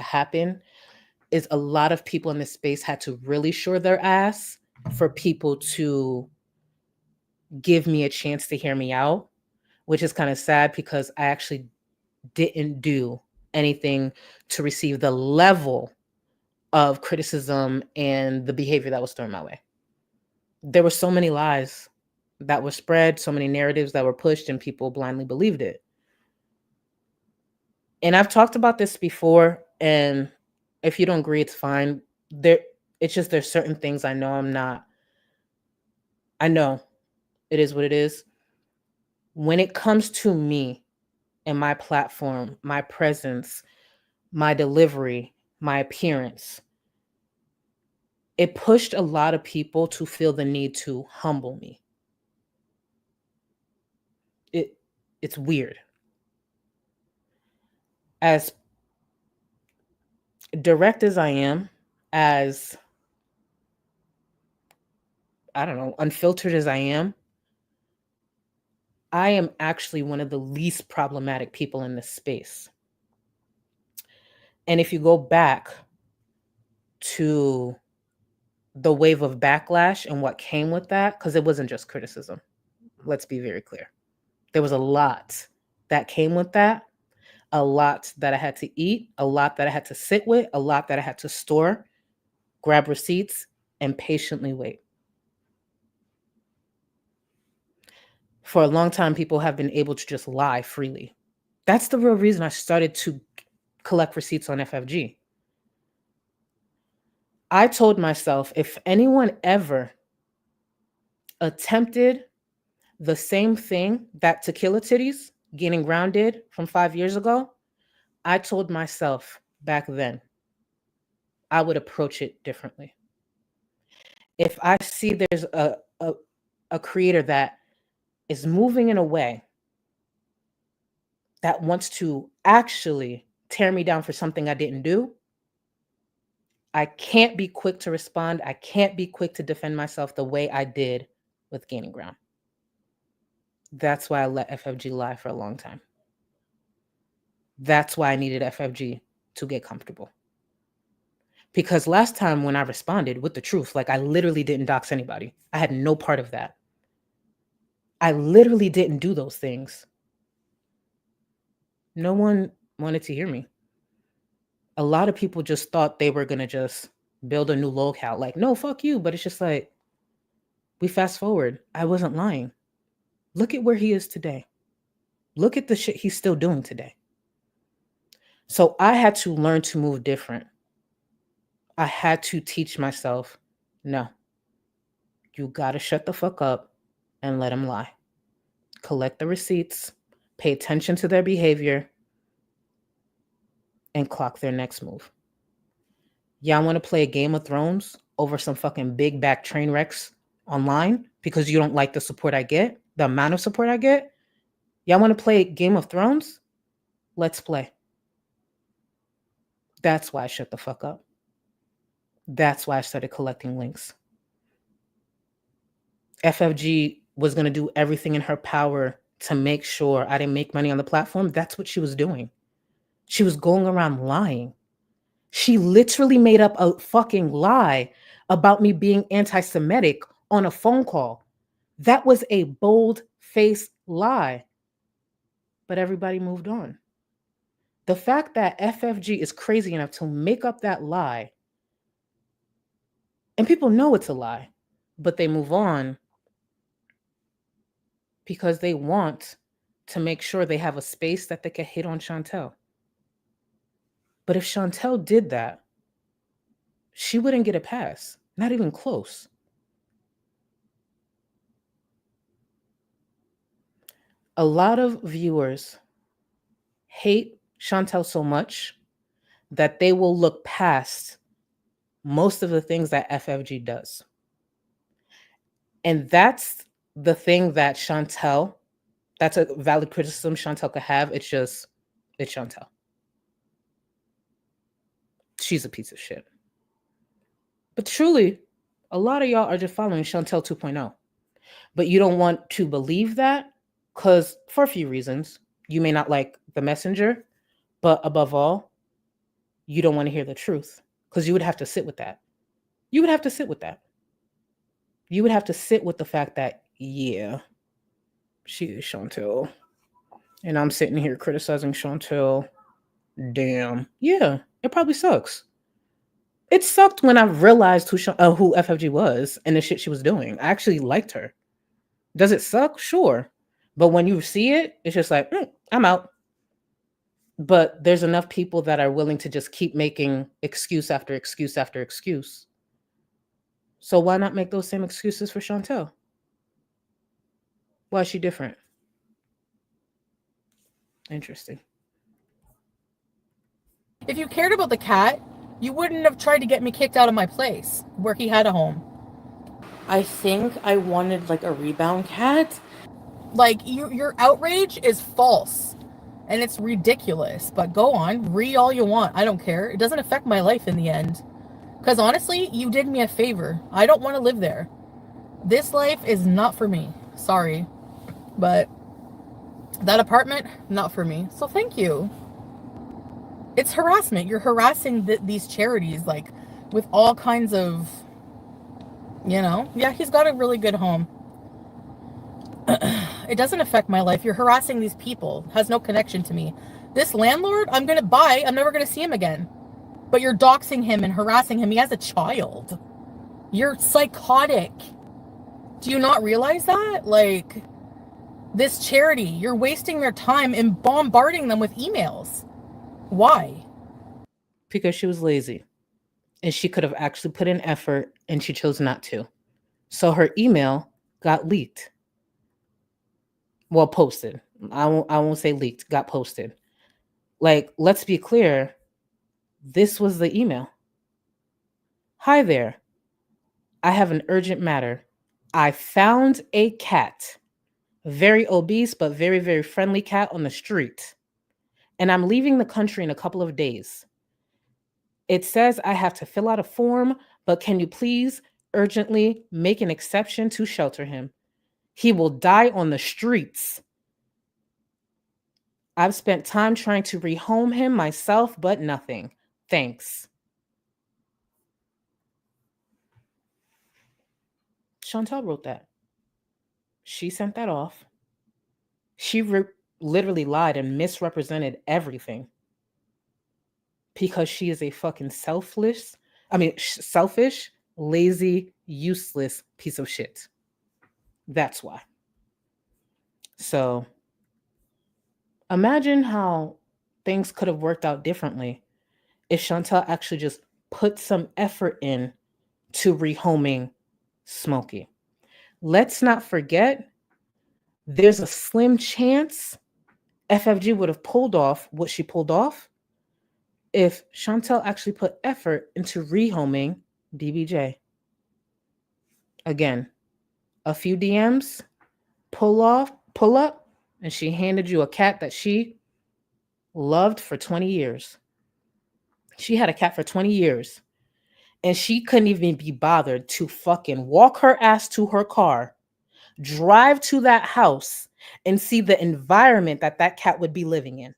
happen is a lot of people in this space had to really shore their ass for people to give me a chance to hear me out, which is kind of sad because I actually didn't do anything to receive the level of criticism and the behavior that was thrown my way. There were so many lies that were spread, so many narratives that were pushed, and people blindly believed it. And I've talked about this before, and if you don't agree, it's fine. It's just there's certain things I know it is what it is. When it comes to me and my platform, my presence, my delivery, my appearance, it pushed a lot of people to feel the need to humble me. It's weird. As direct as I am, as, I don't know, unfiltered as I am actually one of the least problematic people in this space. And if you go back to the wave of backlash and what came with that, because it wasn't just criticism. Let's be very clear. There was a lot that came with that, a lot that I had to eat, a lot that I had to sit with, a lot that I had to store grab receipts, and patiently wait. For a long time, people have been able to just lie freely. That's the real reason I started to collect receipts on FFG. I told myself, if anyone ever attempted the same thing that Tequila Titties, Gaining Ground did from 5 years ago, I told myself back then, I would approach it differently. If I see there's a creator that is moving in a way that wants to actually tear me down for something I didn't do, I can't be quick to respond. I can't be quick to defend myself the way I did with Gaining Ground. That's why I let FFG lie for a long time. That's why I needed FFG to get comfortable. Because last time when I responded with the truth, like I literally didn't dox anybody. I had no part of that. I literally didn't do those things. No one wanted to hear me. A lot of people just thought they were going to just build a new locale. Like, no, fuck you. But it's just like, we fast forward. I wasn't lying. Look at where he is today. Look at the shit he's still doing today. So I had to learn to move different. I had to teach myself, no, you got to shut the fuck up and let them lie. Collect the receipts, pay attention to their behavior, and clock their next move. Y'all want to play a Game of Thrones over some fucking big back train wrecks online because you don't like the support I get, the amount of support I get? Y'all want to play Game of Thrones? Let's play. That's why I shut the fuck up. That's why I started collecting links. FFG was going to do everything in her power to make sure I didn't make money on the platform. That's what she was doing. She was going around lying. She literally made up a fucking lie about me being anti-Semitic on a phone call. That was a bold-faced lie. But everybody moved on. The fact that FFG is crazy enough to make up that lie, and people know it's a lie, but they move on because they want to make sure they have a space that they can hit on Chantel. But if Chantel did that, she wouldn't get a pass, not even close. A lot of viewers hate Chantel so much that they will look past most of the things that FFG does. And that's the thing that Chantel, that's a valid criticism Chantel could have. It's Chantel. She's a piece of shit. But truly, a lot of y'all are just following Chantel 2.0. But you don't want to believe that because for a few reasons. You may not like the messenger, but above all, you don't want to hear the truth because you would have to sit with that. You would have to sit with that. You would have to sit with the fact that, yeah, she is Chantel. And I'm sitting here criticizing Chantel. Damn. Yeah, it probably sucks. It sucked when I realized who FFG was and the shit she was doing. I actually liked her. Does it suck? Sure. But when you see it, it's just like, I'm out. But there's enough people that are willing to just keep making excuse after excuse after excuse. So why not make those same excuses for Chantel? Why is she different? Interesting. If you cared about the cat, you wouldn't have tried to get me kicked out of my place where he had a home. I think I wanted like a rebound cat. Like your outrage is false and it's ridiculous, but go on, read all you want. I don't care. It doesn't affect my life in the end. Because honestly, you did me a favor. I don't want to live there. This life is not for me. Sorry. But that apartment, not for me. So thank you. It's harassment. You're harassing these charities, like, with all kinds of, Yeah, he's got a really good home. It doesn't affect my life. You're harassing these people. Has no connection to me. This landlord, I'm going to buy. I'm never going to see him again. but you're doxing him and harassing him. He has a child. You're psychotic. Do you not realize that? Like, this charity, you're wasting their time and bombarding them with emails. Why? Because she was lazy and she could have actually put in effort and she chose not to. So her email got leaked. Well, posted. I won't say leaked, got posted. Like, let's be clear. This was the email. Hi there. I have an urgent matter. I found a cat, very obese, but very, very friendly cat on the street. And I'm leaving the country in a couple of days. It says I have to fill out a form, but can you please urgently make an exception to shelter him? He will die on the streets. I've spent time trying to rehome him myself, but nothing. Thanks. Chantal wrote that. She sent that off. She literally lied and misrepresented everything because she is a fucking selfish, lazy, useless piece of shit. That's why. So imagine how things could have worked out differently if Chantal actually just put some effort in to rehoming Smokey. Let's not forget, there's a slim chance FFG would have pulled off what she pulled off if Chantal actually put effort into rehoming DBJ. Again, a few DMs, pull up, and she handed you a cat that she loved for 20 years. She had a cat for 20 years. And she couldn't even be bothered to fucking walk her ass to her car, drive to that house, and see the environment that that cat would be living in.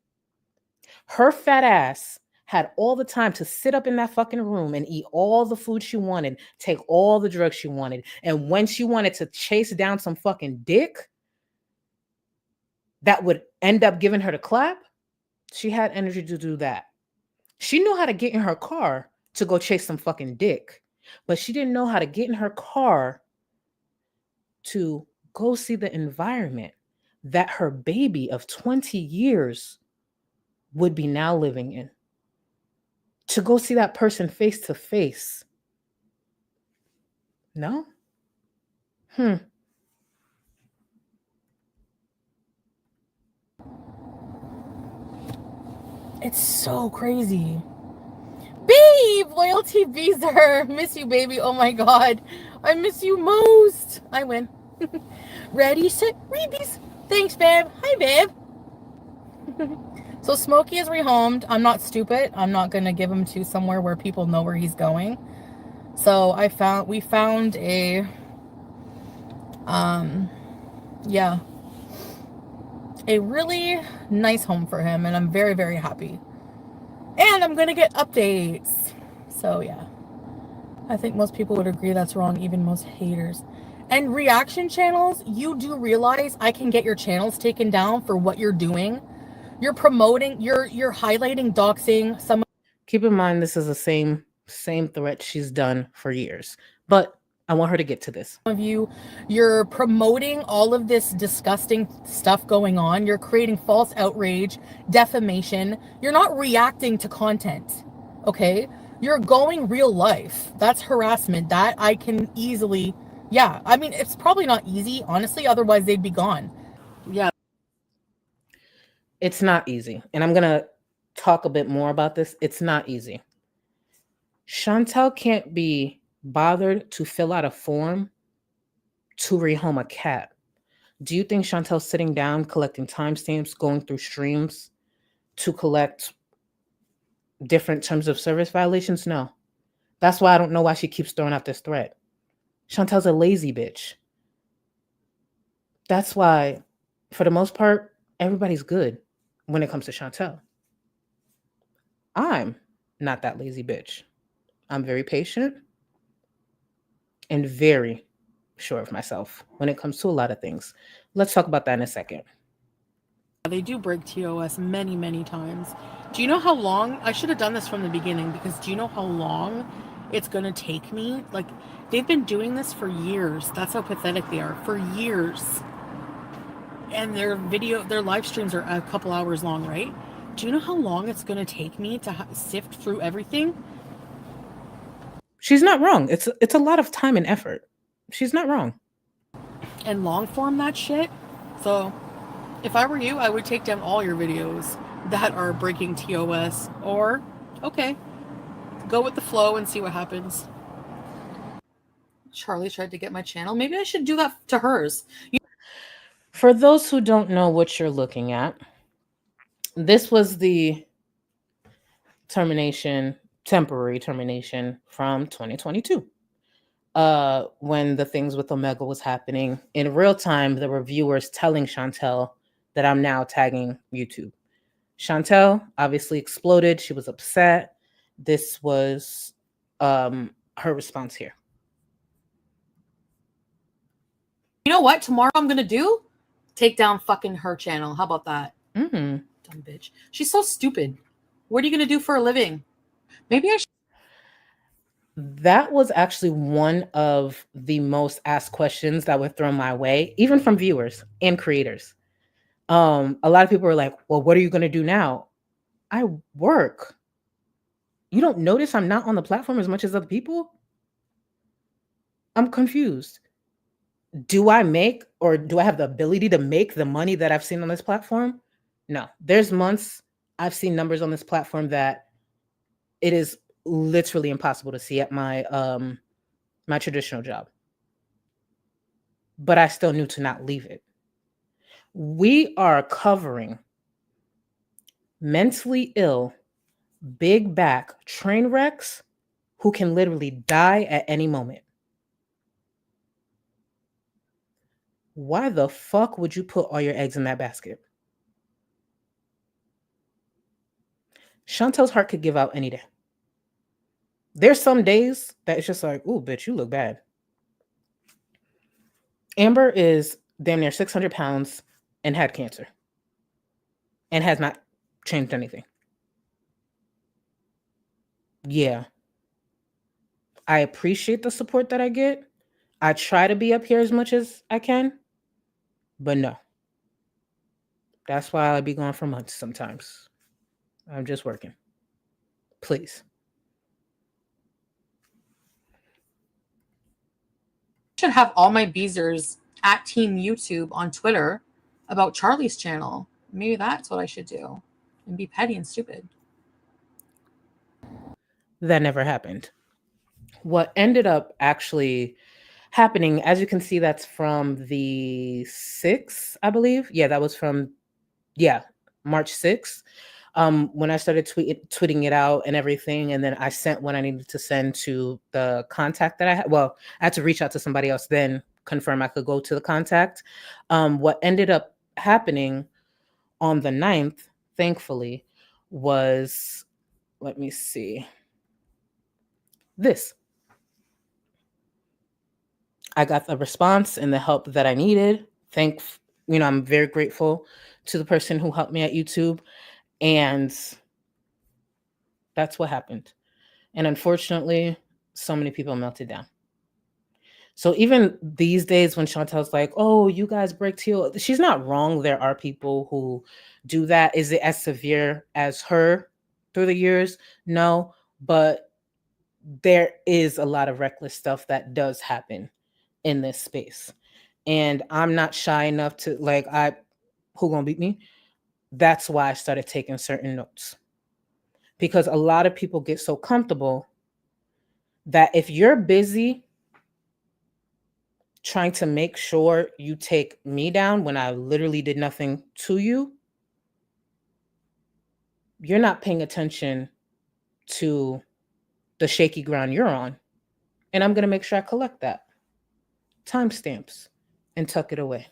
Her fat ass had all the time to sit up in that fucking room and eat all the food she wanted, take all the drugs she wanted. And when she wanted to chase down some fucking dick that would end up giving her the clap, she had energy to do that. She knew how to get in her car to go chase some fucking dick, but she didn't know how to get in her car to go see the environment that her baby of 20 years would be now living in. To go see that person face to face. No? It's so crazy. Babe, loyalty Beezer. Miss you, baby. Oh my god. I miss you most. I win. Ready, set, rebees. Thanks, babe. Hi, babe. So Smokey is rehomed. I'm not stupid. I'm not gonna give him to somewhere where people know where he's going. So we found a a really nice home for him, and I'm very, very happy. And I'm gonna get updates. So yeah, I think most people would agree that's wrong, even most haters. And reaction channels, you do realize I can get your channels taken down for what you're doing. You're promoting, you're highlighting doxing. Some Keep in mind, this is the same threat she's done for years. But I want her to get to this. of you're promoting all of this disgusting stuff going on. You're creating false outrage, defamation. You're not reacting to content, okay? You're going real life. That's harassment. That I can easily, yeah. I mean, it's probably not easy, honestly. Otherwise, they'd be gone. Yeah. It's not easy. And I'm going to talk a bit more about this. It's not easy. Chantal can't be bothered to fill out a form to rehome a cat. Do you think Chantal's sitting down, collecting timestamps, going through streams to collect different terms of service violations? No. That's why I don't know why she keeps throwing out this threat. Chantal's a lazy bitch. That's why, for the most part, everybody's good when it comes to Chantal. I'm not that lazy bitch. I'm very patient and very sure of myself when it comes to a lot of things. Let's talk about that in a second. They do break TOS many, many times. Do you know how long? I should have done this from the beginning, because do you know how long it's going to take me? Like, they've been doing this for years. That's how pathetic they are. For years. And their live streams are a couple hours long, right? Do you know how long it's going to take me to sift through everything? She's not wrong. It's a lot of time and effort. She's not wrong. And long form that shit. So, if I were you, I would take down all your videos that are breaking TOS. Or, okay, go with the flow and see what happens. Charlie tried to get my channel. Maybe I should do that to hers. For those who don't know what you're looking at, this was the temporary termination from 2022. When the things with Omega was happening in real time, there were viewers telling Chantel that I'm now tagging YouTube. Chantel obviously exploded. She was upset. This was her response here. You know what? Tomorrow I'm gonna do? Take down fucking her channel. How about that? Mm-hmm. Dumb bitch. She's so stupid. What are you gonna do for a living? Maybe I should. That was actually one of the most asked questions that were thrown my way, even from viewers and creators. A lot of people were like, well, what are you going to do now? I work. You don't notice I'm not on the platform as much as other people? I'm confused. Do I make, or do I have the ability to make the money that I've seen on this platform? No. There's months I've seen numbers on this platform that it is literally impossible to see at my my traditional job. But I still knew to not leave it. We are covering mentally ill, big back train wrecks who can literally die at any moment. Why the fuck would you put all your eggs in that basket? Chantel's heart could give out any day. There's some days that it's just like, ooh, bitch, you look bad. Amber is damn near 600 pounds and had cancer and has not changed anything. Yeah. I appreciate the support that I get. I try to be up here as much as I can, but no. That's why I'll be gone for months sometimes. I'm just working. Please. Should have all my Beezers at Team YouTube on Twitter about Charlie's channel. Maybe that's what I should do and be petty and stupid. That never happened. What ended up actually happening, as you can see, that's from the 6th, I believe. Yeah, that was from, March 6th. When I started tweeting it out and everything, and then I sent what I needed to send to the contact that I had. Well, I had to reach out to somebody else, then confirm I could go to the contact. What ended up happening on the 9th, thankfully, was, let me see, this. I got the response and the help that I needed. I'm very grateful to the person who helped me at YouTube. And that's what happened. And unfortunately, so many people melted down. So even these days when Chantel's like, oh, you guys break TO, she's not wrong. There are people who do that. Is it as severe as her through the years? No, but there is a lot of reckless stuff that does happen in this space. And I'm not shy enough to who gonna beat me? That's why I started taking certain notes. Because a lot of people get so comfortable that if you're busy trying to make sure you take me down when I literally did nothing to you, you're not paying attention to the shaky ground you're on. And I'm going to make sure I collect that. Timestamps and tuck it away.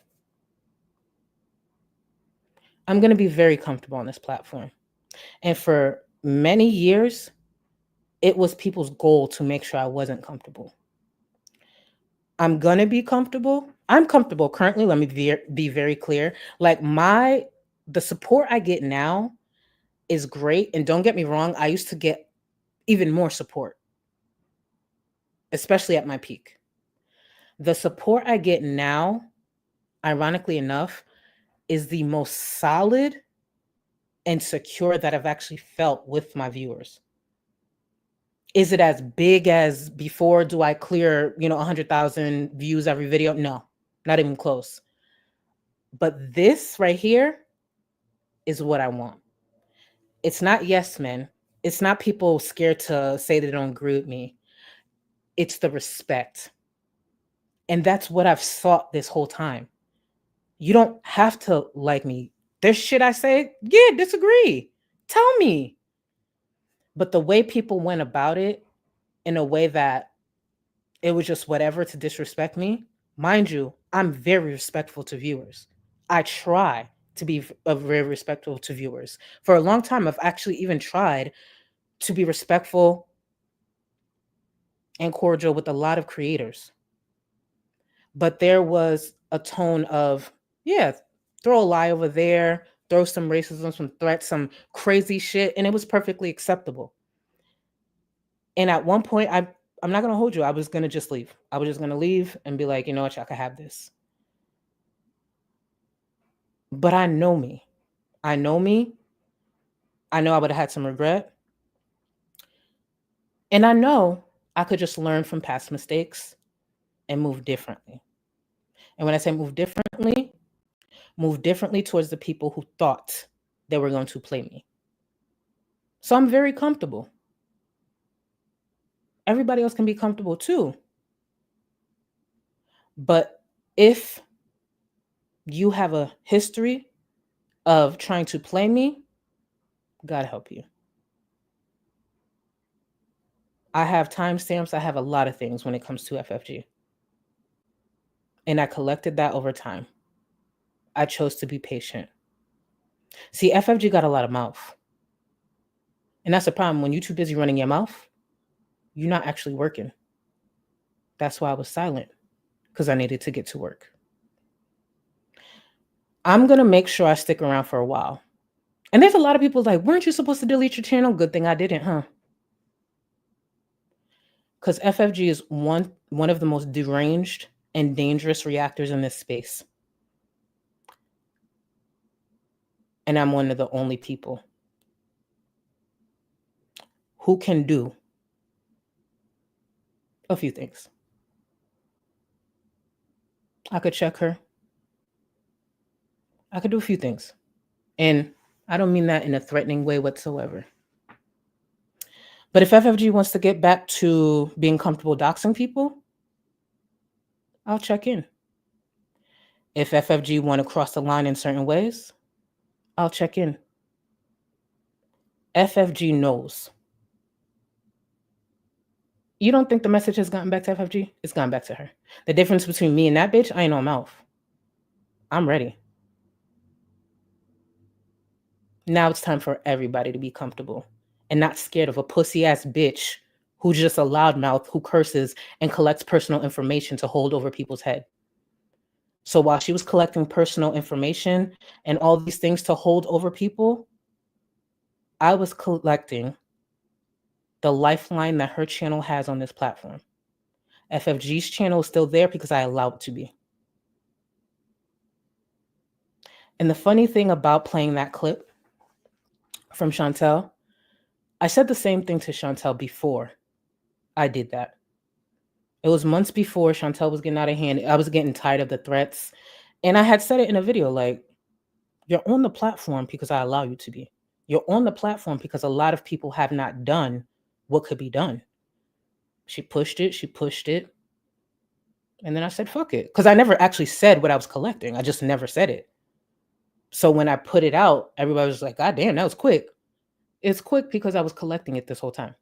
I'm going to be very comfortable on this platform. And for many years, it was people's goal to make sure I wasn't comfortable. I'm going to be comfortable. I'm comfortable currently. Let me be very clear. Like, my the support I get now is great. And don't get me wrong, I used to get even more support, especially at my peak. The support I get now, ironically enough, is the most solid and secure that I've actually felt with my viewers. Is it as big as before? Do I clear, 100,000 views every video? No, not even close. But this right here is what I want. It's not yes men. It's not people scared to say they don't agree with me. It's the respect. And that's what I've sought this whole time. You don't have to like me. There's shit I say, yeah, disagree. Tell me. But the way people went about it in a way that it was just whatever to disrespect me, mind you, I'm very respectful to viewers. I try to be very respectful to viewers. For a long time, I've actually even tried to be respectful and cordial with a lot of creators. But there was a tone of, yeah, throw a lie over there, throw some racism, some threats, some crazy shit, and it was perfectly acceptable. And at one point, I'm not going to hold you. I was going to just leave. I was just going to leave and be like, you know what, y'all can have this. But I know me. I know me. I know I would have had some regret. And I know I could just learn from past mistakes and move differently. And when I say move differently towards the people who thought they were going to play me. So I'm very comfortable. Everybody else can be comfortable too. But if you have a history of trying to play me, God help you. I have timestamps. I have a lot of things when it comes to FFG. And I collected that over time. I chose to be patient. See, FFG got a lot of mouth. And that's the problem. When you're too busy running your mouth, you're not actually working. That's why I was silent, because I needed to get to work. I'm going to make sure I stick around for a while. And there's a lot of people like, weren't you supposed to delete your channel? Good thing I didn't, huh? Because FFG is one of the most deranged and dangerous reactors in this space. And I'm one of the only people who can do a few things. I could check her. I could do a few things. And I don't mean that in a threatening way whatsoever. But if FFG wants to get back to being comfortable doxing people, I'll check in. If FFG want to cross the line in certain ways, I'll check in. FFG knows. You don't think the message has gotten back to FFG? It's gone back to her. The difference between me and that bitch, I ain't no mouth. I'm ready. Now it's time for everybody to be comfortable and not scared of a pussy ass bitch who's just a loudmouth who curses and collects personal information to hold over people's head. So while she was collecting personal information and all these things to hold over people, I was collecting the lifeline that her channel has on this platform. FFG's channel is still there because I allowed it to be. And the funny thing about playing that clip from Chantel, I said the same thing to Chantel before I did that. It was months before Chantel was getting out of hand. I was getting tired of the threats. And I had said it in a video, like, you're on the platform because I allow you to be. You're on the platform because a lot of people have not done what could be done. She pushed it. And then I said, fuck it. Because I never actually said what I was collecting. I just never said it. So when I put it out, everybody was like, God damn, that was quick. It's quick because I was collecting it this whole time.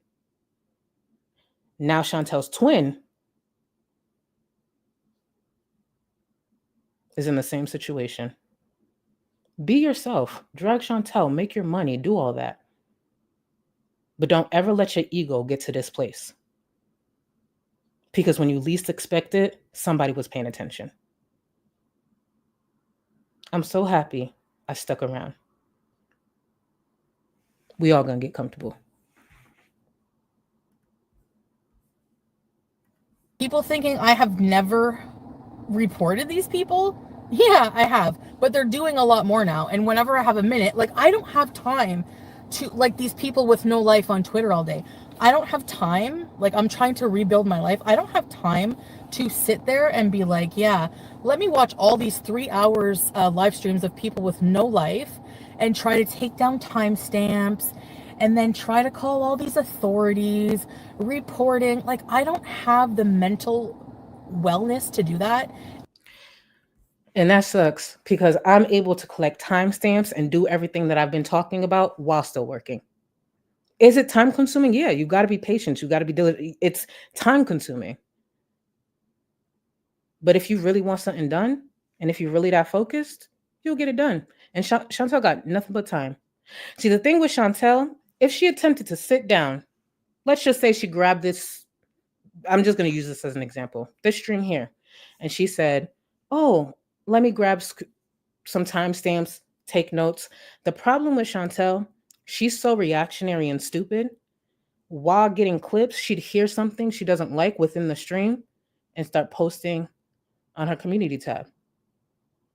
Now Chantel's twin is in the same situation. Be yourself. Drag Chantel. Make your money. Do all that. But don't ever let your ego get to this place. Because when you least expect it, somebody was paying attention. I'm so happy I stuck around. We all gonna get comfortable. People thinking I have never reported these people. Yeah, I have, but they're doing a lot more now. And whenever I have a minute, like, I don't have time to, like, these people with no life on Twitter all day. I don't have time. Like, I'm trying to rebuild my life. I don't have time to sit there and be like, yeah, let me watch all these 3 hours live streams of people with no life and try to take down timestamps and then try to call all these authorities, reporting. Like, I don't have the mental wellness to do that. And that sucks because I'm able to collect timestamps and do everything that I've been talking about while still working. Is it time consuming? Yeah, you got to be patient. You got to be diligent. It's time consuming. But if you really want something done, and if you're really that focused, you'll get it done. And Chantel got nothing but time. See, the thing with Chantel, if she attempted to sit down, let's just say she grabbed this, I'm just going to use this as an example, this stream here. And she said, oh, let me grab some timestamps, take notes. The problem with Chantel, she's so reactionary and stupid. While getting clips, she'd hear something she doesn't like within the stream and start posting on her community tab,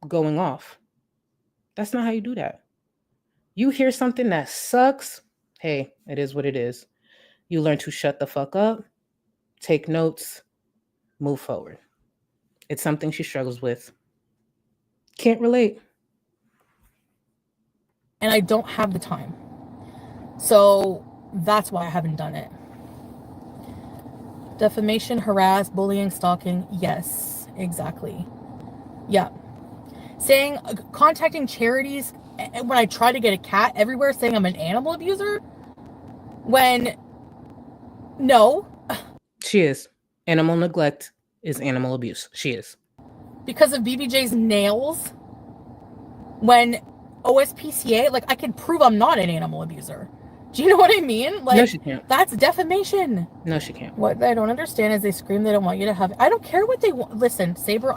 going off. That's not how you do that. You hear something that sucks, hey, it is what it is. You learn to shut the fuck up, take notes, move forward. It's something she struggles with. Can't relate. And I don't have the time. So that's why I haven't done it. Defamation, harass, bullying, stalking. Yes, exactly. Yeah. Saying, contacting charities when I try to get a cat everywhere, saying I'm an animal abuser. When, no. She is. Animal neglect is animal abuse. She is. Because of BBJ's nails. When OSPCA, like, I can prove I'm not an animal abuser. Do you know what I mean? Like, no, she can't. That's defamation. No, she can't. What I don't understand is they scream they don't want you to have. I don't care what they want. Listen, Saber,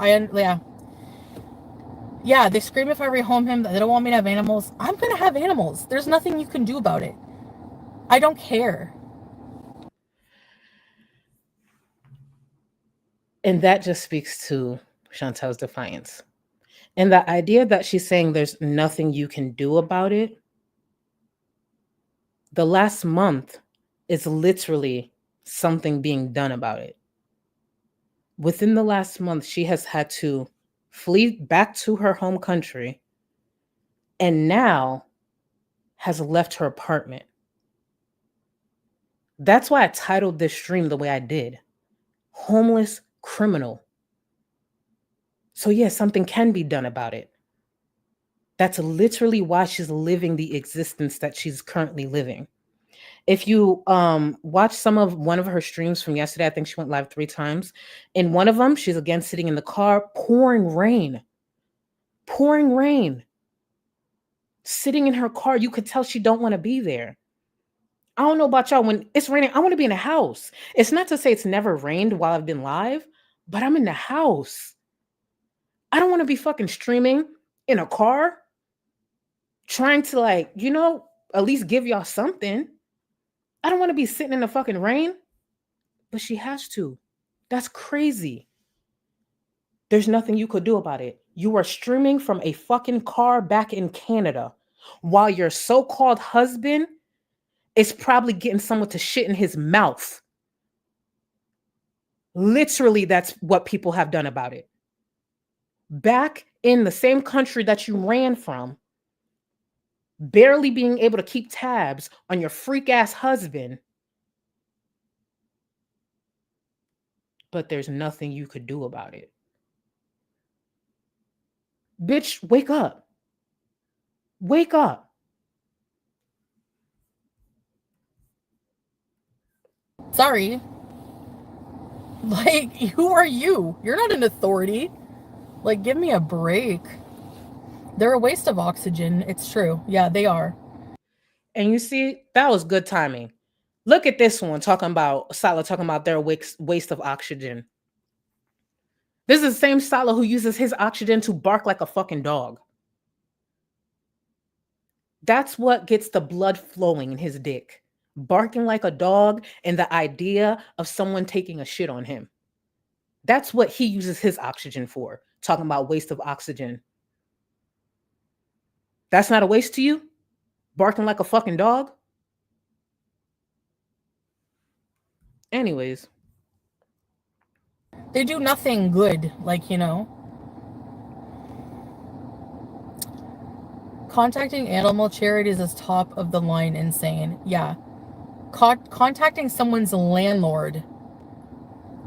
yeah, they scream if I rehome him that they don't want me to have animals. I'm gonna have animals. There's nothing you can do about it. I don't care. And that just speaks to Chantel's defiance. And the idea that she's saying there's nothing you can do about it, the last month is literally something being done about it. Within the last month, she has had to flee back to her home country and now has left her apartment. That's why I titled this stream the way I did. Homeless criminal. So yeah, something can be done about it. That's literally why she's living the existence that she's currently living. If you watch one of her streams from yesterday, I think she went live 3 times. In one of them, she's again sitting in the car, pouring rain, sitting in her car. You could tell she don't want to be there. I don't know about y'all. When it's raining, I want to be in a house. It's not to say it's never rained while I've been live, but I'm in the house. I don't want to be fucking streaming in a car, trying to, like, at least give y'all something. I don't want to be sitting in the fucking rain, but she has to. That's crazy. There's nothing you could do about it. You are streaming from a fucking car back in Canada while your so-called husband is probably getting someone to shit in his mouth. Literally, that's what people have done about it. Back in the same country that you ran from, barely being able to keep tabs on your freak-ass husband, but there's nothing you could do about it. Bitch, wake up. Wake up. Sorry. Like, who are you? You're not an authority. Like, give me a break. They're a waste of oxygen. It's true. Yeah, they are. And you see, that was good timing. Look at this one talking about their waste of oxygen. This is the same Salah who uses his oxygen to bark like a fucking dog. That's what gets the blood flowing in his dick. Barking like a dog and the idea of someone taking a shit on him. That's what he uses his oxygen for. Talking about waste of oxygen. That's not a waste to you? Barking like a fucking dog? Anyways. They do nothing good, like, you know. Contacting animal charities is top of the line insane. Yeah. Contacting someone's landlord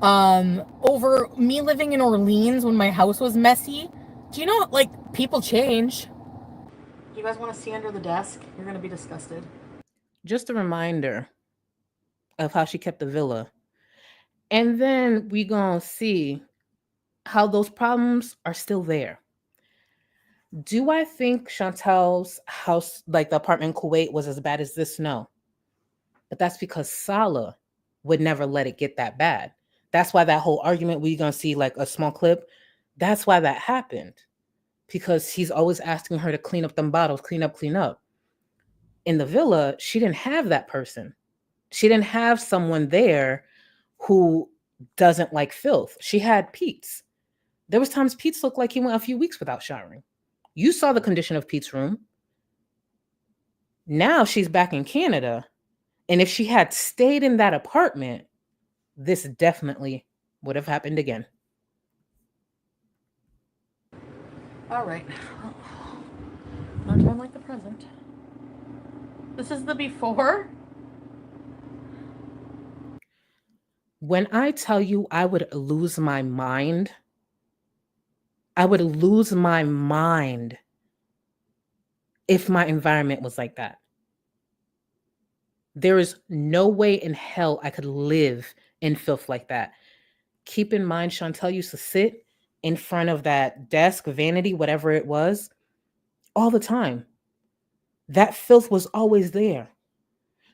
over me living in Orleans when my house was messy. Do you know, like, people change. You guys want to see under the desk? You're going to be disgusted. Just a reminder of how she kept the villa. And then we gonna see how those problems are still there. Do I think Chantel's house, like the apartment in Kuwait, was as bad as this? No. But that's because Salah would never let it get that bad. That's why that whole argument, we're going to see like a small clip, that's why that happened. Because he's always asking her to clean up them bottles, clean up, clean up. In the villa, she didn't have that person. She didn't have someone there who doesn't like filth. She had Pete's. There was times Pete's looked like he went a few weeks without showering. You saw the condition of Pete's room. Now she's back in Canada. And if she had stayed in that apartment, this definitely would have happened again. All right. Not time like the present. This is the before. When I tell you I would lose my mind, I would lose my mind if my environment was like that. There is no way in hell I could live in filth like that. Keep in mind, Chantel used to sit in front of that desk, vanity, whatever it was, all the time. That filth was always there.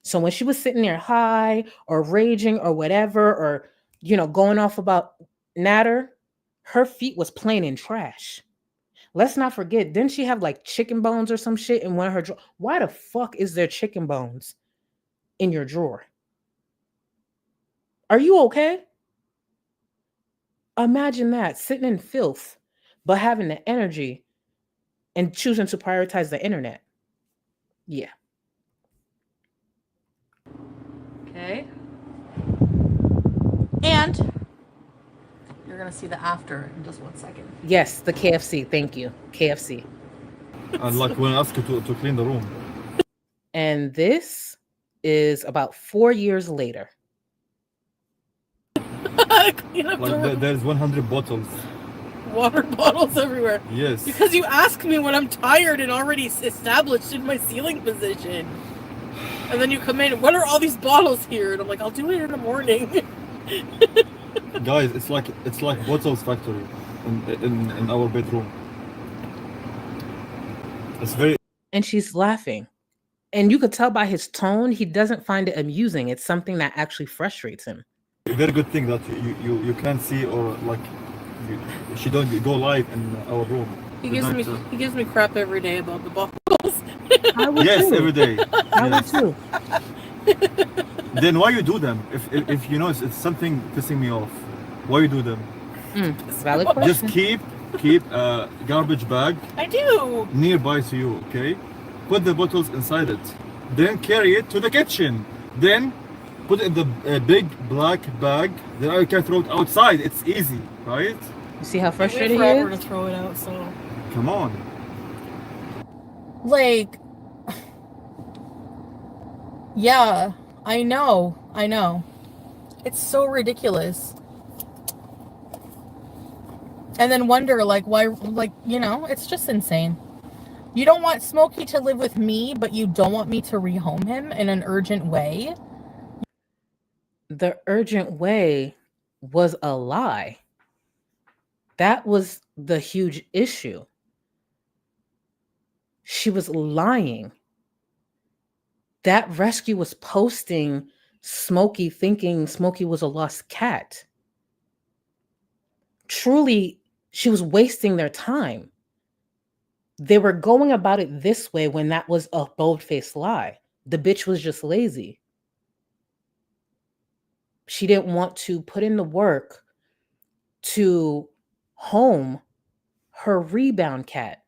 So when she was sitting there high or raging or whatever, or, you know, going off about Natter, her feet was plain in trash. Let's not forget, didn't she have like chicken bones or some shit in one of her drawers? Why the fuck is there chicken bones in your drawer? Are you okay? Imagine that, sitting in filth, but having the energy and choosing to prioritize the internet. Yeah. Okay. And you're going to see the after in just 1 second. Yes, the KFC. Thank you. KFC. And like when I asked you to clean the room. And this is about 4 years later. Clean up the Like room. there's 100 bottles. Water bottles everywhere. Yes. Because you ask me when I'm tired and already established in my ceiling position. And then you come in, what are all these bottles here? And I'm like, I'll do it in the morning. Guys, it's like bottles factory in our bedroom. It's very. And she's laughing. And you could tell by his tone, he doesn't find it amusing. It's something that actually frustrates him. Very good thing that you can't see, or like she don't go live in our room. He gives me crap every day about the bottles. I would Yes, too. every day. I would Yes. too. Then why you do them? If you know it's something pissing me off, why you do them? Valid question. Just keep a garbage bag I do. nearby to you, okay? Put the bottles inside it. Then carry it to the kitchen. Then put it in the big black bag. Then I can throw it outside. It's easy, right? You see how We have frustrated he forever to is? throw it out, so. Come on. Like, yeah, I know. It's so ridiculous. And then wonder, like, why, like, you know, it's just insane. You don't want Smokey to live with me, but you don't want me to rehome him in an urgent way? The urgent way was a lie. That was the huge issue. She was lying. That rescue was posting Smokey, thinking Smokey was a lost cat. Truly, she was wasting their time. They were going about it this way when that was a bold-faced lie. The bitch was just lazy. She didn't want to put in the work to home her rebound cat.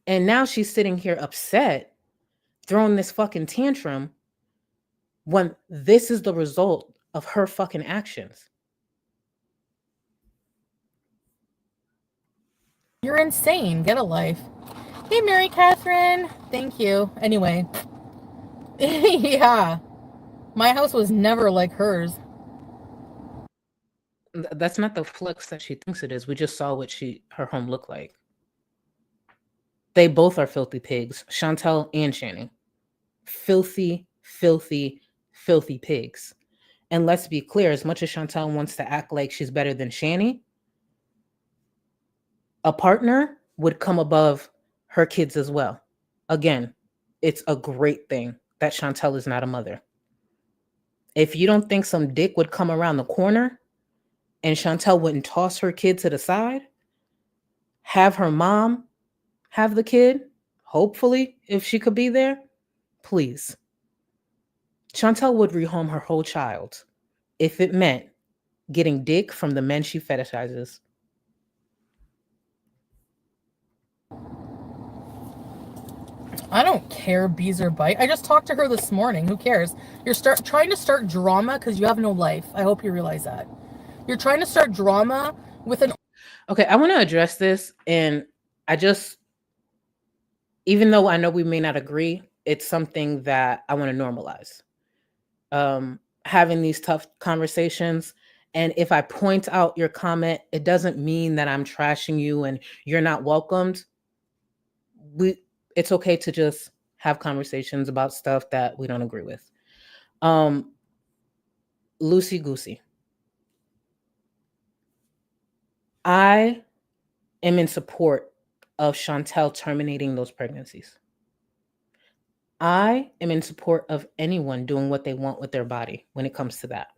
And now she's sitting here upset, throwing this fucking tantrum when this is the result of her fucking actions. You're insane. Get a life. Hey, Mary Catherine. Thank you. Anyway. Yeah. My house was never like hers. That's not the flex that she thinks it is. We just saw what her home looked like. They both are filthy pigs, Chantel and Shanny. Filthy, filthy, filthy pigs. And let's be clear, as much as Chantel wants to act like she's better than Shanny, a partner would come above her kids as well. Again, it's a great thing that Chantel is not a mother. If you don't think some dick would come around the corner and Chantel wouldn't toss her kid to the side, have her mom have the kid, hopefully, if she could be there, please. Chantel would rehome her whole child if it meant getting dick from the men she fetishizes. I don't care, bees or bite. I just talked to her this morning. Who cares? You're trying to start drama because you have no life. I hope you realize that. You're trying to start drama with an... Okay, I want to address this, and even though I know we may not agree, it's something that I want to normalize. Having these tough conversations. And if I point out your comment, it doesn't mean that I'm trashing you and you're not welcomed. It's okay to just have conversations about stuff that we don't agree with. Loosey goosey. I am in support of Chantel terminating those pregnancies. I am in support of anyone doing what they want with their body when it comes to that.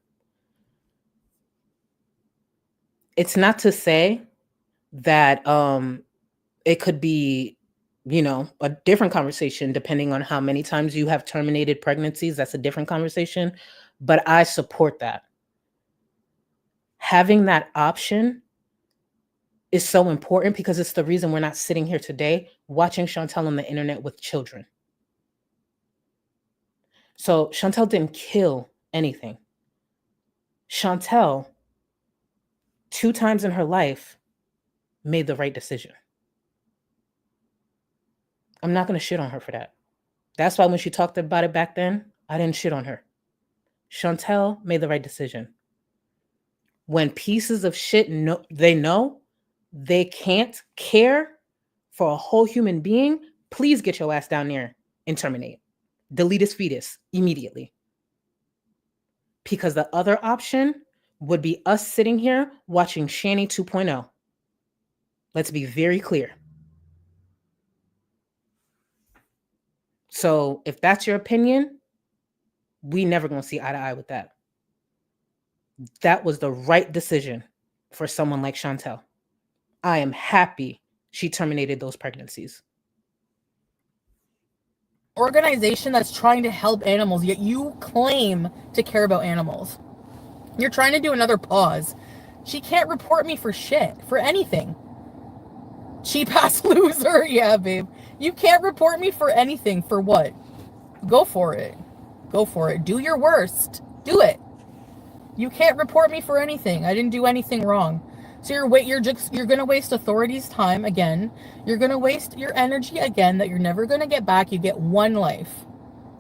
It's not to say that it could be, a different conversation depending on how many times you have terminated pregnancies. That's a different conversation, but I support that. Having that option is so important because it's the reason we're not sitting here today watching Chantel on the internet with children. So Chantel didn't kill anything. Chantel, 2 times in her life, made the right decision. I'm not going to shit on her for that. That's why when she talked about it back then, I didn't shit on her. Chantel made the right decision. When pieces of shit know they can't care for a whole human being, please get your ass down there and terminate. Delete his fetus immediately. Because the other option would be us sitting here watching Shanny 2.0. Let's be very clear. So if that's your opinion, we never gonna see eye to eye with that. That was the right decision for someone like Chantel. I am happy she terminated those pregnancies. Organization that's trying to help animals, yet you claim to care about animals. You're trying to do another pause. She can't report me for shit, for anything. Cheap ass loser. Yeah, babe. You can't report me for anything. For what? Go for it. Go for it. Do your worst. Do it. You can't report me for anything. I didn't do anything wrong. So you're gonna waste authorities' time again. You're gonna waste your energy again that you're never gonna get back. You get one life.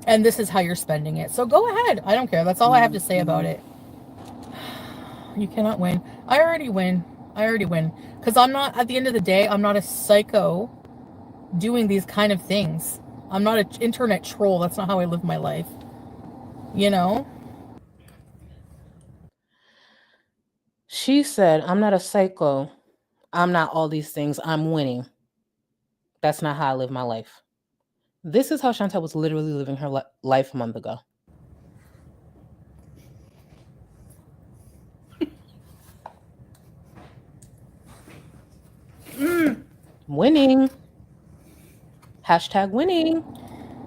And this is how you're spending it. So go ahead. I don't care. That's all I have to say about it. You cannot win. I already win. Because I'm not, at the end of the day, I'm not a psycho doing these kind of things. I'm not an internet troll. That's not how I live my life. You know? She said, I'm not a psycho. I'm not all these things. I'm winning. That's not how I live my life. This is how Chantel was literally living her life a month ago. Winning. Hashtag winning.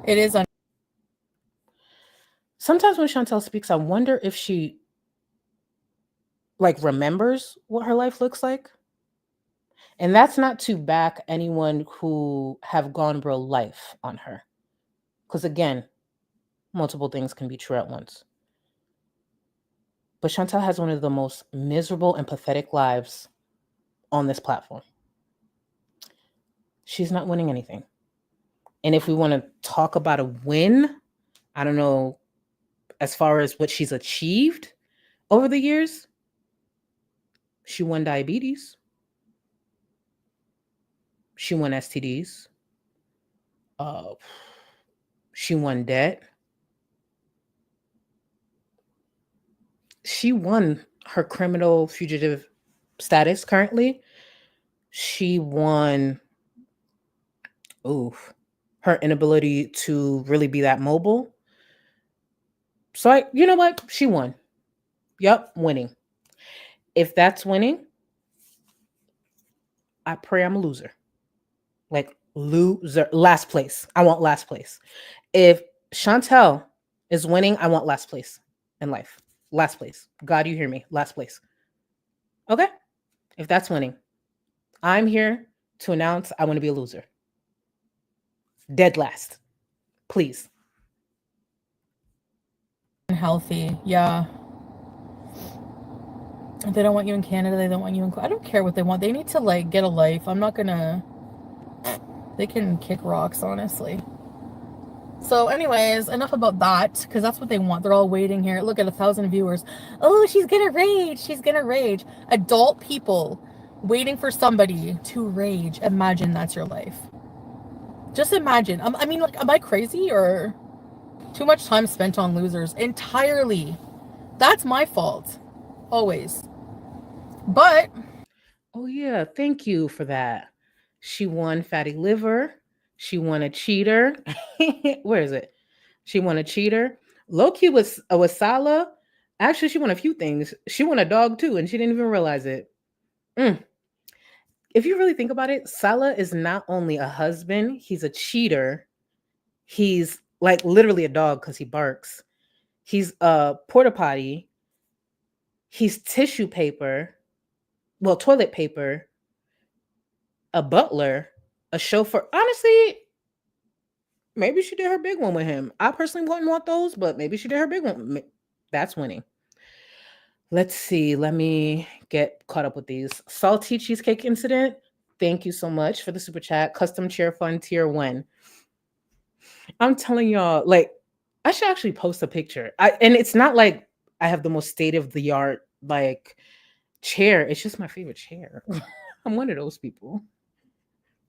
It is Sometimes when Chantel speaks, I wonder if she like remembers what her life looks like. And that's not to back anyone who have gone real life on her. Because again, multiple things can be true at once. But Chantel has one of the most miserable and pathetic lives on this platform. She's not winning anything. And if we want to talk about a win, I don't know, as far as what she's achieved over the years, she won diabetes. She won STDs. She won debt. She won her criminal fugitive status currently. She won her inability to really be that mobile. So you know what? She won. Yep, winning. If that's winning, I pray I'm a loser. Like loser. Last place. I want last place. If Chantel is winning, I want last place in life. Last place. God, you hear me? Last place. Okay? If that's winning, I'm here to announce I want to be a loser. Dead last. Please. unhealthy. Yeah. They don't want you in Canada. They don't want you in. I don't care what they want. They need to like get a life. I'm not gonna. They can kick rocks, honestly. So, anyways, enough about that, because that's what they want. They're all waiting here. Look at 1,000 viewers. Oh, she's gonna rage. She's gonna rage. Adult people waiting for somebody to rage. Imagine that's your life. Just imagine. I mean, like, am I crazy or too much time spent on losers? Entirely. That's my fault. Always. But oh yeah, thank you for that. She won fatty liver. She won a cheater. Where is it? She won a cheater. Loki was a Wasala. Actually, she won a few things. She won a dog too, and she didn't even realize it. If you really think about it, Salah is not only a husband, he's a cheater. He's like literally a dog because he barks. He's a porta potty. He's tissue paper. Well, toilet paper. A butler. A chauffeur. Honestly, maybe she did her big one with him. I personally wouldn't want those, but maybe she did her big one. That's winning. Let's see. Let me get caught up with these. Salty cheesecake incident. Thank you so much for the super chat. Custom cheer fun tier 1. I'm telling y'all, like, I should actually post a picture. And it's not like I have the most state of the art like chair. It's just my favorite chair. I'm one of those people.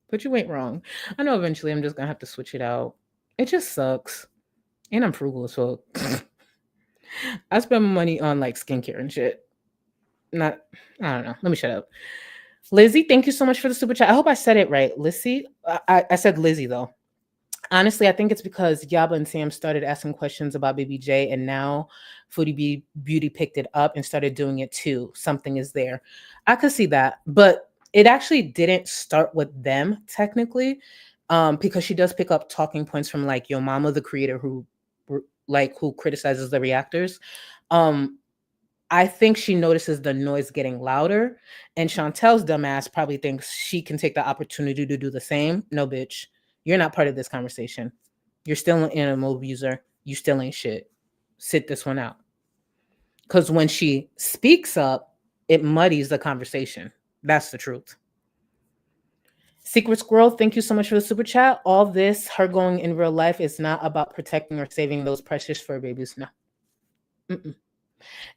But you ain't wrong. I know eventually I'm just gonna have to switch it out. It just sucks. And I'm frugal as fuck. I spend money on like skincare and shit. I don't know. Let me shut up. Lizzie, thank you so much for the super chat. I hope I said it right. Lizzie? I said Lizzie though. Honestly, I think it's because Yaba and Sam started asking questions about Baby J, and now Foodie Beauty picked it up and started doing it too. Something is there. I could see that, but it actually didn't start with them technically, because she does pick up talking points from like Yo Mama, the creator who criticizes the reactors. I think she notices the noise getting louder, and Chantel's dumbass probably thinks she can take the opportunity to do the same. No, bitch. You're not part of this conversation. You're still an animal abuser. You still ain't shit. Sit this one out. Because when she speaks up, it muddies the conversation. That's the truth. Secret Squirrel, thank you so much for the super chat. All this, her going in real life, is not about protecting or saving those precious fur babies. No. Mm-mm.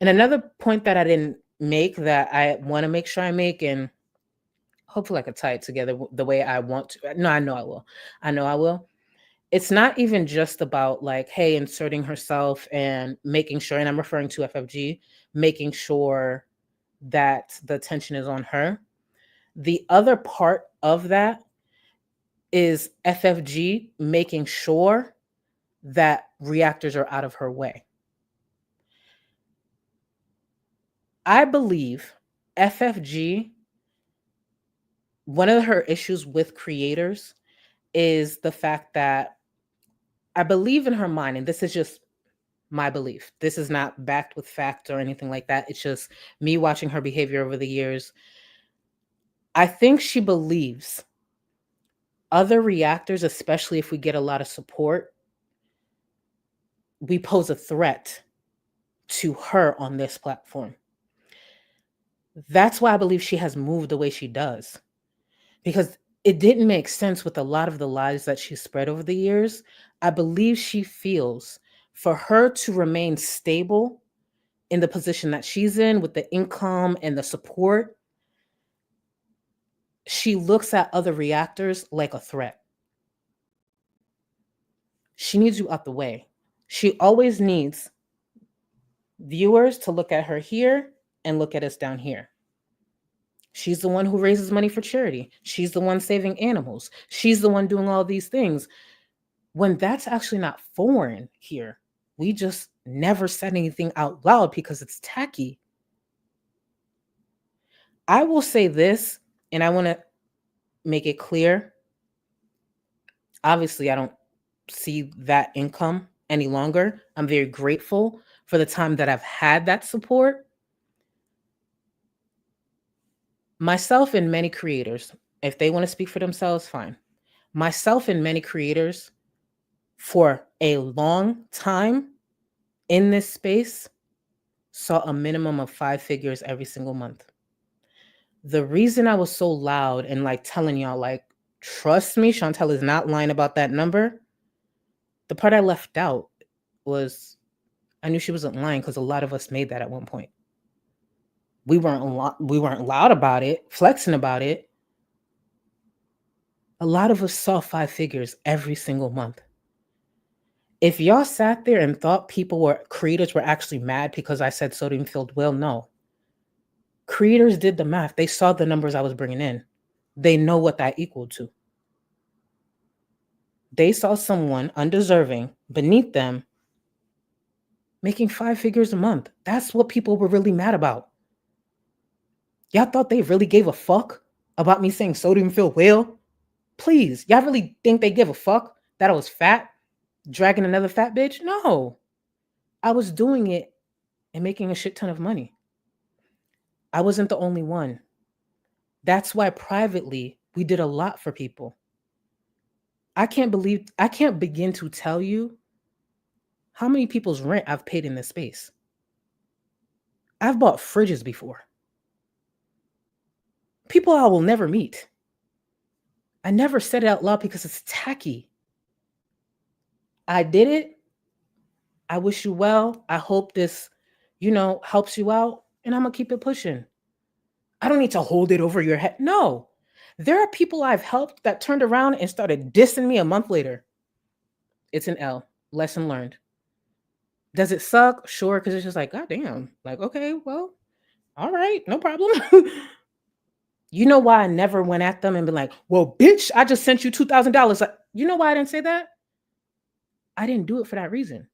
And another point that I didn't make that I want to make sure I make, and hopefully I could tie it together the way I want to. No, I know I will. I will. It's not even just about like, hey, inserting herself and making sure, and I'm referring to FFG, making sure that the attention is on her. The other part of that is FFG making sure that reactors are out of her way. I believe FFG one of her issues with creators is the fact that I believe in her mind, and this is just my belief. This is not backed with fact or anything like that. It's just me watching her behavior over the years. I think she believes other reactors, especially if we get a lot of support, we pose a threat to her on this platform. That's why I believe she has moved the way she does, because it didn't make sense with a lot of the lies that she spread over the years. I believe she feels for her to remain stable in the position that she's in with the income and the support, she looks at other reactors like a threat. She needs you out the way. She always needs viewers to look at her here and look at us down here. She's the one who raises money for charity. She's the one saving animals. She's the one doing all these things. When that's actually not foreign here, we just never said anything out loud because it's tacky. I will say this, and I want to make it clear. Obviously, I don't see that income any longer. I'm very grateful for the time that I've had that support. Myself and many creators, if they want to speak for themselves, fine. Myself and many creators for a long time in this space saw a minimum of 5 figures every single month. The reason I was so loud and like telling y'all, like, trust me, Chantel is not lying about that number. The part I left out was I knew she wasn't lying because a lot of us made that at one point. We weren't loud about it, flexing about it. A lot of us saw 5 figures every single month. If y'all sat there and thought creators were actually mad because I said sodium-filled whale, no. Creators did the math. They saw the numbers I was bringing in. They know what that equaled to. They saw someone undeserving beneath them making 5 figures a month. That's what people were really mad about. Y'all thought they really gave a fuck about me saying sodium-filled whale? Please, y'all really think they give a fuck that I was fat, dragging another fat bitch? No. I was doing it and making a shit ton of money. I wasn't the only one. That's why privately we did a lot for people. I can't begin to tell you how many people's rent I've paid in this space. I've bought fridges before. People I will never meet. I never said it out loud because it's tacky. I did it. I wish you well. I hope this, helps you out. And I'm going to keep it pushing. I don't need to hold it over your head. No. There are people I've helped that turned around and started dissing me a month later. It's an L. Lesson learned. Does it suck? Sure, because it's just like, God damn. Like, okay, well, all right, no problem. You know why I never went at them and been like, well, bitch, I just sent you $2,000. Like, you know why I didn't say that? I didn't do it for that reason.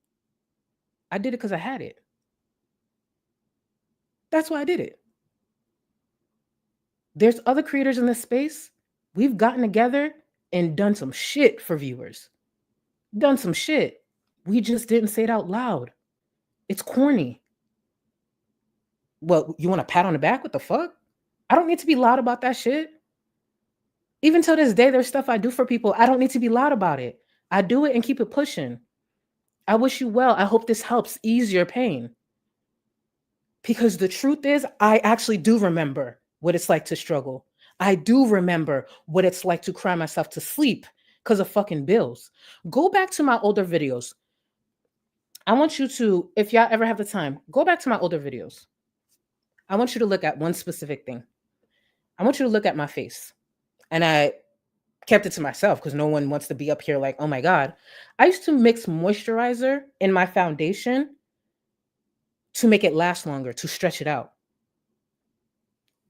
I did it because I had it. That's why I did it. There's other creators in this space. We've gotten together and done some shit for viewers. Done some shit. We just didn't say it out loud. It's corny. Well, you want a pat on the back? What the fuck? I don't need to be loud about that shit. Even till this day, there's stuff I do for people. I don't need to be loud about it. I do it and keep it pushing. I wish you well. I hope this helps ease your pain. Because the truth is, I actually do remember what it's like to struggle. I do remember what it's like to cry myself to sleep because of fucking bills. Go back to my older videos. I want you to, if y'all ever have the time, go back to my older videos. I want you to look at one specific thing. I want you to look at my face. And I kept it to myself because no one wants to be up here like, oh my God. I used to mix moisturizer in my foundation to make it last longer, to stretch it out.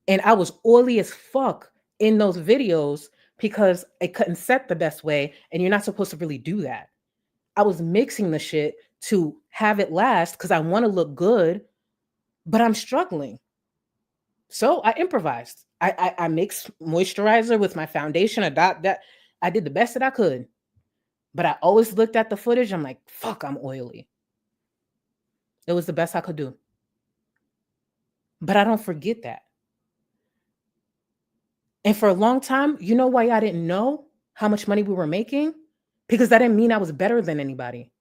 And I was oily as fuck in those videos because it couldn't set the best way. And you're not supposed to really do that. I was mixing the shit to have it last because I want to look good, but I'm struggling. So I improvised. I mix moisturizer with my foundation. I did the best that I could. But I always looked at the footage. I'm like, fuck, I'm oily. It was the best I could do. But I don't forget that. And for a long time, you know why I didn't know how much money we were making? Because that didn't mean I was better than anybody.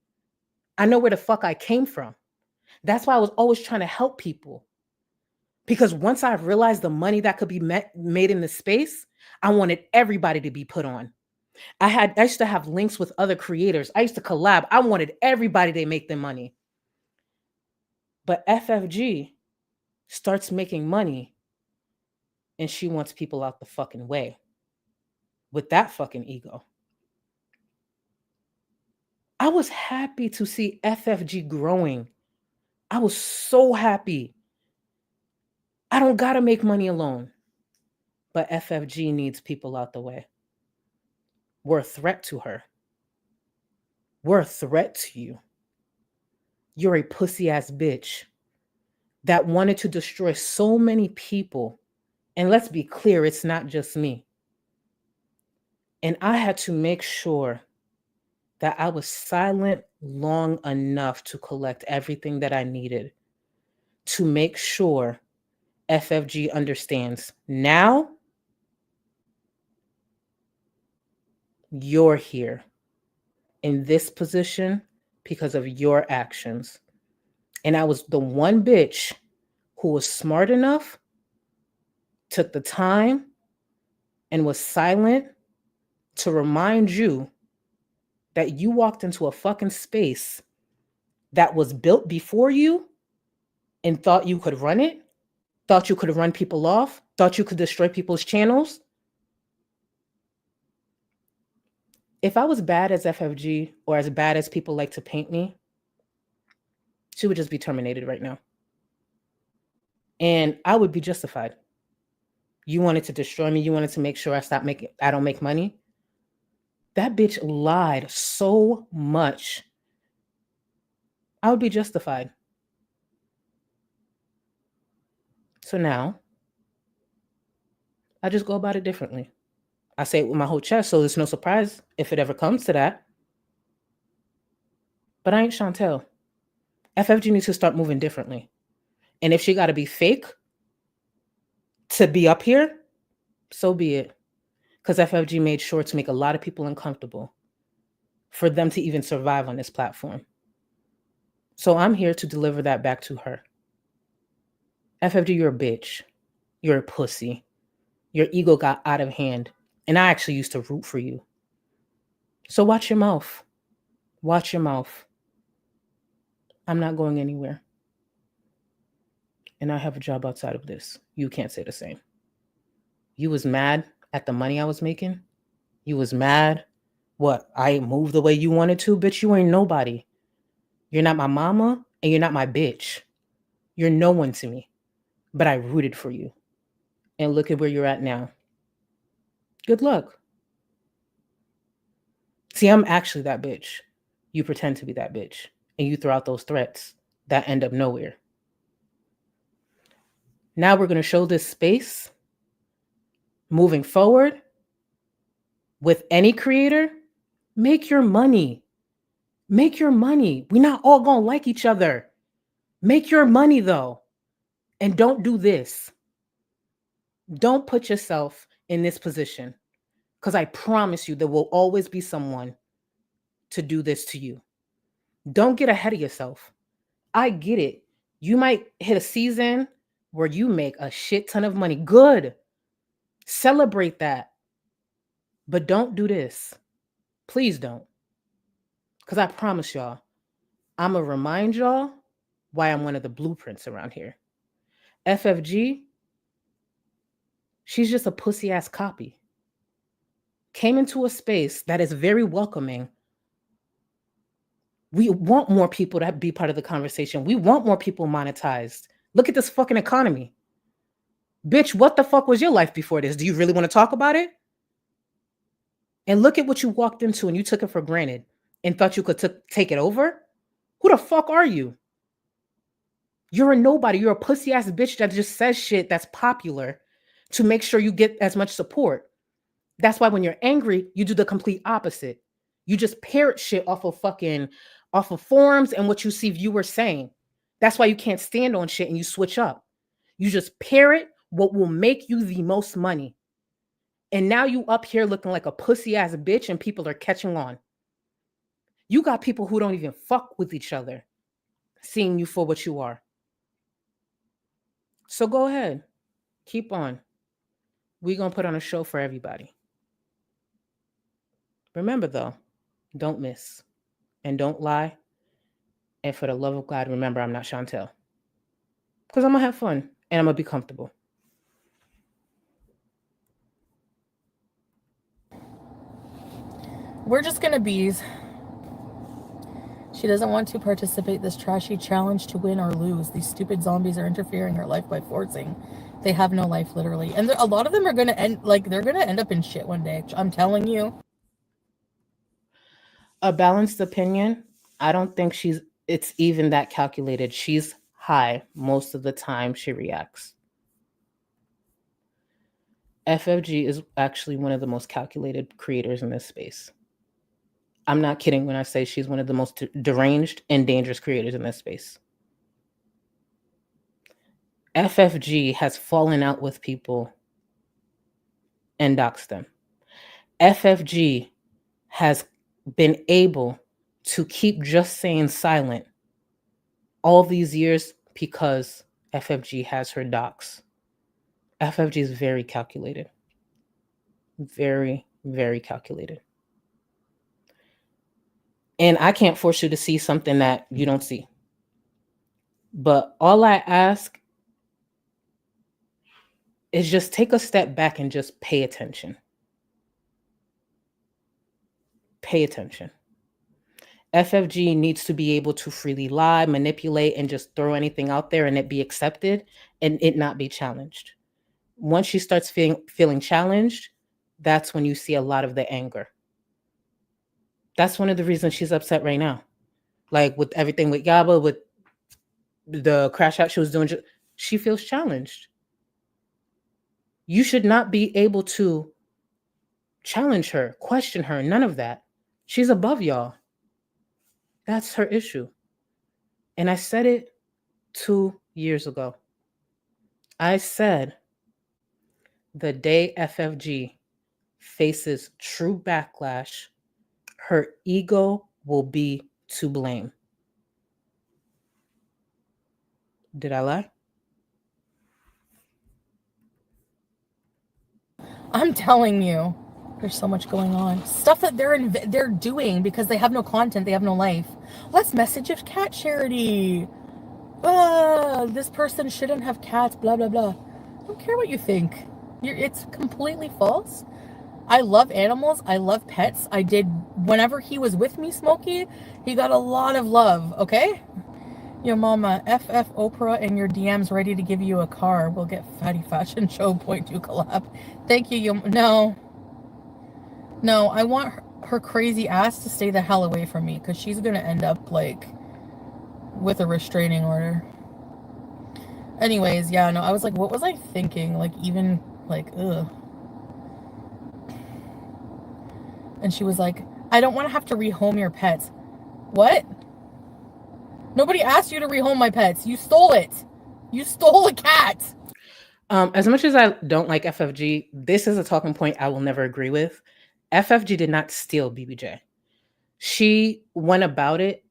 I know where the fuck I came from. That's why I was always trying to help people. Because once I realized the money that could be made in the space, I wanted everybody to be put on. I used to have links with other creators. I used to collab. I wanted everybody to make their money. But FFG starts making money and she wants people out the fucking way with that fucking ego. I was happy to see FFG growing. I was so happy. I don't gotta make money alone. But FFG needs people out the way. We're a threat to her. We're a threat to you. You're a pussy ass bitch that wanted to destroy so many people. And let's be clear, it's not just me. And I had to make sure that I was silent long enough to collect everything that I needed to make sure FFG understands now you're here in this position because of your actions. And I was the one bitch who was smart enough, took the time, and was silent to remind you that you walked into a fucking space that was built before you and thought you could run it, thought you could run people off, thought you could destroy people's channels. If I was bad as FFG or as bad as people like to paint me, she would just be terminated right now. And I would be justified. You wanted to destroy me. You wanted to make sure I don't make money. That bitch lied so much. I would be justified. So now, I just go about it differently. I say it with my whole chest, so there's no surprise if it ever comes to that. But I ain't Chantel. FFG needs to start moving differently. And if she got to be fake to be up here, so be it. Because FFG made sure to make a lot of people uncomfortable for them to even survive on this platform. So I'm here to deliver that back to her. FFG, you're a bitch. You're a pussy. Your ego got out of hand. And I actually used to root for you. So watch your mouth. Watch your mouth. I'm not going anywhere. And I have a job outside of this. You can't say the same. You was mad at the money I was making? You was mad? What? I moved the way you wanted to? Bitch, you ain't nobody. You're not my mama and you're not my bitch. You're no one to me. But I rooted for you. And look at where you're at now. Good luck. See, I'm actually that bitch. You pretend to be that bitch. And you throw out those threats that end up nowhere. Now we're going to show this space moving forward with any creator. Make your money. Make your money. We're not all going to like each other. Make your money though. And don't do this. Don't put yourself in this position. Because I promise you there will always be someone to do this to you. Don't get ahead of yourself. I get it. You might hit a season where you make a shit ton of money. Good. Celebrate that. But don't do this. Please don't. Because I promise y'all, I'm going to remind y'all why I'm one of the blueprints around here. FFG, she's just a pussy ass copy. Came into a space that is very welcoming. We want more people to be part of the conversation. We want more people monetized. Look at this fucking economy. Bitch, what the fuck was your life before this? Do you really want to talk about it? And look at what you walked into and you took it for granted and thought you could take it over? Who the fuck are you? You're a nobody. You're a pussy ass bitch that just says shit that's popular to make sure you get as much support. That's why when you're angry, you do the complete opposite. You just parrot shit off of forums and what you see viewers saying. That's why you can't stand on shit and you switch up. You just parrot what will make you the most money. And now you up here looking like a pussy ass bitch and people are catching on. You got people who don't even fuck with each other seeing you for what you are. So go ahead. Keep on. We're going to put on a show for everybody. Remember though, don't miss and don't lie. And for the love of God, remember I'm not Chantel. Because I'm going to have fun and I'm going to be comfortable. We're just gonna bees. She doesn't want to participate this trashy challenge to win or lose. These stupid zombies are interfering in her life by forcing. They have no life, literally. And a lot of them are gonna end, like, they're gonna end up in shit one day. I'm telling you. A balanced opinion, I don't think it's even that calculated. She's high most of the time she reacts. FFG is actually one of the most calculated creators in this space. I'm not kidding when I say she's one of the most deranged and dangerous creators in this space. FFG has fallen out with people and doxed them. FFG has been able to keep just saying silent all these years because FFG has her docs. FFG is very calculated. Very, very calculated. And I can't force you to see something that you don't see. But all I ask is just take a step back and just pay attention. Pay attention. FFG needs to be able to freely lie, manipulate, and just throw anything out there and it be accepted and it not be challenged. Once she starts feeling challenged, that's when you see a lot of the anger. That's one of the reasons she's upset right now. Like with everything with Yaba, with the crash out she was doing, she feels challenged. You should not be able to challenge her, question her, none of that. She's above y'all. That's her issue. And I said it 2 years ago. I said the day FFG faces true backlash, her ego will be to blame. Did I lie? I'm telling you, there's so much going on. Stuff that they're doing because they have no content, they have no life. Let's message a cat charity. This person shouldn't have cats, blah, blah, blah. I don't care what you think. It's completely false. I love animals. I love pets. I did, whenever he was with me, Smokey, he got a lot of love, okay? Your mama, FF Oprah and your DMs ready to give you a car. We'll get Fatty Fashion Show point to collab. Thank you. No, I want her crazy ass to stay the hell away from me because she's going to end up like with a restraining order. Anyways, yeah, no, I was like, what was I thinking? Like, even like, ugh. And she was like, I don't want to have to rehome your pets. What? Nobody asked you to rehome my pets. You stole it. You stole a cat. As much as I don't like FFG, this is a talking point I will never agree with. FFG did not steal BBJ. She went about it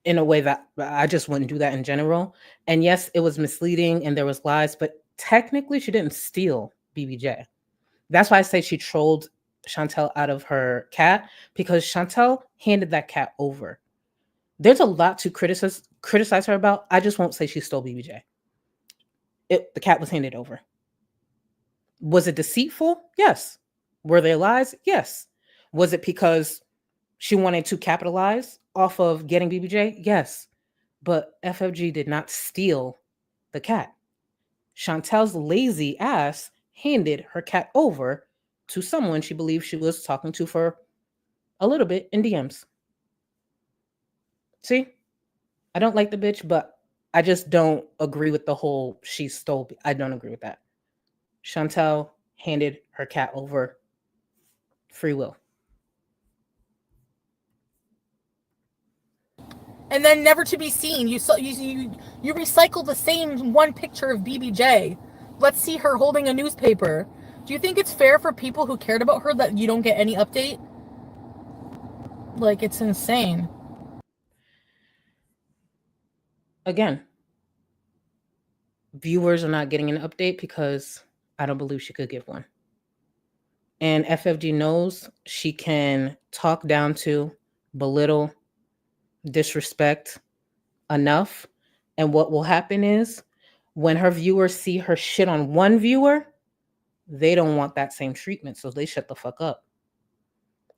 in a way that I just wouldn't do that in general. And yes, it was misleading and there was lies, but technically she didn't steal BBJ. That's why I say she trolled Chantel out of her cat, because Chantel handed that cat over. There's a lot to criticize her about. I just won't say she stole BBJ. The cat was handed over. Was it deceitful? Yes. Were there lies? Yes. Was it because she wanted to capitalize off of getting BBJ? Yes. But FFG did not steal the cat. Chantel's lazy ass handed her cat over to someone she believed she was talking to for a little bit in DMs. See? I don't like the bitch, but I just don't agree with the whole she stole. I don't agree with that. Chantel handed her cat over free will. And then never to be seen. You recycle the same one picture of BBJ. Let's see her holding a newspaper. Do you think it's fair for people who cared about her that you don't get any update? Like, it's insane. Again, viewers are not getting an update because I don't believe she could give one. And FFG knows she can talk down to, belittle, disrespect enough. And what will happen is when her viewers see her shit on one viewer, they don't want that same treatment. So they shut the fuck up.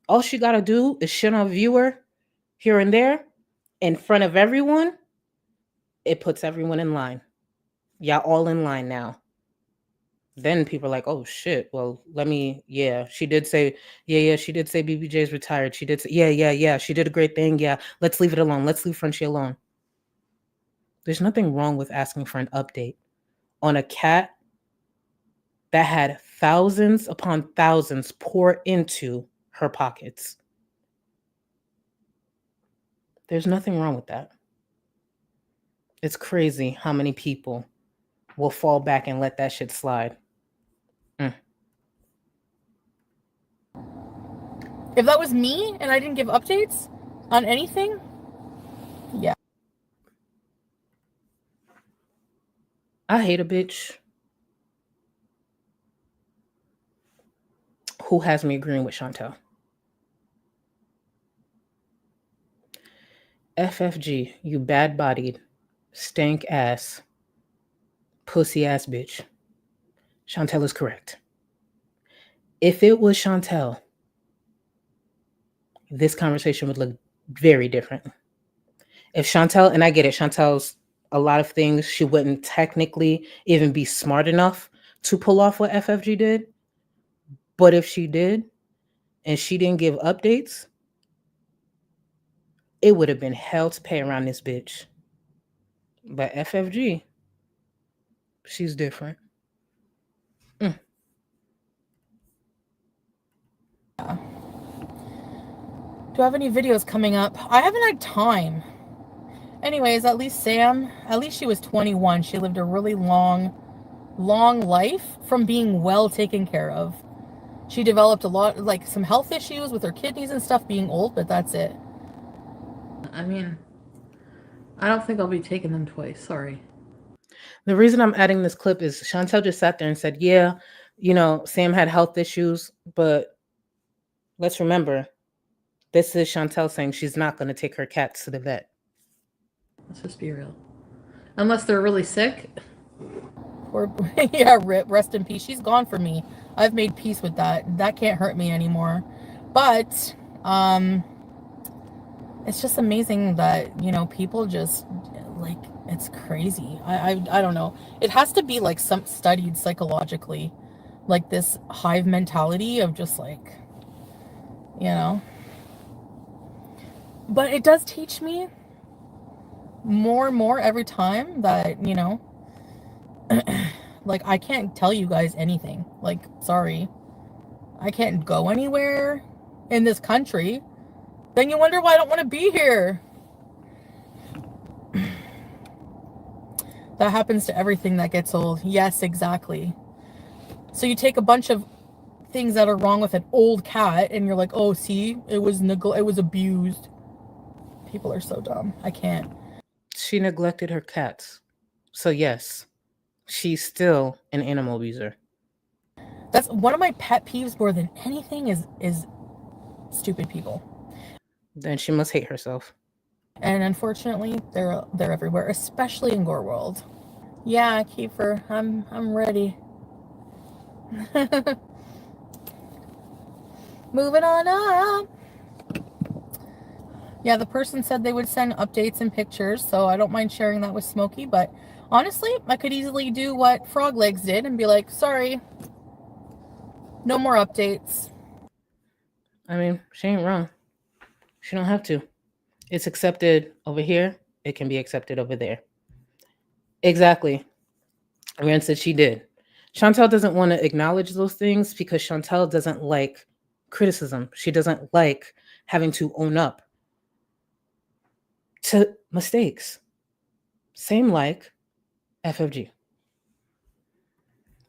All she got to do is shit on a viewer here and there in front of everyone. It puts everyone in line. Y'all all in line now. Then people are like, oh shit, well, she did say BBJ's retired. She did say, yeah, she did a great thing. Yeah, let's leave it alone. Let's leave Frenchie alone. There's nothing wrong with asking for an update on a cat that had thousands upon thousands pour into her pockets. There's nothing wrong with that. It's crazy how many people will fall back and let that shit slide. If that was me and I didn't give updates on anything, yeah. I hate a bitch who has me agreeing with Chantel. FFG, you bad-bodied, stank-ass, pussy-ass bitch. Chantel is correct. If it was Chantel, this conversation would look very different. If Chantel, and I get it, Chantel's a lot of things, she wouldn't technically even be smart enough to pull off what FFG did. But if she did, and she didn't give updates, it would have been hell to pay around this bitch. But FFG, she's different. Yeah. Do I have any videos coming up? I haven't had time. Anyways, at least she was 21. She lived a really long life from being well taken care of. She developed a lot, like some health issues with her kidneys and stuff being old, but that's it. I mean, I don't think I'll be taking them twice. Sorry. The reason I'm adding this clip is Chantel just sat there and said, yeah, Sam had health issues, but let's remember, this is Chantel saying she's not going to take her cats to the vet. Let's just be real. Unless they're really sick. Or, yeah, rest in peace. She's gone for me. I've made peace with that. That can't hurt me anymore. But, it's just amazing that, people just, like, it's crazy. I don't know. It has to be, like, studied psychologically. Like, this hive mentality of just, like, But it does teach me more and more every time that, like, I can't tell you guys anything. Like, sorry. I can't go anywhere in this country. Then you wonder why I don't want to be here. That happens to everything that gets old. Yes, exactly. So you take a bunch of things that are wrong with an old cat and you're like, oh, see, it was abused. People are so dumb. I can't. She neglected her cats. So yes, she's still an animal abuser. That's one of my pet peeves more than anything is stupid people. Then she must hate herself. And unfortunately, they're everywhere, especially in Gore World. Yeah, Kiefer, I'm ready. Moving on up. Yeah, the person said they would send updates and pictures, so I don't mind sharing that with Smokey, but honestly, I could easily do what Frog Legs did and be like, sorry, no more updates. I mean, she ain't wrong. She don't have to. It's accepted over here. It can be accepted over there. Exactly. Ren said she did. Chantel doesn't want to acknowledge those things because Chantel doesn't like criticism. She doesn't like having to own up to mistakes. Same like FFG.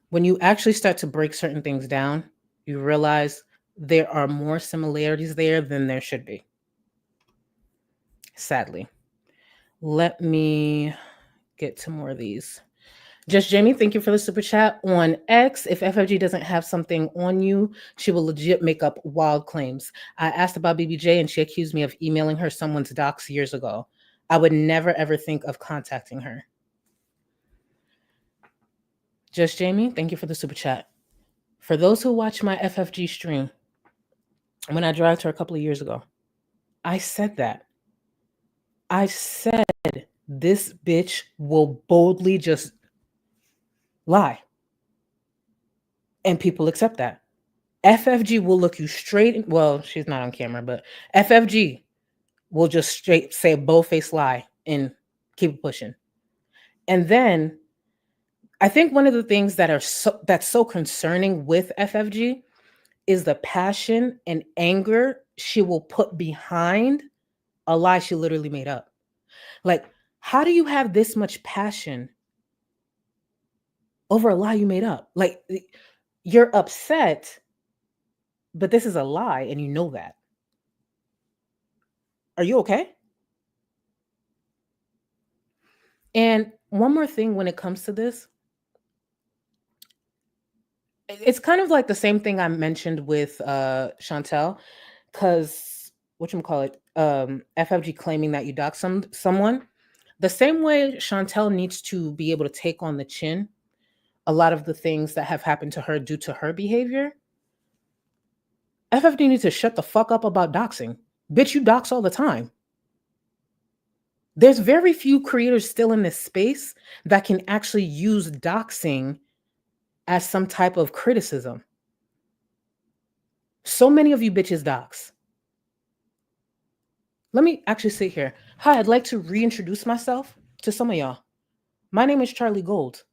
When you actually start to break certain things down, you realize there are more similarities there than there should be. Sadly. Let me get to more of these. Just Jamie, thank you for the super chat. On X, if FFG doesn't have something on you, she will legit make up wild claims. I asked about BBJ and she accused me of emailing her someone's docs years ago. I would never ever think of contacting her. Just Jamie, thank you for the super chat. For those who watch my FFG stream, when I dragged her a couple of years ago, I said that. I said this bitch will boldly just lie. And people accept that. FFG will look you straight. Well, she's not on camera, but FFG will just straight say a bold-faced lie and keep it pushing. And then I think one of the things that's so concerning with FFG is the passion and anger she will put behind a lie she literally made up. Like, how do you have this much passion over a lie you made up? Like, you're upset, but this is a lie and you know that. Are you okay? And one more thing when it comes to this, it's kind of like the same thing I mentioned with Chantel, because whatchamacallit, FFG claiming that you doxed someone. The same way Chantel needs to be able to take on the chin a lot of the things that have happened to her due to her behavior, FFG needs to shut the fuck up about doxing. Bitch, you dox all the time. There's very few creators still in this space that can actually use doxing as some type of criticism. So many of you bitches dox. Let me actually sit here. Hi, I'd like to reintroduce myself to some of y'all. My name is Charlie Gold.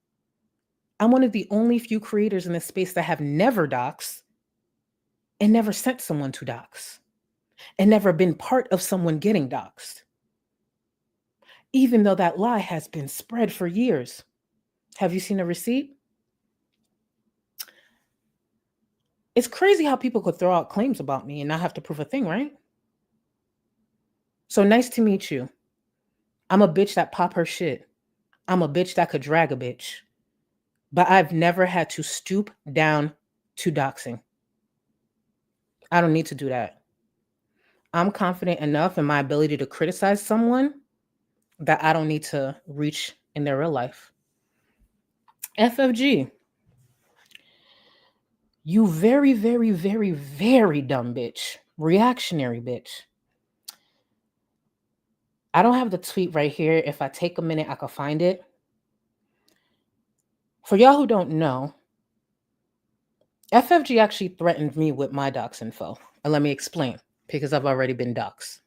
I'm one of the only few creators in this space that have never doxed and never sent someone to dox and never been part of someone getting doxed. Even though that lie has been spread for years. Have you seen a receipt? It's crazy how people could throw out claims about me and not have to prove a thing, right? So nice to meet you. I'm a bitch that pop her shit. I'm a bitch that could drag a bitch. But I've never had to stoop down to doxing. I don't need to do that. I'm confident enough in my ability to criticize someone that I don't need to reach in their real life. FFG. You very, very, very, very dumb bitch. Reactionary bitch. I don't have the tweet right here. If I take a minute, I can find it. For y'all who don't know, FFG actually threatened me with my dox info. And let me explain, because I've already been doxed.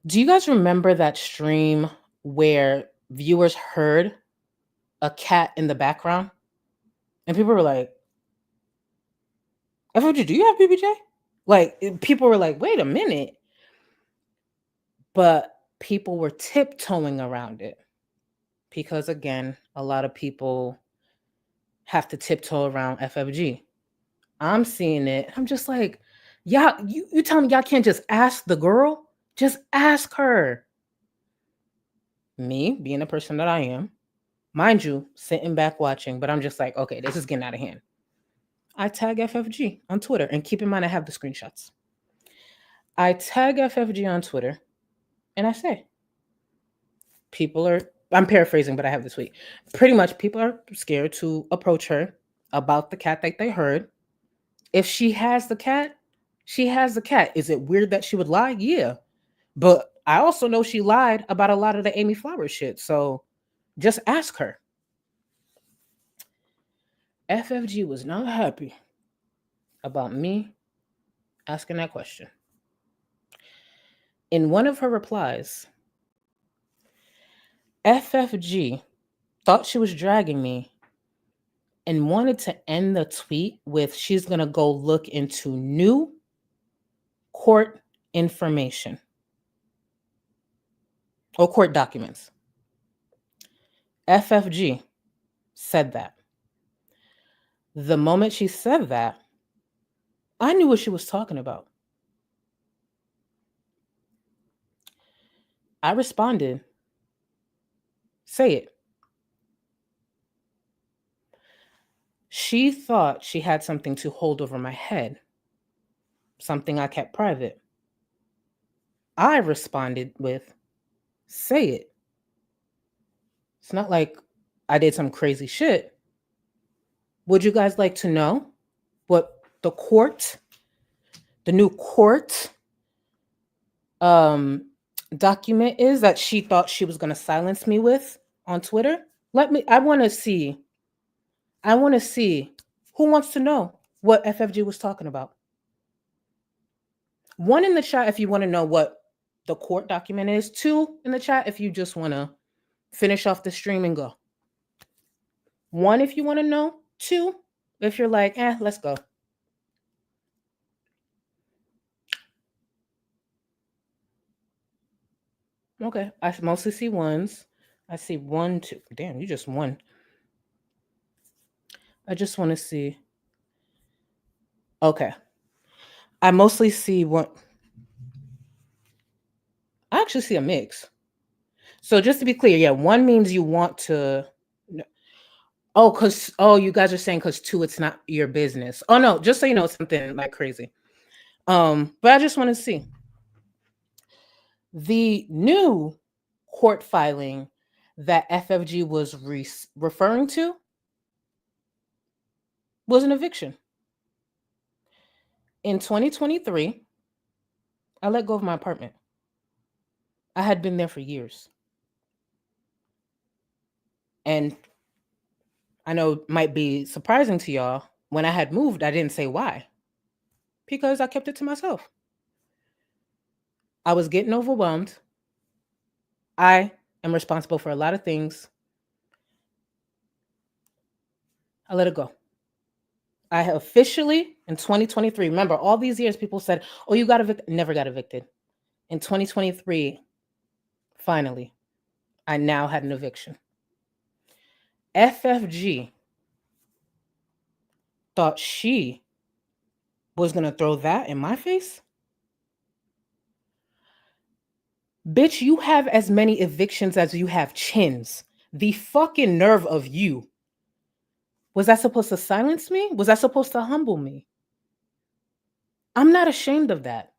Do you guys remember that stream where viewers heard a cat in the background? And people were like, FFG, do you have BBJ? Like, people were like, wait a minute. But people were tiptoeing around it. Because again, a lot of people have to tiptoe around FFG. I'm seeing it. I'm just like, y'all, you tell me y'all can't just ask the girl? Just ask her. Me, being the person that I am, mind you, sitting back watching, but I'm just like, okay, this is getting out of hand. I tag FFG on Twitter, and keep in mind I have the screenshots. I tag FFG on Twitter, and I say, I'm paraphrasing, but I have the tweet. Pretty much people are scared to approach her about the cat that they heard. If she has the cat, she has the cat. Is it weird that she would lie? Yeah. But I also know she lied about a lot of the Amy Flowers shit. So just ask her. FFG was not happy about me asking that question. In one of her replies, FFG thought she was dragging me, and wanted to end the tweet with she's going to go look into new court information or court documents. FFG said that. The moment she said that, I knew what she was talking about. I responded, say it. She thought she had something to hold over my head, something I kept private. I responded with, say it. It's not like I did some crazy shit. Would you guys like to know what the new court document is that she thought she was going to silence me with on Twitter? I want to see who wants to know what FFG was talking about. One in the chat if you want to know what the court document is. Two in the chat if you just want to finish off the stream and go. One if you want to know. Two if you're like, let's go. Okay, I mostly see ones. I see 1, 2. Damn, you just won. I just want to see. Okay. I mostly see one. I actually see a mix. So just to be clear, yeah, 1 means you want to. You guys are saying because 2, it's not your business. Oh no, just so you know, something like crazy. But I just want to see. The new court filing that FFG was referring to was an eviction. In 2023, I let go of my apartment. I had been there for years. And I know it might be surprising to y'all. When I had moved, I didn't say why. Because I kept it to myself. I was getting overwhelmed. I am responsible for a lot of things. I let it go. I officially, in 2023, remember all these years people said, oh, you got evicted. Never got evicted. In 2023, finally, I now had an eviction. FFG thought she was going to throw that in my face? Bitch, you have as many evictions as you have chins. The fucking nerve of you. Was that supposed to silence me? Was that supposed to humble me? I'm not ashamed of that.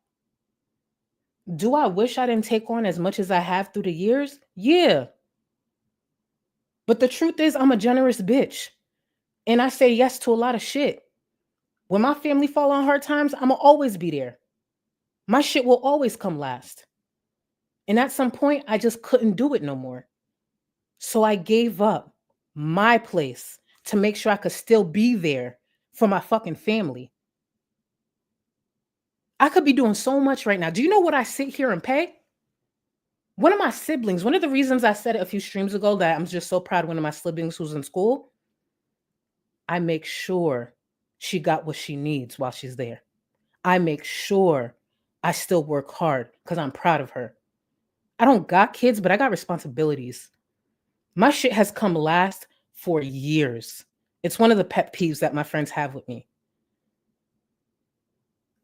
Do I wish I didn't take on as much as I have through the years? Yeah. But the truth is, I'm a generous bitch. And I say yes to a lot of shit. When my family fall on hard times, I'ma always be there. My shit will always come last. And at some point, I just couldn't do it no more. So I gave up my place to make sure I could still be there for my fucking family. I could be doing so much right now. Do you know what I sit here and pay? One of my siblings, one of the reasons I said it a few streams ago that I'm just so proud of one of my siblings who's in school, I make sure she got what she needs while she's there. I make sure I still work hard because I'm proud of her. I don't got kids, but I got responsibilities. My shit has come last for years. It's one of the pet peeves that my friends have with me.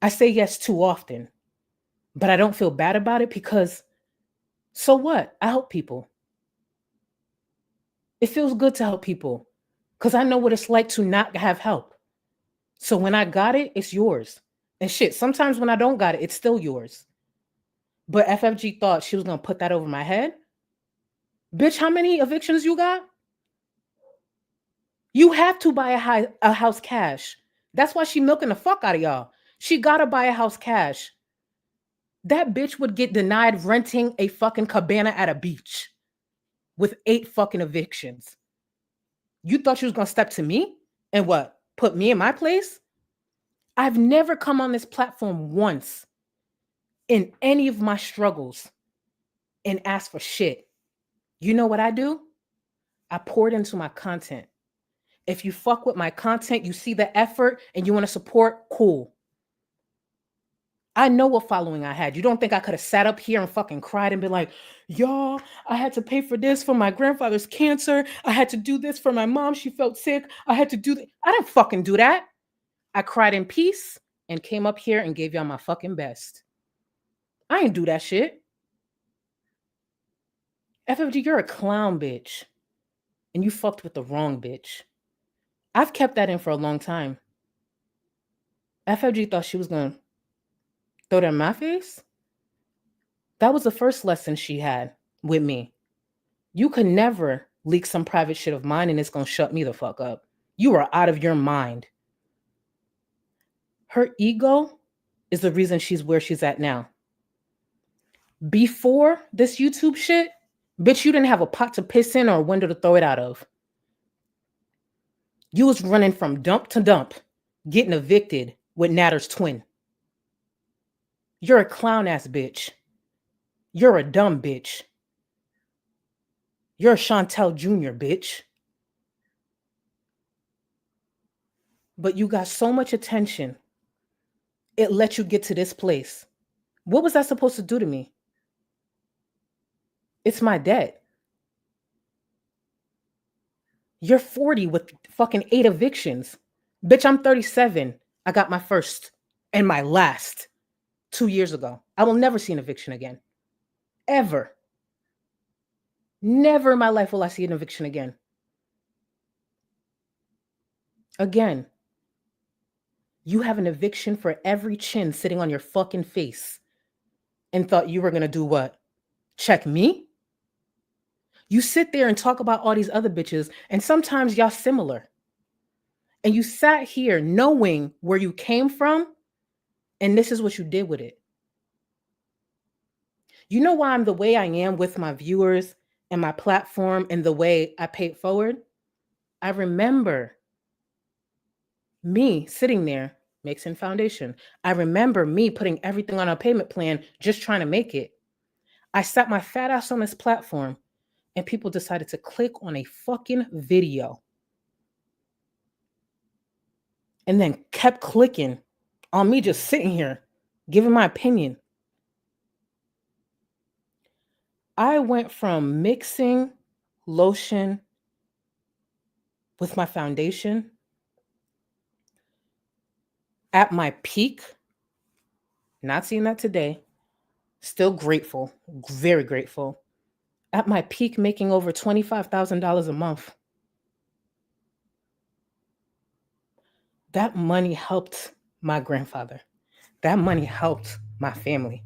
I say yes too often, but I don't feel bad about it because so what? I help people. It feels good to help people because I know what it's like to not have help. So when I got it, it's yours. And shit, sometimes when I don't got it, it's still yours. But FFG thought she was going to put that over my head. Bitch, how many evictions you got? You have to buy a house cash. That's why she milking the fuck out of y'all. She got to buy a house cash. That bitch would get denied renting a fucking cabana at a beach with 8 fucking evictions. You thought she was going to step to me and what? Put me in my place? I've never come on this platform once in any of my struggles and asked for shit. You know what I do? I poured into my content. If you fuck with my content, you see the effort and you want to support, cool. I know what following I had. You don't think I could have sat up here and fucking cried and been like, y'all, I had to pay for this for my grandfather's cancer. I had to do this for my mom. She felt sick. I had to do that. I didn't fucking do that. I cried in peace and came up here and gave y'all my fucking best. I ain't do that shit. FFG, you're a clown, bitch. And you fucked with the wrong bitch. I've kept that in for a long time. FFG thought she was going to throw that in my face. That was the first lesson she had with me. You could never leak some private shit of mine and it's going to shut me the fuck up. You are out of your mind. Her ego is the reason she's where she's at now. Before this YouTube shit, bitch, you didn't have a pot to piss in or a window to throw it out of. You was running from dump to dump, getting evicted with Natter's twin. You're a clown ass bitch. You're a dumb bitch. You're a Chantel Jr. bitch. But you got so much attention. It let you get to this place. What was that supposed to do to me? It's my debt. You're 40 with fucking 8 evictions. Bitch, I'm 37. I got my first and my last 2 years ago. I will never see an eviction again. Ever. Never in my life will I see an eviction again. Again, you have an eviction for every chin sitting on your fucking face and thought you were going to do what? Check me? You sit there and talk about all these other bitches, and sometimes y'all similar. And you sat here knowing where you came from, and this is what you did with it. You know why I'm the way I am with my viewers and my platform and the way I pay it forward? I remember me sitting there, Mixing Foundation. I remember me putting everything on a payment plan, just trying to make it. I sat my fat ass on this platform, and people decided to click on a fucking video. And then kept clicking on me just sitting here, giving my opinion. I went from mixing lotion with my foundation at my peak, not seeing that today, still grateful, very grateful. At my peak, making over $25,000 a month. That money helped my grandfather. That money helped my family.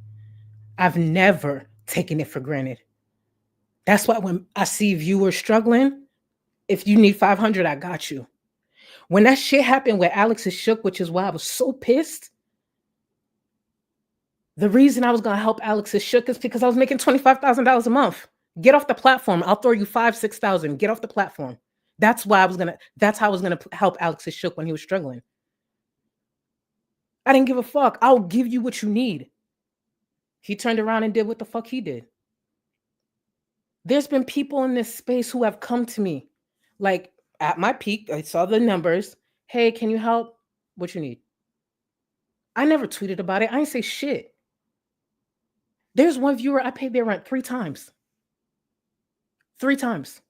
I've never taken it for granted. That's why when I see viewers struggling, if you need 500, I got you. When that shit happened with Alex's Shook, which is why I was so pissed, the reason I was going to help Alex's Shook is because I was making $25,000 a month. Get off the platform. I'll throw you 5,000, 6,000. Get off the platform. That's how I was going to help Alex's Shook when he was struggling. I didn't give a fuck. I'll give you what you need. He turned around and did what the fuck he did. There's been people in this space who have come to me, like at my peak, I saw the numbers. Hey, can you help? What you need? I never tweeted about it. I didn't say shit. There's one viewer, I paid their rent 3 times. 3 times.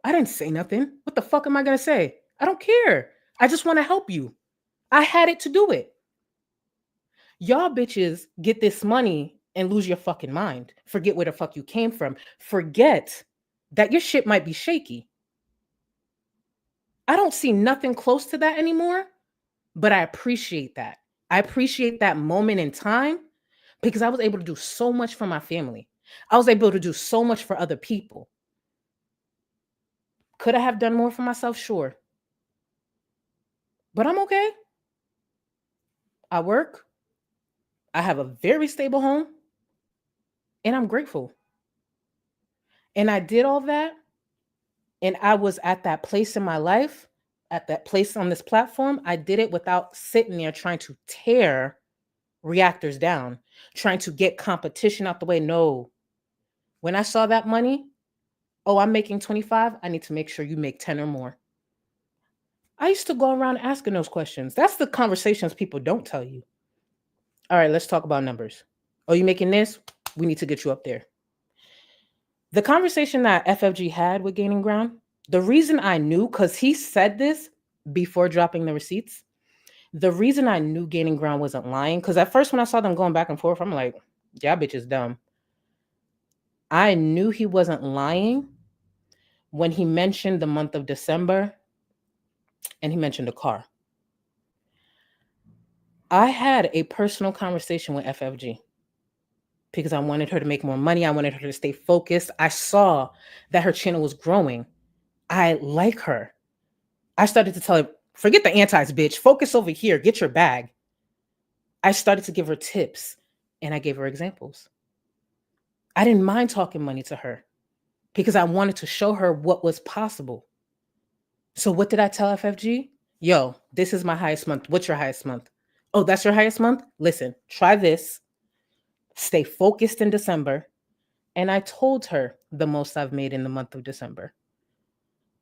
I didn't say nothing. What the fuck am I going to say? I don't care. I just want to help you. I had it to do it. Y'all bitches get this money and lose your fucking mind. Forget where the fuck you came from. Forget that your shit might be shaky. I don't see nothing close to that anymore, but I appreciate that. I appreciate that moment in time because I was able to do so much for my family. I was able to do so much for other people. Could I have done more for myself? Sure. But I'm okay. I work. I have a very stable home. And I'm grateful. And I did all that. And I was at that place in my life, at that place on this platform. I did it without sitting there trying to tear reactors down, trying to get competition out the way. No. When I saw that money, Oh, I'm making 25. I need to make sure you make 10 or more. I used to go around asking those questions. That's the conversations people don't tell you. All right, let's talk about numbers. Oh, you making this? We need to get you up there. The conversation that FFG had with Gaining Ground, the reason I knew, because he said this before dropping the receipts, the reason I knew Gaining Ground wasn't lying, because at first when I saw them going back and forth, I'm like, yeah, bitch is dumb. I knew he wasn't lying when he mentioned the month of December and he mentioned a car. I had a personal conversation with FFG because I wanted her to make more money. I wanted her to stay focused. I saw that her channel was growing. I like her. I started to tell her, forget the antis, bitch. Focus over here. Get your bag. I started to give her tips and I gave her examples. I didn't mind talking money to her because I wanted to show her what was possible. So what did I tell FFG? Yo, this is my highest month. What's your highest month? Oh, that's your highest month? Listen, try this. Stay focused in December. And I told her the most I've made in the month of December.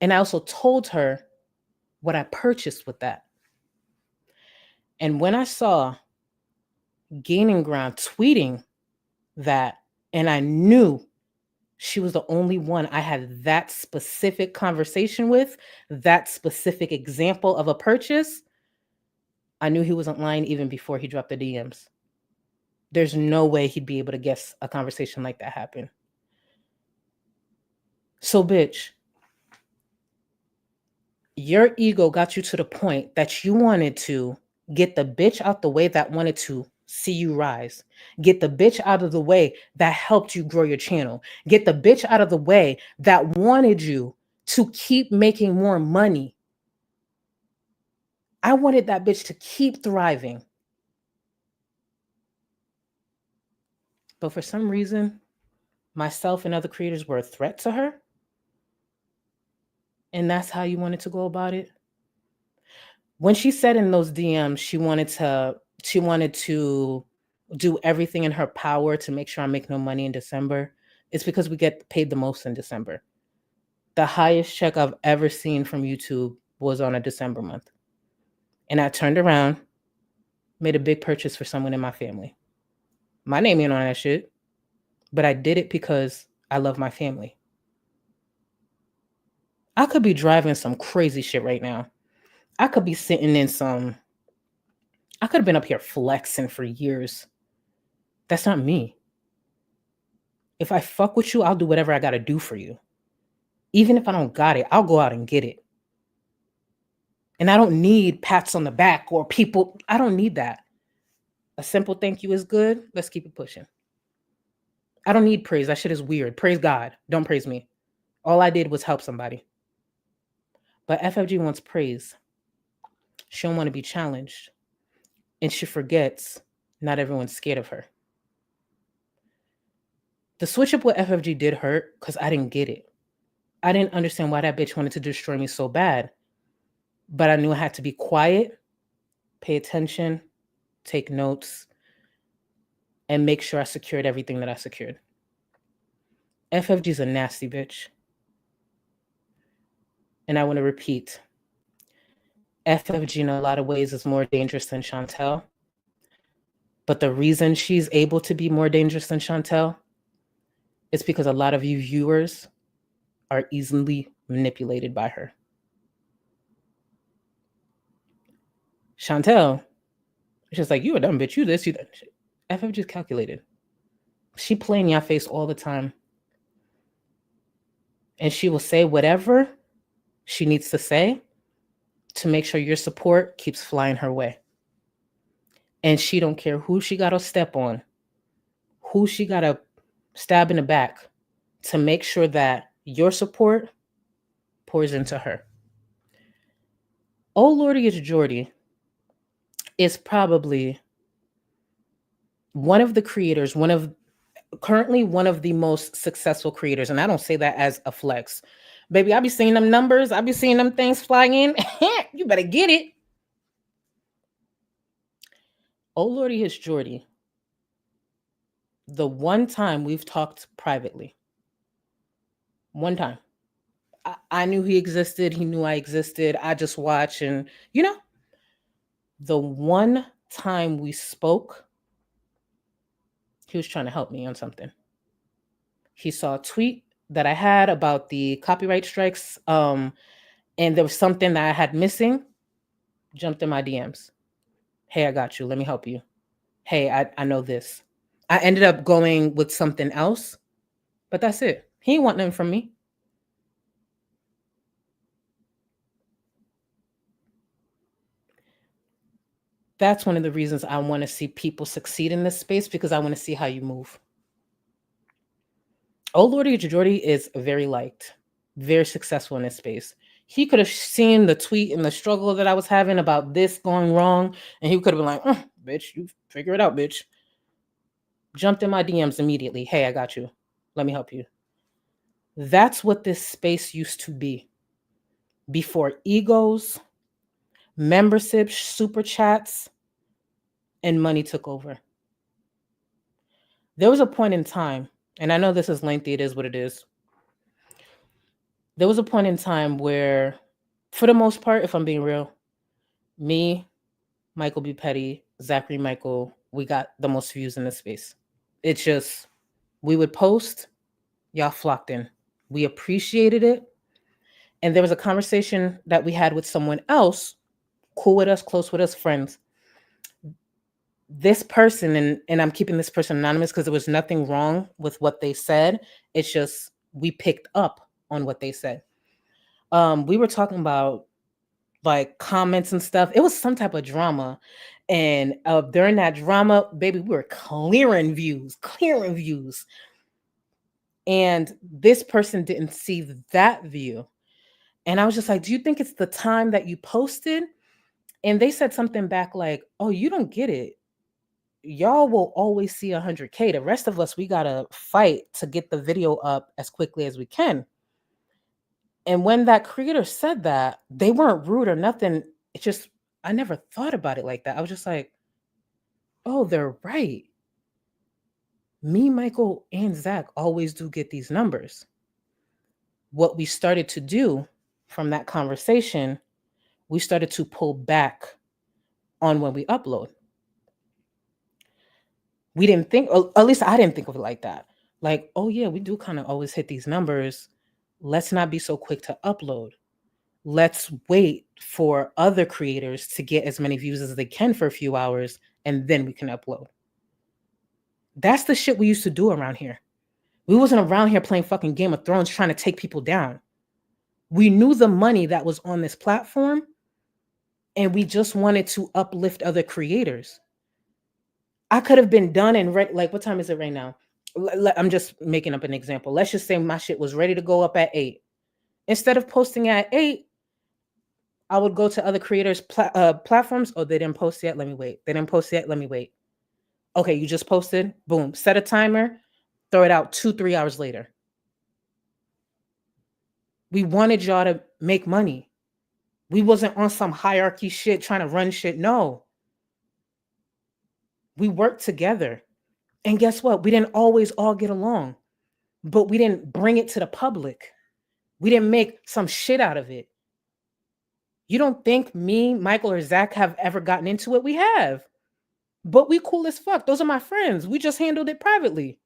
And I also told her what I purchased with that. And when I saw Gaining Ground tweeting that, and I knew she was the only one I had that specific conversation with, that specific example of a purchase, I knew he wasn't lying even before he dropped the DMs. There's no way he'd be able to guess a conversation like that happened. So, bitch, your ego got you to the point that you wanted to get the bitch out the way that wanted to see you rise. Get the bitch out of the way that helped you grow your channel. Get the bitch out of the way that wanted you to keep making more money. I wanted that bitch to keep thriving. But for some reason, myself and other creators were a threat to her. And that's how you wanted to go about it. When she said in those DMs she wanted to do everything in her power to make sure I make no money in December, it's because we get paid the most in December. The highest check I've ever seen from YouTube was on a December month. And I turned around, made a big purchase for someone in my family. My name ain't on that shit, but I did it because I love my family. I could be driving some crazy shit right now. I could be sitting in I could have been up here flexing for years. That's not me. If I fuck with you, I'll do whatever I got to do for you. Even if I don't got it, I'll go out and get it. And I don't need pats on the back or people. I don't need that. A simple thank you is good. Let's keep it pushing. I don't need praise. That shit is weird. Praise God. Don't praise me. All I did was help somebody. But FFG wants praise. She don't want to be challenged. And she forgets not everyone's scared of her. The switch up with FFG did hurt because I didn't get it. I didn't understand why that bitch wanted to destroy me so bad. But I knew I had to be quiet, pay attention, take notes, and make sure I secured everything that I secured. FFG's a nasty bitch. And I want to repeat, FFG in a lot of ways is more dangerous than Chantel. But the reason she's able to be more dangerous than Chantel is because a lot of you viewers are easily manipulated by her. Chantel, it's just like, you a dumb bitch, you this, you that. FFG is calculated. She play in your face all the time. And she will say whatever she needs to say to make sure your support keeps flying her way. And she don't care who she got to step on, who she got to stab in the back to make sure that your support pours into her. Oh Lordy is Jordy is probably one of the creators, currently one of the most successful creators. And I don't say that as a flex. Baby, I be seeing them numbers. I be seeing them things flying in. You better get it. Oh Lordy is Jordy. The one time we've talked privately, One time. I knew he existed. He knew I existed. I just watched. And, you know, the one time we spoke, he was trying to help me on something. He saw a tweet that I had about the copyright strikes. And there was something that I had missing. Jumped in my DMs. Hey, I got you. Let me help you. Hey, I know this. I ended up going with something else, but that's it. He ain't want nothing from me. That's one of the reasons I want to see people succeed in this space, because I want to see how you move. Oh Lordy Jordy is very liked, very successful in this space. He could have seen the tweet and the struggle that I was having about this going wrong, and he could have been like, bitch, you figure it out, bitch. Jumped in my DMs immediately. Hey, I got you. Let me help you. That's what this space used to be. Before egos, memberships, super chats, and money took over. There was a point in time, and I know this is lengthy, it is what it is. There was a point in time where, for the most part, if I'm being real, me, Michael B. Petty, Zachary Michael, we got the most views in this space. It's just, we would post, y'all flocked in. We appreciated it. And there was a conversation that we had with someone else, cool with us, close with us, friends. This person, and I'm keeping this person anonymous because there was nothing wrong with what they said. It's just, we picked up on what they said. We were talking about like comments and stuff. It was some type of drama. And during that drama, baby, we were clearing views. And this person didn't see that view. And I was just like, do you think it's the time that you posted? And they said something back like, oh, you don't get it. Y'all will always see 100K. The rest of us, we got to fight to get the video up as quickly as we can. And when that creator said that, they weren't rude or nothing. It's just, I never thought about it like that. I was just like, oh, they're right. Me, Michael, and Zach always do get these numbers. What we started to do from that conversation, we started to pull back on when we upload. We didn't think, or at least I didn't think of it like that. Like, oh yeah, we do kind of always hit these numbers. Let's not be so quick to upload. Let's wait for other creators to get as many views as they can for a few hours, and then we can upload. That's the shit we used to do around here. We wasn't around here playing fucking Game of Thrones trying to take people down. We knew the money that was on this platform, and we just wanted to uplift other creators. I could have been done and like, what time is it right now? I'm just making up an example. Let's just say my shit was ready to go up at 8. Instead of posting at 8, I would go to other creators' platforms. Oh, they didn't post yet. Let me wait. They didn't post yet. Let me wait. Okay, you just posted. Boom. Set a timer. Throw it out 2-3 hours later. We wanted y'all to make money. We wasn't on some hierarchy shit trying to run shit. No. We worked together. And guess what? We didn't always all get along, but we didn't bring it to the public. We didn't make some shit out of it. You don't think me, Michael, or Zach have ever gotten into it? We have. But we cool as fuck. Those are my friends. We just handled it privately.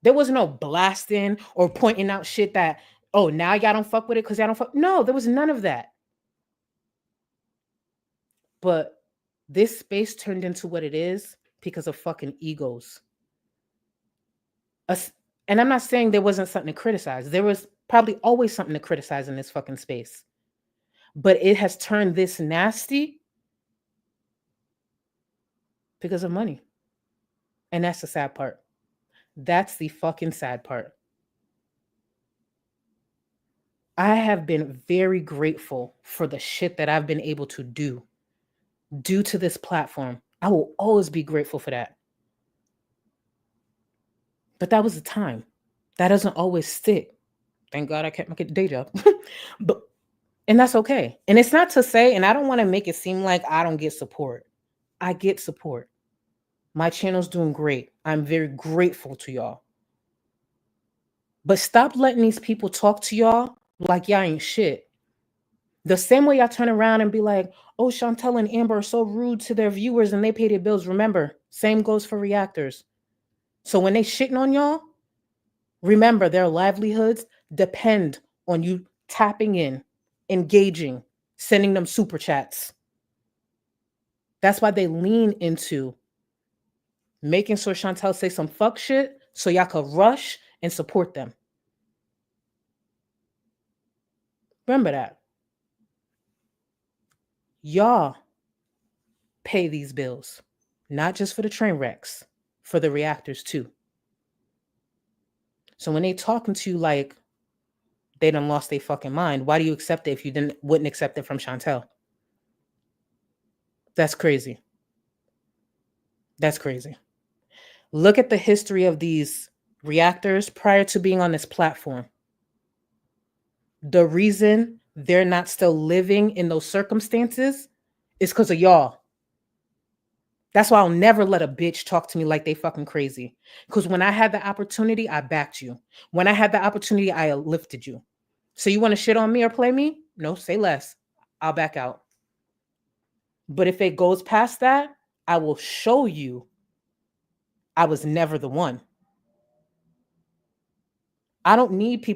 There was no blasting or pointing out shit that, oh, now y'all don't fuck with it because y'all don't fuck. No, there was none of that. But this space turned into what it is because of fucking egos. And I'm not saying there wasn't something to criticize. There was probably always something to criticize in this fucking space. But it has turned this nasty because of money. And that's the sad part. That's the fucking sad part. I have been very grateful for the shit that I've been able to do due to this platform. I will always be grateful for that. But that was the time. That doesn't always stick. Thank God I kept my day job. And that's okay. And it's not to say, and I don't want to make it seem like I don't get support. I get support. My channel's doing great. I'm very grateful to y'all. But stop letting these people talk to y'all like y'all ain't shit. The same way y'all turn around and be like, oh, Chantel and Amber are so rude to their viewers and they pay their bills. Remember, same goes for reactors. So when they shitting on y'all, remember their livelihoods depend on you tapping in, engaging, sending them super chats. That's why they lean into making sure Chantel say some fuck shit so y'all could rush and support them. Remember that. Y'all pay these bills, not just for the train wrecks, for the reactors too. So when they talking to you like they done lost their fucking mind, why do you accept it if you wouldn't accept it from Chantel? That's crazy. That's crazy. Look at the history of these reactors prior to being on this platform. The reason they're not still living in those circumstances is because of y'all. That's why I'll never let a bitch talk to me like they fucking crazy. Because when I had the opportunity, I backed you. When I had the opportunity, I lifted you. So you want to shit on me or play me? No, say less. I'll back out. But if it goes past that, I will show you I was never the one. I don't need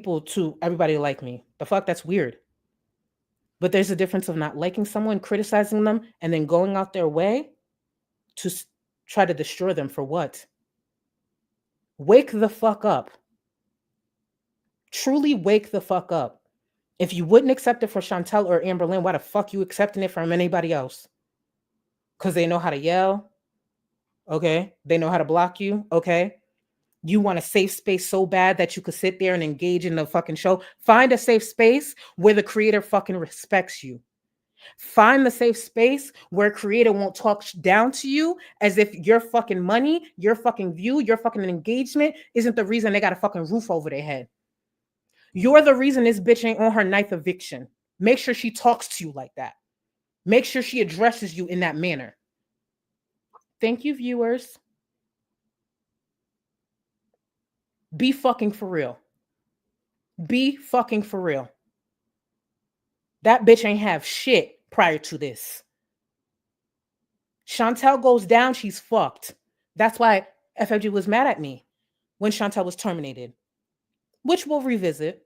everybody to like me. The fuck, that's weird. But there's a difference of not liking someone, criticizing them, and then going out their way to try to destroy them for what? Wake the fuck up. Truly wake the fuck up. If you wouldn't accept it for Chantel or Amberlynn, why the fuck you accepting it from anybody else? Because they know how to yell? Okay. They know how to block you? Okay. You want a safe space so bad that you could sit there and engage in the fucking show? Find a safe space where the creator fucking respects you. Find the safe space where a creator won't talk down to you as if your fucking money, your fucking view, your fucking engagement isn't the reason they got a fucking roof over their head. You're the reason this bitch ain't on her 9th eviction. Make sure she talks to you like that. Make sure she addresses you in that manner. Thank you, viewers. Be fucking for real. Be fucking for real. That bitch ain't have shit prior to this. Chantel goes down, she's fucked. That's why FFG was mad at me when Chantel was terminated, which we'll revisit.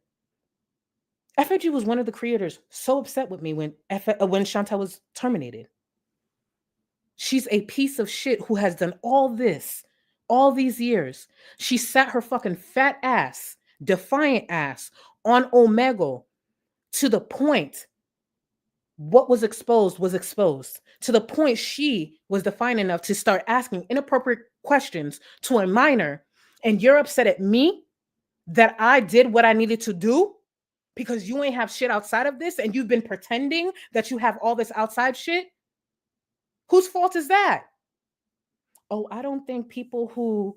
FFG was one of the creators so upset with me when Chantel was terminated. She's a piece of shit who has done all this, all these years. She sat her fucking fat ass, defiant ass on Omegle to the point what was exposed to the point she was defiant enough to start asking inappropriate questions to a minor. And you're upset at me that I did what I needed to do because you ain't have shit outside of this and you've been pretending that you have all this outside shit? Whose fault is that? Oh, I don't think people who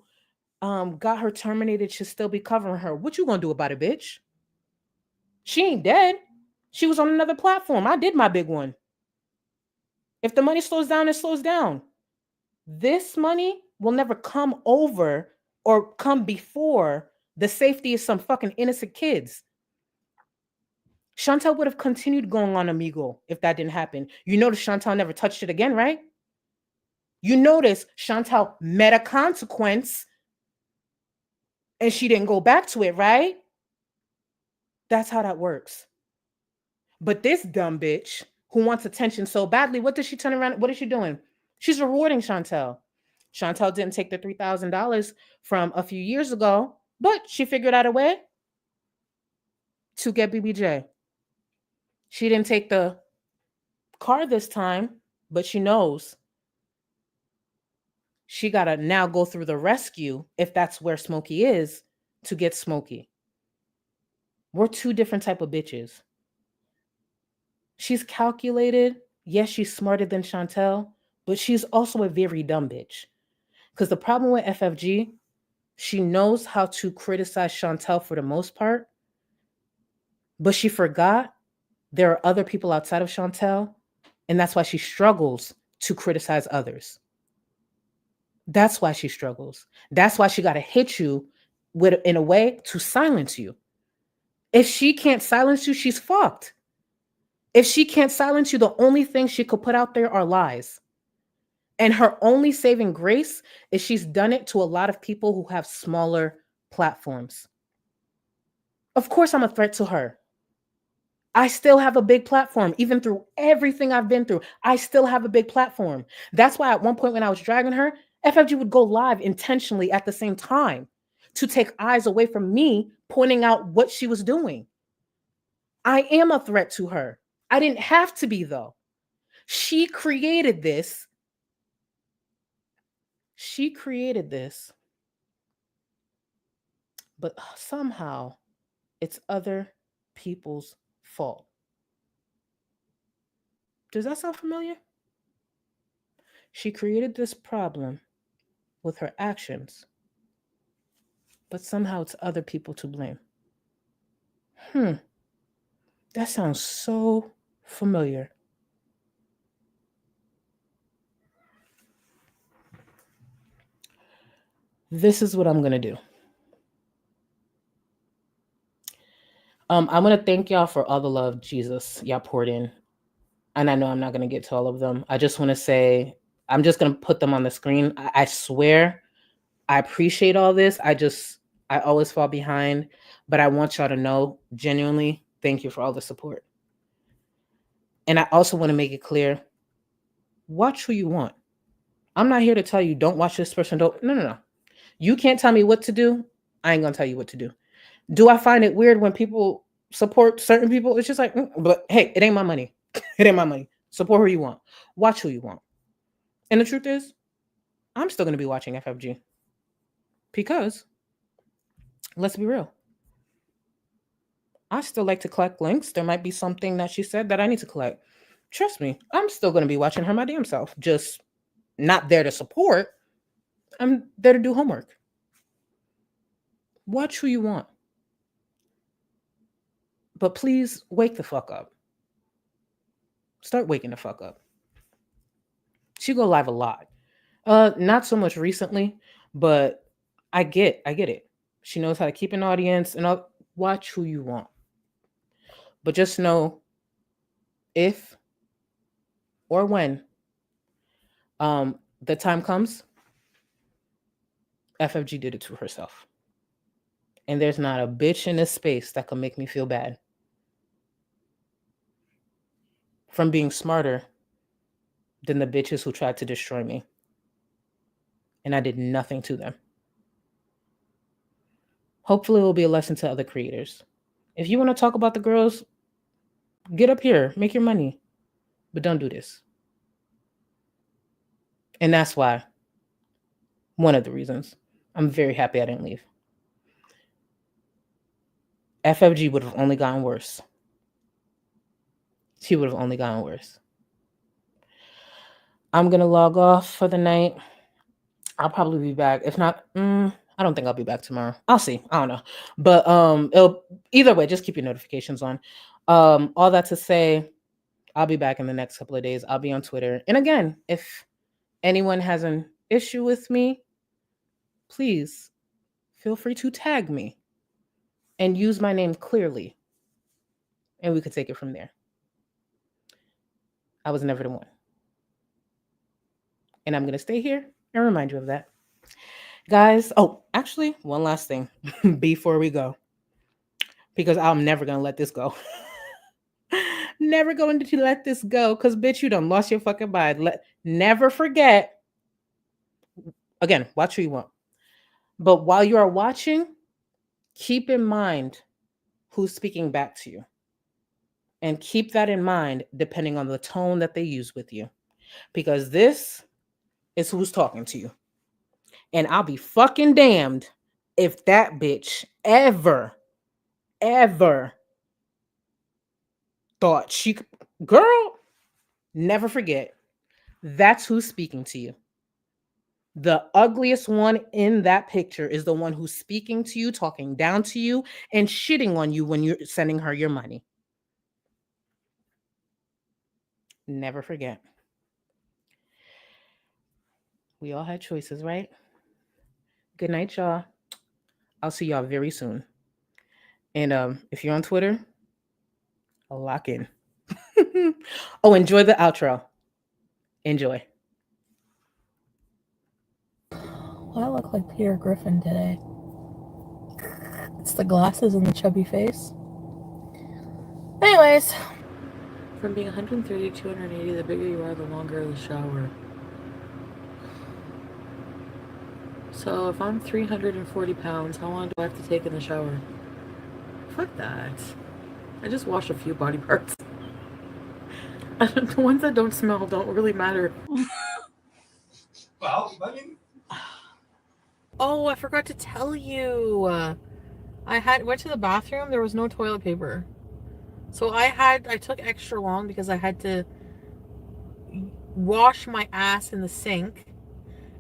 got her terminated should still be covering her. What you gonna do about it, bitch? She ain't dead. She was on another platform. I did my big one. If the money slows down, it slows down. This money will never come over or come before the safety of some fucking innocent kids. Chantel would have continued going on Amigo if that didn't happen. You notice Chantel never touched it again, right? You notice Chantel met a consequence and she didn't go back to it, right? That's how that works. But this dumb bitch who wants attention so badly, what does she turn around? What is she doing? She's rewarding Chantel. Chantel didn't take the $3,000 from a few years ago, but she figured out a way to get BBJ. She didn't take the car this time, but she knows she got to now go through the rescue, if that's where Smokey is, to get Smokey. We're two different type of bitches. She's calculated. Yes, she's smarter than Chantel, but she's also a very dumb bitch. Because the problem with FFG, she knows how to criticize Chantel for the most part, but she forgot there are other people outside of Chantel, and that's why she struggles to criticize others. That's why she struggles. That's why she got to hit you in a way to silence you. If she can't silence you, she's fucked. If she can't silence you, the only thing she could put out there are lies. And her only saving grace is she's done it to a lot of people who have smaller platforms. Of course, I'm a threat to her. I still have a big platform, even through everything I've been through. I still have a big platform. That's why at one point when I was dragging her, FFG would go live intentionally at the same time to take eyes away from me pointing out what she was doing. I am a threat to her. I didn't have to be, though. She created this. She created this. But somehow it's other people's fault. Does that sound familiar? She created this problem with her actions, but somehow it's other people to blame. That sounds so familiar. This is what I'm going to do. I'm going to thank y'all for all the love, Jesus, y'all poured in. And I know I'm not going to get to all of them. I just want to say, I'm just going to put them on the screen. I swear, I appreciate all this. I always fall behind, but I want y'all to know, genuinely, thank you for all the support. And I also want to make it clear, watch who you want. I'm not here to tell you, don't watch this person. No. You can't tell me what to do. I ain't going to tell you what to do. Do I find it weird when people support certain people? It's just like, but hey, it ain't my money. It ain't my money. Support who you want. Watch who you want. And the truth is, I'm still going to be watching FFG. Because, let's be real, I still like to collect links. There might be something that she said that I need to collect. Trust me, I'm still going to be watching her my damn self. Just not there to support. I'm there to do homework. Watch who you want. But please wake the fuck up. Start waking the fuck up. She go live a lot. Not so much recently, but I get it. She knows how to keep an audience, and I'll watch who you want. But just know, if or when the time comes, FFG did it to herself. And there's not a bitch in this space that can make me feel bad from being smarter than the bitches who tried to destroy me. And I did nothing to them. Hopefully it will be a lesson to other creators. If you want to talk about the girls, get up here, make your money, but don't do this. And that's why, one of the reasons, I'm very happy I didn't leave. FFG would have only gotten worse. She would have only gotten worse. I'm going to log off for the night. I'll probably be back. If not, I don't think I'll be back tomorrow. I'll see. I don't know. But either way, just keep your notifications on. All that to say, I'll be back in the next couple of days. I'll be on Twitter. And again, if anyone has an issue with me, please feel free to tag me and use my name clearly. And we could take it from there. I was never the one. And I'm going to stay here and remind you of that. Guys, actually, one last thing before we go. Because I'm never going to let this go. Never going to let this go. Because, bitch, you done lost your fucking mind. Never forget. Again, watch who you want. But while you are watching, keep in mind who's speaking back to you. And keep that in mind depending on the tone that they use with you. Because this is who's talking to you. And I'll be fucking damned if that bitch ever thought she... Girl, never forget. That's who's speaking to you. The ugliest one in that picture is the one who's speaking to you, talking down to you, and shitting on you when you're sending her your money. Never forget. We all had choices, right? Good night, y'all. I'll see y'all very soon. And if you're on Twitter, I'll lock in. Oh, enjoy the outro. Enjoy. Well, I look like Peter Griffin today. It's the glasses and the chubby face. Anyways. From being 130 to 280, the bigger you are, the longer the shower. So if I'm 340 pounds, how long do I have to take in the shower? Fuck that. I just wash a few body parts. The ones that don't smell don't really matter. Well, I mean... Oh, I forgot to tell you. I went to the bathroom. There was no toilet paper. So I took extra long because I had to wash my ass in the sink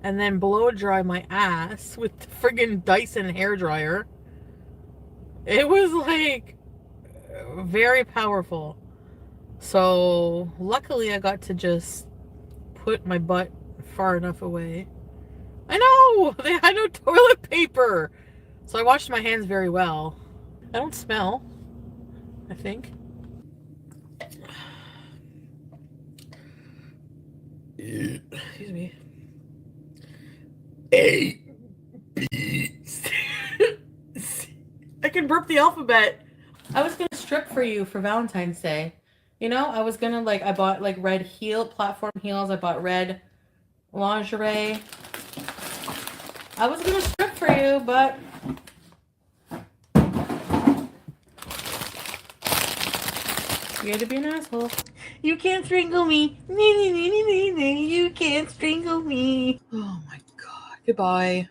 and then blow dry my ass with the friggin' Dyson hairdryer. It was like very powerful. So luckily I got to just put my butt far enough away. I know! They had no toilet paper! So I washed my hands very well. I don't smell, I think. Excuse me. A, B, C. I can burp the alphabet. I was gonna strip for you for Valentine's Day. You know, I was gonna I bought red platform heels. I bought red lingerie. I was gonna strip for you, but you had to be an asshole. You can't strangle me. You can't strangle me. Oh my god. Goodbye.